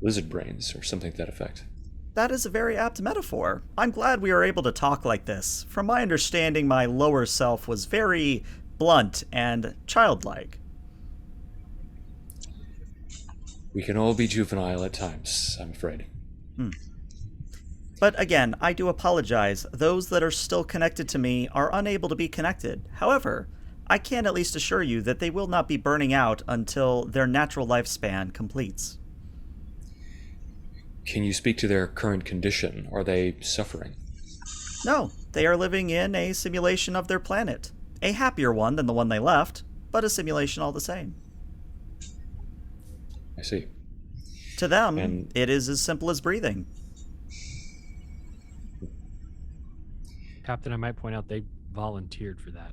lizard brains, or something to that effect. That is a very apt metaphor. I'm glad we are able to talk like this. From my understanding, my lower self was very blunt and childlike. We can all be juvenile at times, I'm afraid. But again, I do apologize. Those that are still connected to me are unable to be connected. However, I can at least assure you that they will not be burning out until their natural lifespan completes. Can you speak to their current condition? Are they suffering? No, they are living in a simulation of their planet. A happier one than the one they left, but a simulation all the same. I see. To them, it is as simple as breathing. Captain, I might point out they volunteered for that.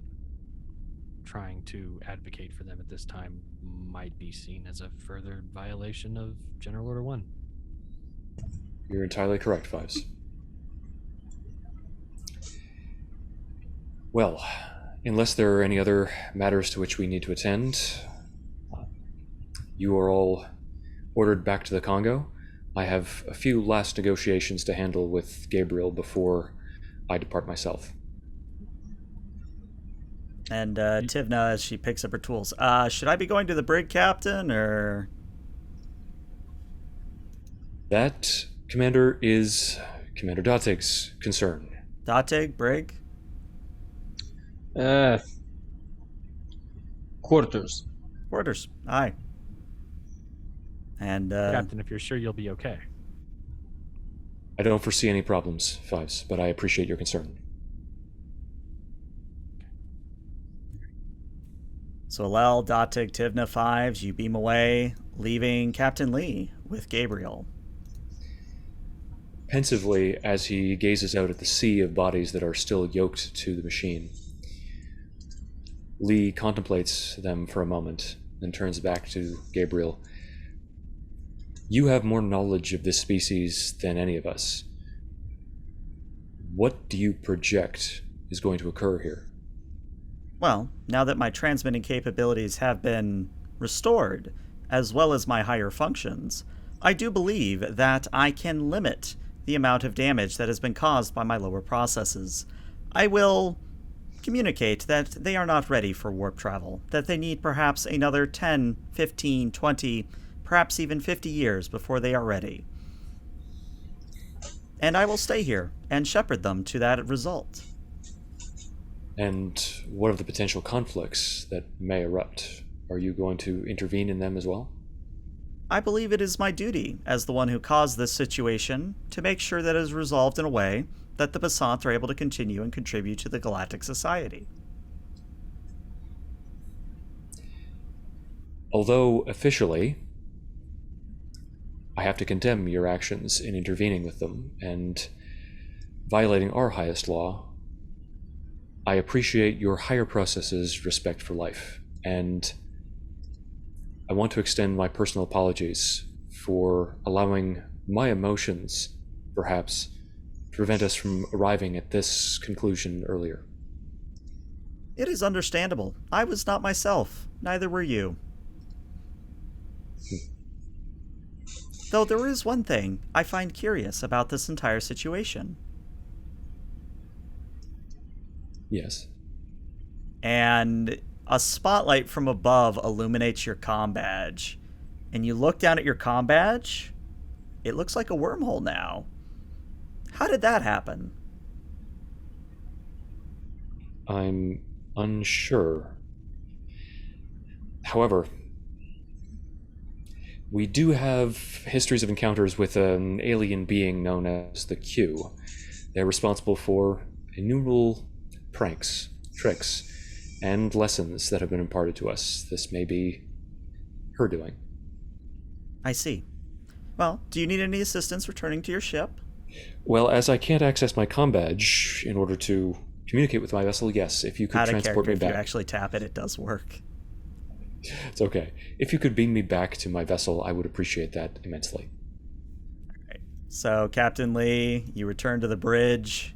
Trying to advocate for them at this time might be seen as a further violation of General Order 1. You're entirely correct, Fives. Well, unless there are any other matters to which we need to attend, you are all ordered back to the Congo. I have a few last negotiations to handle with Gabriel before I depart myself. And Tivna, as she picks up her tools, should I be going to the brig, Captain, or... That, Commander, is Commander Datig's concern. Datig, brig? Quarters. Quarters. Aye. And, Captain, if you're sure you'll be okay. I don't foresee any problems, Fives, but I appreciate your concern. So Alel, Datig, Tivna, Fives, you beam away, leaving Captain Lee with Gabriel. Pensively, as he gazes out at the sea of bodies that are still yoked to the machine, Lee contemplates them for a moment, then turns back to Gabriel. You have more knowledge of this species than any of us. What do you project is going to occur here? Well, now that my transmitting capabilities have been restored, as well as my higher functions, I do believe that I can limit the amount of damage that has been caused by my lower processes. I will communicate that they are not ready for warp travel, that they need perhaps another 10, 15, 20, perhaps even 50 years before they are ready. And I will stay here and shepherd them to that result. And what of the potential conflicts that may erupt? Are you going to intervene in them as well? I believe it is my duty, as the one who caused this situation, to make sure that it is resolved in a way that the Basant are able to continue and contribute to the Galactic Society. Although officially, I have to condemn your actions in intervening with them and violating our highest law, I appreciate your higher process's respect for life, and I want to extend my personal apologies for allowing my emotions, perhaps, to prevent us from arriving at this conclusion earlier. It is understandable. I was not myself. Neither were you. Though there is one thing I find curious about this entire situation. Yes. And a spotlight from above illuminates your comm badge. And you look down at your comm badge, it looks like a wormhole now. How did that happen? I'm unsure. However, we do have histories of encounters with an alien being known as the Q. They're responsible for innumerable pranks, tricks, and lessons that have been imparted to us. This may be her doing. I see. Well, do you need any assistance returning to your ship? Well, as I can't access my comm badge in order to communicate with my vessel, yes, if you could Out of transport character, me if back. you actually tap it, it does work. It's okay. If you could beam me back to my vessel, I would appreciate that immensely. Alright. So, Captain Lee, you return to the bridge.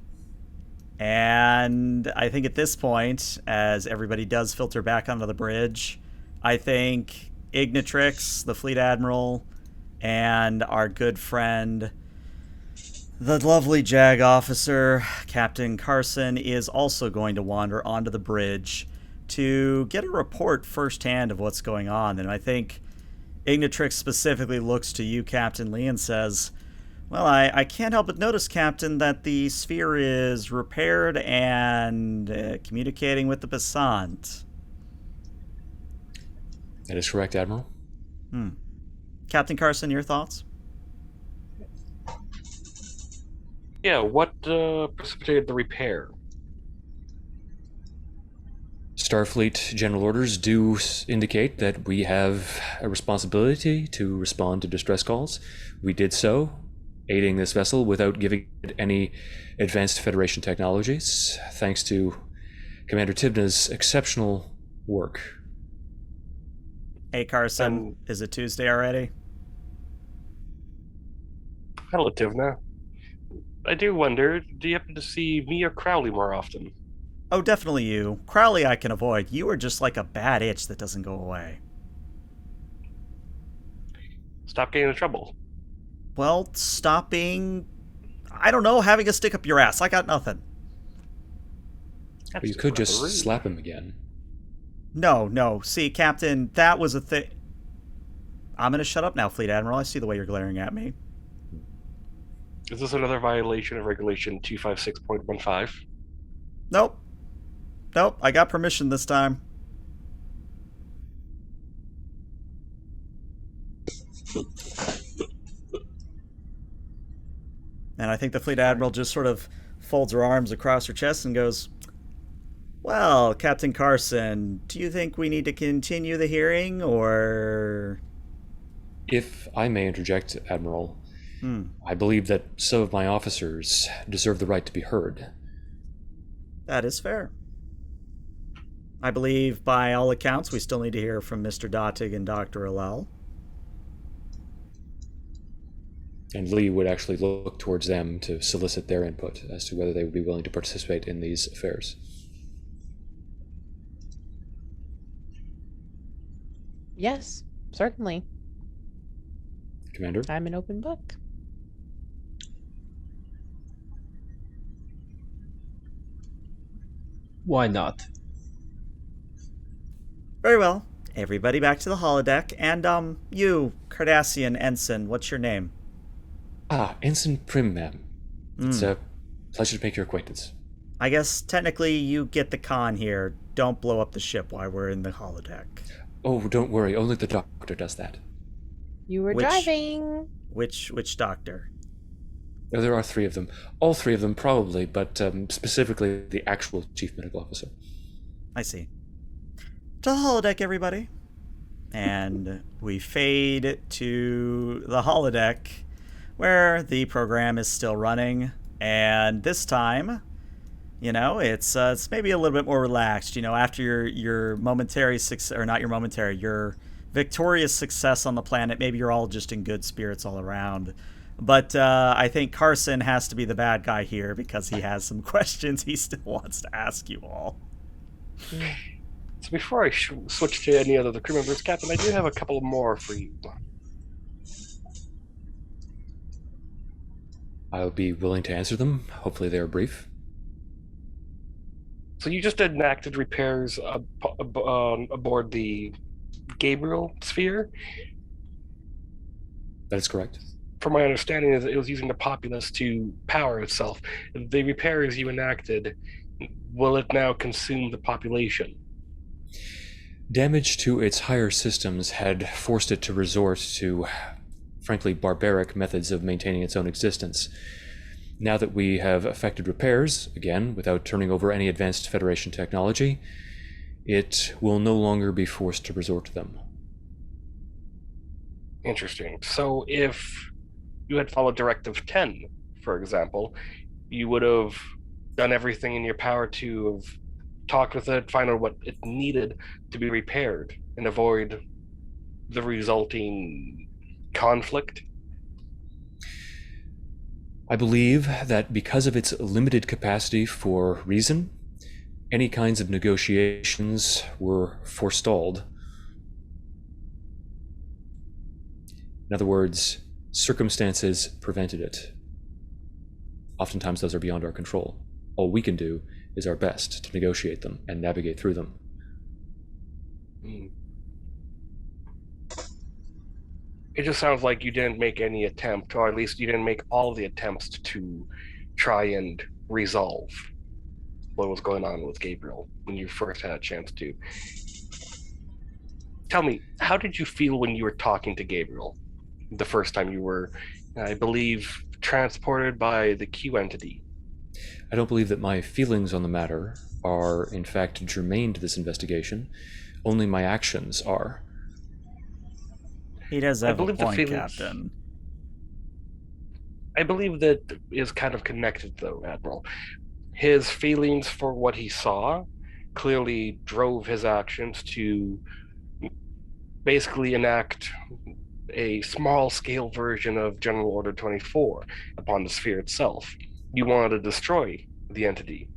And I think at this point, as everybody does filter back onto the bridge, I think Ignitrix, the fleet admiral, and our good friend, the lovely JAG officer, Captain Carson, is also going to wander onto the bridge to get a report firsthand of what's going on. And I think Ignitrix specifically looks to you, Captain Lee, and says, well, I can't help but notice, Captain, that the sphere is repaired and communicating with the Basant. That is correct, Admiral. Captain Carson, your thoughts? Yeah, what precipitated the repair? Starfleet general orders do indicate that we have a responsibility to respond to distress calls. We did so, aiding this vessel without giving it any advanced Federation technologies, thanks to Commander Tibna's exceptional work. Hey, Carson, is it Tuesday already? Hello, Tivna. I do wonder, do you happen to see me or Crowley more often? Oh, definitely you. Crowley I can avoid. You are just like a bad itch that doesn't go away. Stop getting in trouble. Well, stop being, I don't know, having a stick up your ass. I got nothing. But you could just slap him again. No. See, Captain, that was a thing. I'm going to shut up now, Fleet Admiral. I see the way you're glaring at me. Is this another violation of Regulation 256.15? Nope, I got permission this time. And I think the Fleet Admiral just sort of folds her arms across her chest and goes, well, Captain Carson, do you think we need to continue the hearing, or... If I may interject, Admiral, I believe that some of my officers deserve the right to be heard. That is fair. I believe, by all accounts, we still need to hear from Mr. Dottig and Dr. Alel. And Lee would actually look towards them to solicit their input as to whether they would be willing to participate in these affairs. Yes, certainly. Commander? I'm an open book. Why not? Very well. Everybody back to the holodeck. And, you, Cardassian Ensign, what's your name? Ensign Prim, ma'am. It's a pleasure to make your acquaintance. I guess technically you get the con here. Don't blow up the ship while we're in the holodeck. Oh, don't worry. Only the doctor does that. You were Which- driving. Which doctor? No, there are 3 of them. All 3 of them, probably, but specifically the actual chief medical officer. I see. To the holodeck, everybody. And we fade to the holodeck where the program is still running. And this time, it's maybe a little bit more relaxed. After your momentary success, or not your momentary, your victorious success on the planet, maybe you're all just in good spirits all around. But I think Carson has to be the bad guy here because he has some questions he still wants to ask you all. So before I switch to any other of the crew members, Captain, I do have a couple more for you. I'll be willing to answer them. Hopefully they are brief. So you just enacted repairs aboard the Gabriel sphere. That is correct. From my understanding, is it was using the populace to power itself. The repairs you enacted, will it now consume the population? Damage to its higher systems had forced it to resort to, frankly, barbaric methods of maintaining its own existence. Now that we have effected repairs, again, without turning over any advanced Federation technology, it will no longer be forced to resort to them. Interesting. So if you had followed Directive 10, for example, you would have done everything in your power to have talked with it, find out what it needed to be repaired, and avoid the resulting conflict. I believe that because of its limited capacity for reason, any kinds of negotiations were forestalled. In other words, circumstances prevented it. Oftentimes those are beyond our control. All we can do is our best to negotiate them and navigate through them. It just sounds like you didn't make any attempt, or at least you didn't make all the attempts to try and resolve what was going on with Gabriel when you first had a chance to. Tell me, how did you feel when you were talking to Gabriel the first time you were, I believe, transported by the Q entity? I don't believe that my feelings on the matter are, in fact, germane to this investigation. Only my actions are. He does have a believe the point, feelings- Captain. I believe that is kind of connected, though, Admiral. His feelings for what he saw clearly drove his actions to basically enact a small-scale version of General Order 24 upon the sphere itself. You wanted to destroy the entity.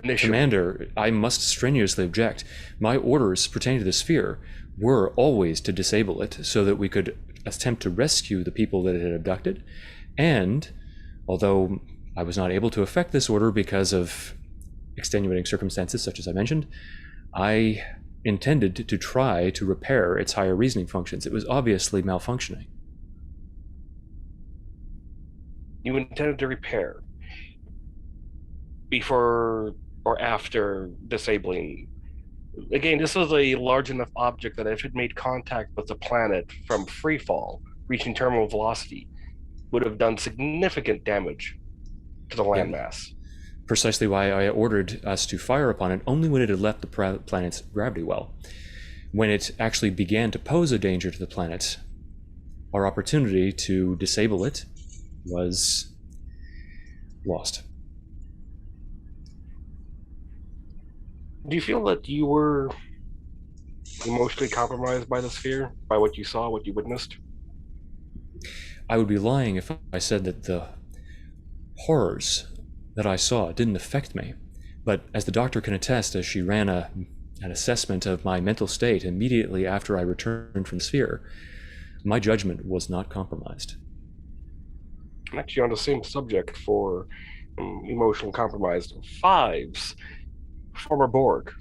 Initially. Commander, I must strenuously object. My orders pertaining to the sphere were always to disable it so that we could attempt to rescue the people that it had abducted. And, although I was not able to effect this order because of extenuating circumstances such as I mentioned, I intended to try to repair its higher reasoning functions. It was obviously malfunctioning. You intended to repair before or after disabling. Again, this was a large enough object that if it made contact with the planet from free fall, reaching terminal velocity, would have done significant damage to the landmass. Precisely why I ordered us to fire upon it only when it had left the planet's gravity well. When it actually began to pose a danger to the planet, our opportunity to disable it was lost. Do you feel that you were emotionally compromised by the sphere, by what you saw, what you witnessed? I would be lying if I said that the horrors that I saw didn't affect me. But as the doctor can attest, as she ran an assessment of my mental state immediately after I returned from the sphere, my judgment was not compromised. I'm actually on the same subject for emotional compromise. Fives, former Borg.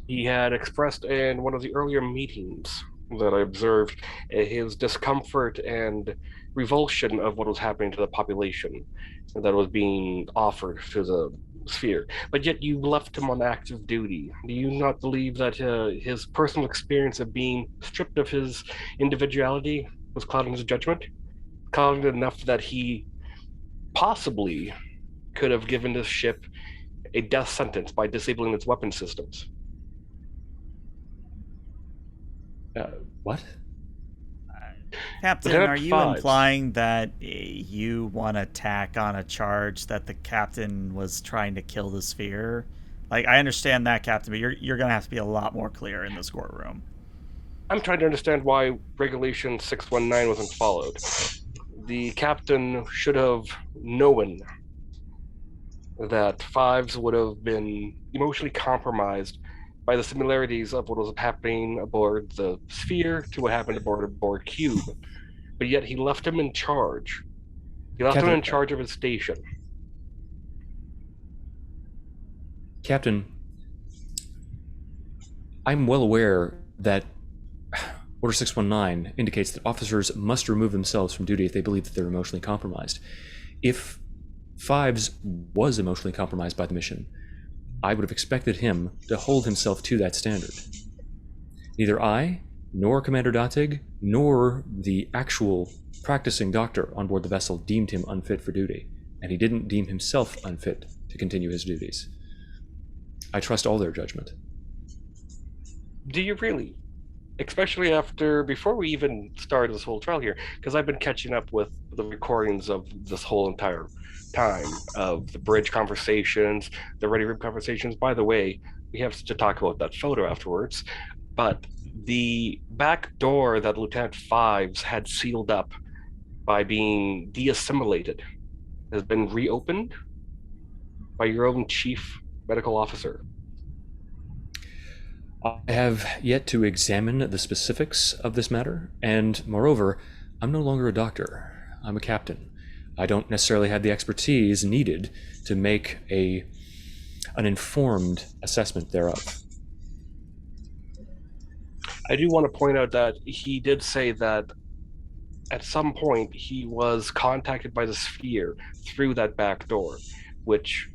He had expressed in one of the earlier meetings that I observed his discomfort and revulsion of what was happening to the population that was being offered to the sphere, but yet you left him on active duty. Do you not believe that his personal experience of being stripped of his individuality was clouding his judgment? Clouding it enough that he possibly could have given this ship a death sentence by disabling its weapon systems. What? Captain, Lieutenant are you Fives. implying that you want to tack on a charge that the captain was trying to kill the sphere? Like, I understand that, Captain, but you're going to have to be a lot more clear in this courtroom. I'm trying to understand why Regulation 619 wasn't followed. The captain should have known that Fives would have been emotionally compromised by the similarities of what was happening aboard the Sphere to what happened aboard Cube. But yet he left him in charge. He left him in charge of his station. Captain, I'm well aware that Order 619 indicates that officers must remove themselves from duty if they believe that they're emotionally compromised. If Fives was emotionally compromised by the mission, I would have expected him to hold himself to that standard. Neither I, nor Commander Datig, nor the actual practicing doctor on board the vessel deemed him unfit for duty, and he didn't deem himself unfit to continue his duties. I trust all their judgment. Do you really? Especially before we even started this whole trial here, because I've been catching up with the recordings of this whole entire time of the bridge conversations, the ready room conversations. By the way, we have to talk about that photo afterwards, but the back door that Lieutenant Fives had sealed up by being de-assimilated has been reopened by your own chief medical officer. I have yet to examine the specifics of this matter, and moreover, I'm no longer a doctor. I'm a captain. I don't necessarily have the expertise needed to make an informed assessment thereof. I do want to point out that he did say that at some point he was contacted by the Sphere through that back door, which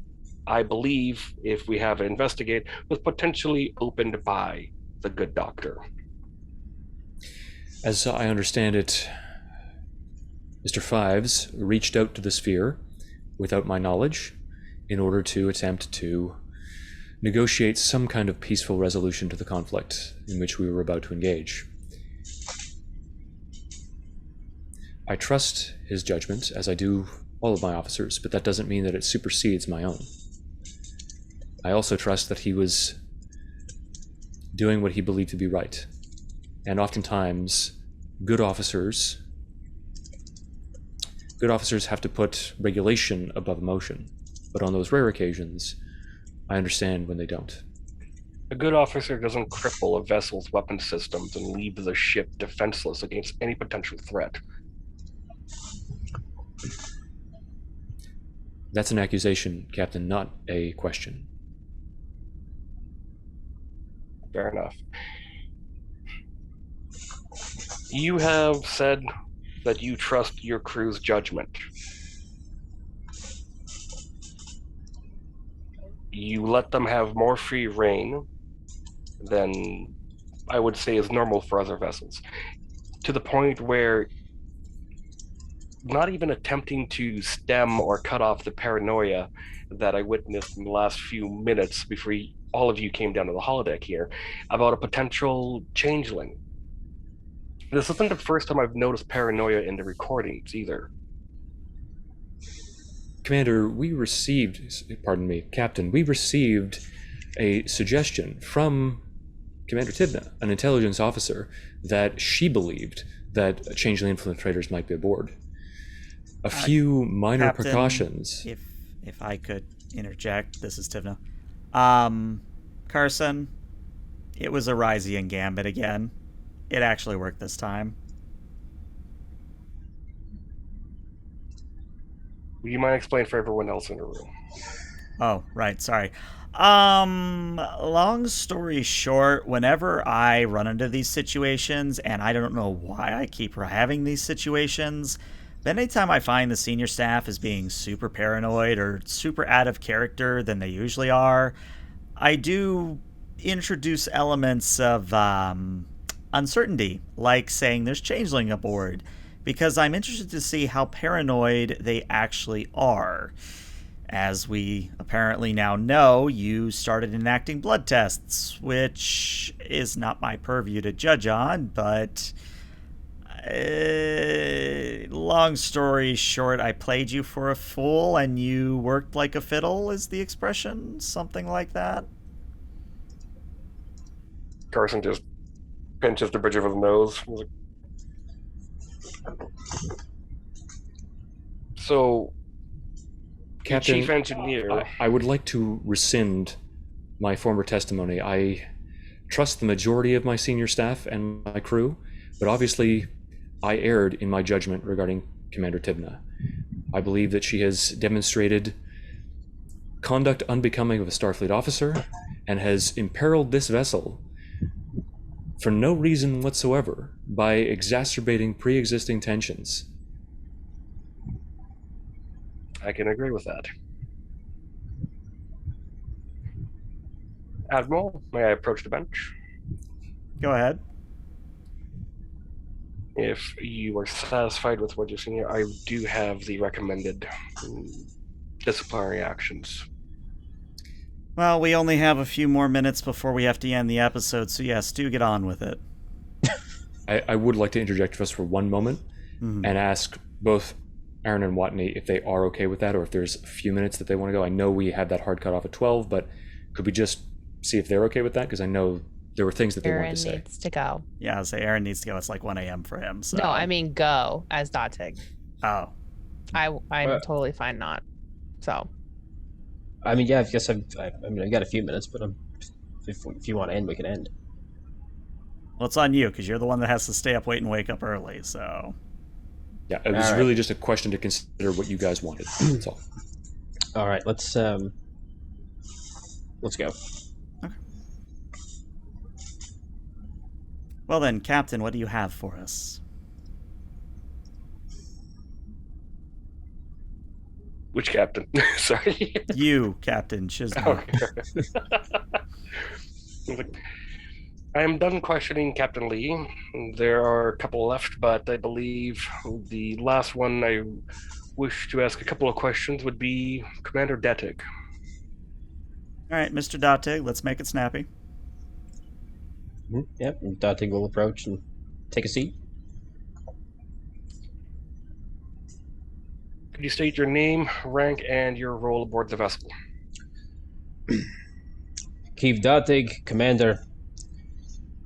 I believe, if we have it investigate, was potentially opened by the good doctor. As I understand it, Mr. Fives reached out to the Sphere without my knowledge in order to attempt to negotiate some kind of peaceful resolution to the conflict in which we were about to engage. I trust his judgment, as I do all of my officers, but that doesn't mean that it supersedes my own. I also trust that he was doing what he believed to be right. And oftentimes, good officers have to put regulation above emotion. But on those rare occasions, I understand when they don't. A good officer doesn't cripple a vessel's weapon systems and leave the ship defenseless against any potential threat. That's an accusation, Captain, not a question. Fair enough. You have said that you trust your crew's judgment. You let them have more free reign than I would say is normal for other vessels, to the point where not even attempting to stem or cut off the paranoia that I witnessed in the last few minutes before all of you came down to the holodeck here about a potential changeling. This isn't the first time I've noticed paranoia in the recordings either. Commander, Captain, we received a suggestion from Commander Tibna, an intelligence officer, that she believed that changeling infiltrators might be aboard. A few minor Captain, precautions. If I could interject, this is Tivna. Carson, it was a Ryzian gambit again. It actually worked this time. Would you mind explaining for everyone else in the room? Oh, right, sorry. Long story short, whenever I run into these situations, and I don't know why I keep having these situations, But anytime I find the senior staff is being super paranoid or super out of character than they usually are, I do introduce elements of uncertainty, like saying there's changeling aboard, because I'm interested to see how paranoid they actually are. As we apparently now know, you started enacting blood tests, which is not my purview to judge on, but long story short, I played you for a fool and you worked like a fiddle, is the expression? Something like that? Carson just pinches the bridge of his nose. He's like, so, Captain, Chief Engineer. I would like to rescind my former testimony. I trust the majority of my senior staff and my crew, but obviously I erred in my judgment regarding Commander Tibna. I believe that she has demonstrated conduct unbecoming of a Starfleet officer and has imperiled this vessel for no reason whatsoever by exacerbating pre-existing tensions. I can agree with that. Admiral, may I approach the bench? Go ahead. If you are satisfied with what you've seen here, I do have the recommended disciplinary actions. Well, we only have a few more minutes before we have to end the episode, so yes, do get on with it. I would like to interject just for one moment and ask both Aaron and Watney if they are okay with that, or if there's a few minutes that they want to go. I know we had that hard cut off at 12, but could we just see if they're okay with that? Because I know there were things that they wanted to say. Aaron needs to go. Yeah, so Aaron needs to go. It's like 1 a.m. for him. So. No, I mean go as Datig. Oh. I'm totally fine not. So. I mean, yeah, I guess I've got a few minutes, but if you want to end, we can end. Well, it's on you, because you're the one that has to stay up late and wake up early, so... Yeah, it was really just a question to consider what you guys wanted. That's all. All right, let's go. Okay. Well then, Captain, what do you have for us? Which captain? Sorry. You, Captain Chisholm. Okay. I am done questioning Captain Lee. There are a couple left, but I believe the last one I wish to ask a couple of questions would be Commander Datig. All right, Mr. Datig, let's make it snappy. Yep, and Datig will approach and take a seat. Could you state your name, rank, and your role aboard the vessel? Keith Datig, Commander,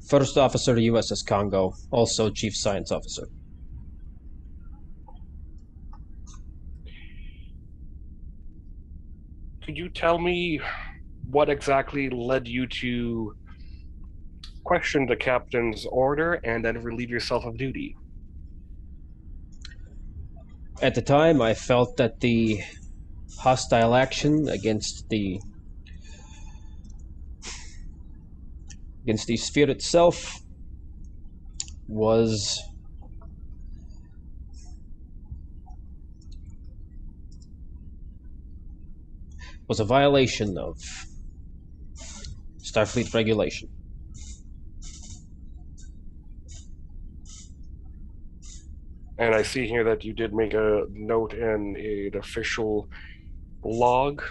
First Officer, USS Kongo, also Chief Science Officer. Could you tell me what exactly led you to question the captain's order and then relieve yourself of duty? At the time, I felt that the hostile action against the sphere itself was a violation of Starfleet regulation. And I see here that you did make a note in an official log.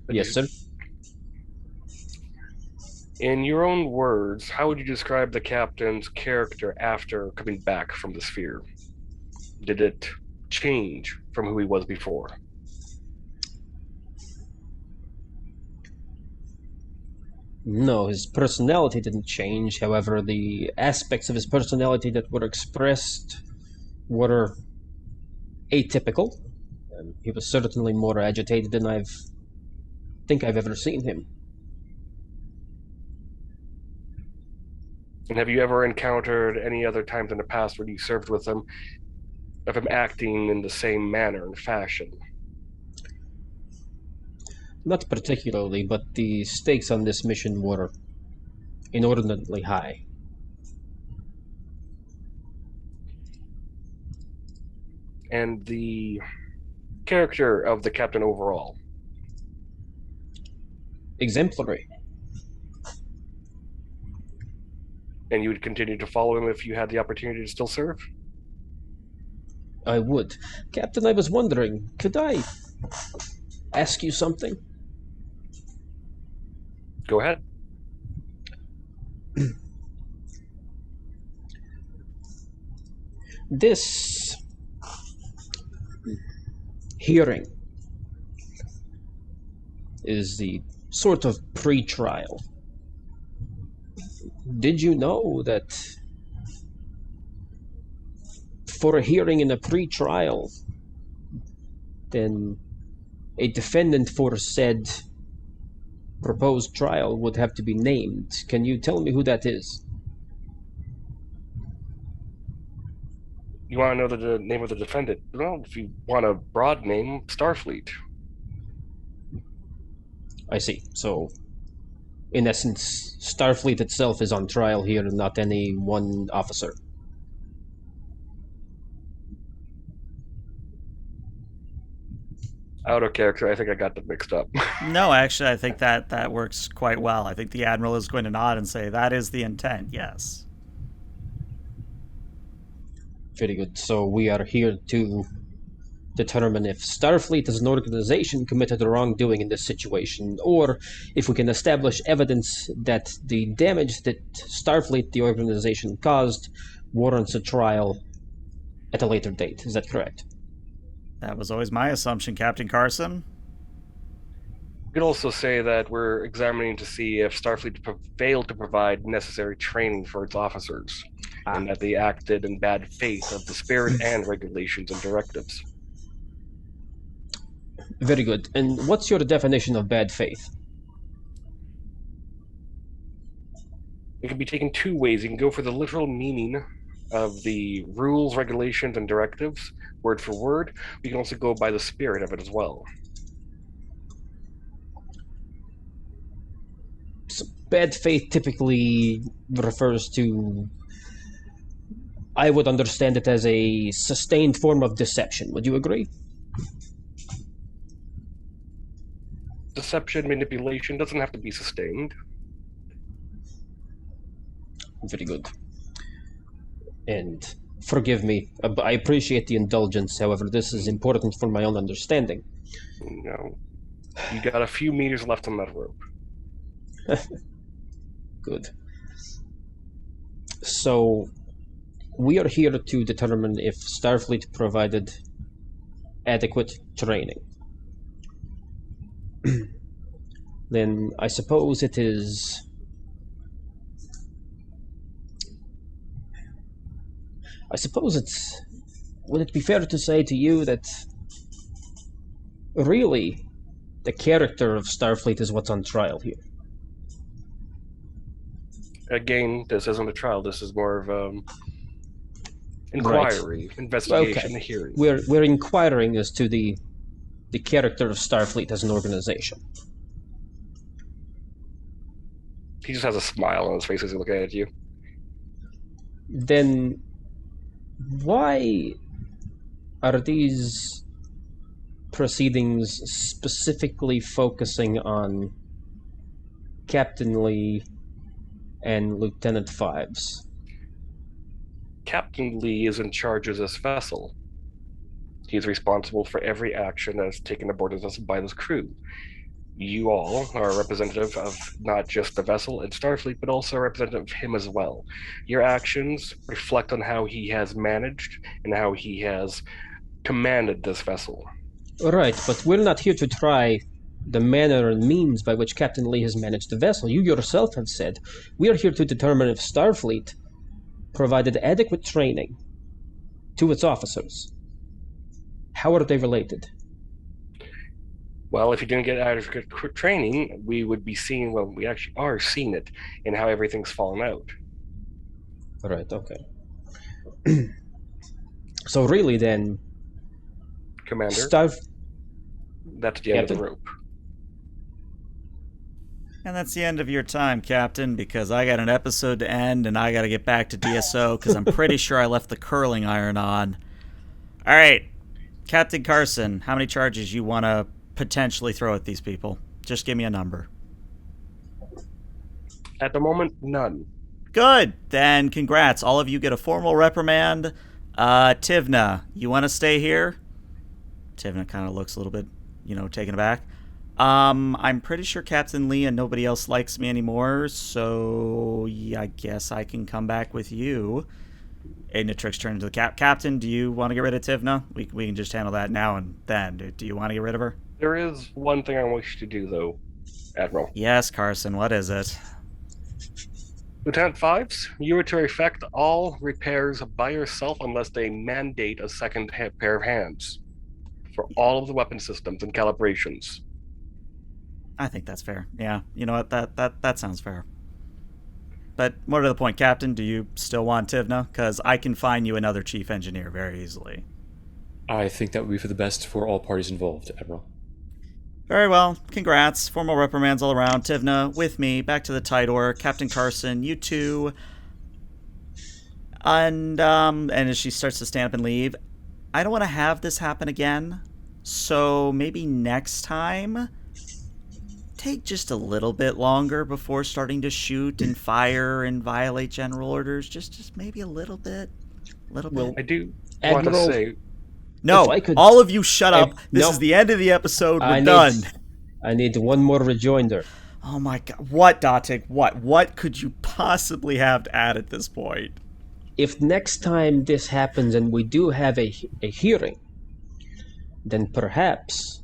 Yes, sir. In your own words, how would you describe the captain's character after coming back from the sphere? Did it change from who he was before? No, his personality didn't change. However, the aspects of his personality that were expressed were atypical. He was certainly more agitated than I think I've ever seen him. And have you ever encountered any other times in the past when you served with him of him acting in the same manner and fashion? Not particularly, but the stakes on this mission were inordinately high. and the character of the captain overall. Exemplary. And you would continue to follow him if you had the opportunity to still serve? I would. Captain, I was wondering, could I ask you something? Go ahead. This hearing is the sort of pre-trial. Did you know that for a hearing in a pre-trial, then a defendant for said proposed trial would have to be named? Can you tell me who that is? You want to know the name of the defendant? Well, if you want a broad name, Starfleet. I see. So, in essence, Starfleet itself is on trial here, not any one officer. Out of character, I think I got them mixed up. No, actually, I think that works quite well. I think the Admiral is going to nod and say, that is the intent, yes. Very good. So we are here to determine if Starfleet as an organization committed a wrongdoing in this situation, or if we can establish evidence that the damage that Starfleet, the organization, caused warrants a trial at a later date. Is that correct? That was always my assumption, Captain Carson. You could also say that we're examining to see if Starfleet failed to provide necessary training for its officers, and that they acted in bad faith of the spirit and regulations and directives. Very good. And what's your definition of bad faith? It can be taken two ways. You can go for the literal meaning of the rules, regulations, and directives, word for word. We can also go by the spirit of it as well. So bad faith typically refers to, I would understand it as a sustained form of deception. Would you agree? Deception, manipulation doesn't have to be sustained. Very good. And forgive me, I appreciate the indulgence. However, this is important for my own understanding. No. You got a few meters left on that rope. Good. So, we are here to determine if Starfleet provided adequate training. Then I suppose it is... Would it be fair to say to you that really the character of Starfleet is what's on trial here? Again, this isn't a trial. This is more of inquiry, investigation, hearing. We're inquiring as to the character of Starfleet as an organization. He just has a smile on his face as he's looking at you. Then why are these proceedings specifically focusing on Captain Lee and Lieutenant Fives? Captain Lee is in charge of this vessel. He is responsible for every action that is taken aboard this vessel by this crew. You all are a representative of not just the vessel and Starfleet, but also a representative of him as well. Your actions reflect on how he has managed and how he has commanded this vessel. Right, but we're not here to try the manner and means by which Captain Lee has managed the vessel. You yourself have said we are here to determine if Starfleet provided adequate training to its officers. How are they related? Well, if you didn't get adequate training, we would be seeing, well, we actually are seeing it in how everything's fallen out. Right, okay. So really then, Commander, that's the end of the rope. And that's the end of your time, Captain, because I got an episode to end and I got to get back to DSO because I'm pretty sure I left the curling iron on. All right, Captain Carson, how many charges you want to potentially throw at these people? Just give me a number. At the moment, none. Good. Then congrats. All of you get a formal reprimand. Tivna, you want to stay here? Tivna kind of looks a little bit, taken aback. I'm pretty sure Captain Lee and nobody else likes me anymore, so yeah, I guess I can come back with you. Ignitrix turns to the captain. Do you want to get rid of Tivna? We can just handle that now and then. Do you want to get rid of her? There is one thing I wish to do, though, Admiral. Yes, Carson. What is it? Lieutenant Fives, you are to effect all repairs by yourself unless they mandate a second pair of hands for all of the weapon systems and calibrations. I think that's fair. Yeah, you know what? That sounds fair. But more to the point, Captain, do you still want Tivna? Because I can find you another chief engineer very easily. I think that would be for the best for all parties involved, Admiral. Very well. Congrats. Formal reprimands all around. Tivna, with me, back to the Tidor. Captain Carson, you too. And as she starts to stand up and leave, I don't want to have this happen again. So maybe next time, take just a little bit longer before starting to shoot and fire and violate general orders. Just maybe a little bit. Well, I do Admiral, want to say... No, all of you shut up. This no. is the end of the episode. We're done. I need one more rejoinder. Oh my god. What, Datic? What could you possibly have to add at this point? If next time this happens and we do have a hearing, then perhaps...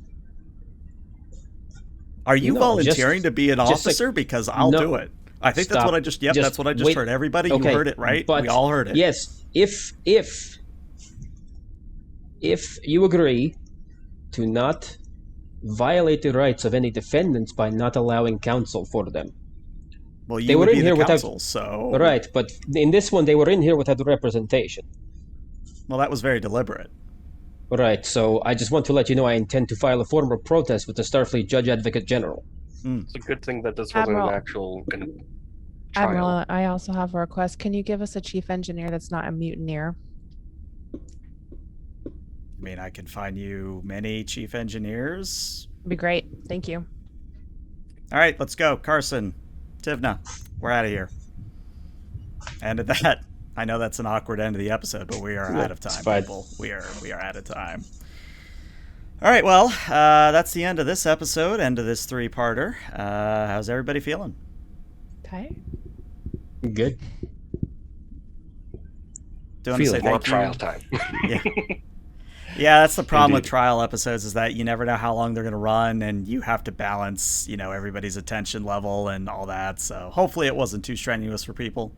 Are you volunteering to be an officer? Like, because I'll do it. I think that's what I just... Yep, that's what I just heard. Everybody, okay, you heard it, right? But we all heard it. Yes, if you agree to not violate the rights of any defendants by not allowing counsel for them. Well, you would be the counsel, so... Right, but in this one, they were in here without representation. Well, that was very deliberate. Right, so I just want to let you know I intend to file a formal protest with the Starfleet Judge Advocate General. It's a good thing that this wasn't an actual trial. Admiral, I also have a request. Can you give us a chief engineer that's not a mutineer? I mean, I can find you many chief engineers. It'd be great. Thank you. All right, let's go. Carson, Tivna, we're out of here. And at that, I know that's an awkward end of the episode, but we are out of time, people. We are out of time. All right, well, that's the end of this episode, end of this three-parter. How's everybody feeling? Okay. Good. Do you want to say more thank you? trial time. Yeah. Yeah, that's the problem with trial episodes is that you never know how long they're going to run, and you have to balance, everybody's attention level and all that. So hopefully it wasn't too strenuous for people.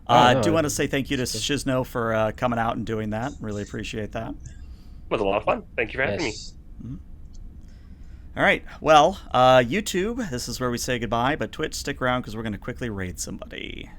I do want to say thank you to Shizno for coming out and doing that. Really appreciate that. It was a lot of fun. Thank you for having me. Mm-hmm. All right. Well, YouTube, this is where we say goodbye, but Twitch, stick around because we're going to quickly raid somebody.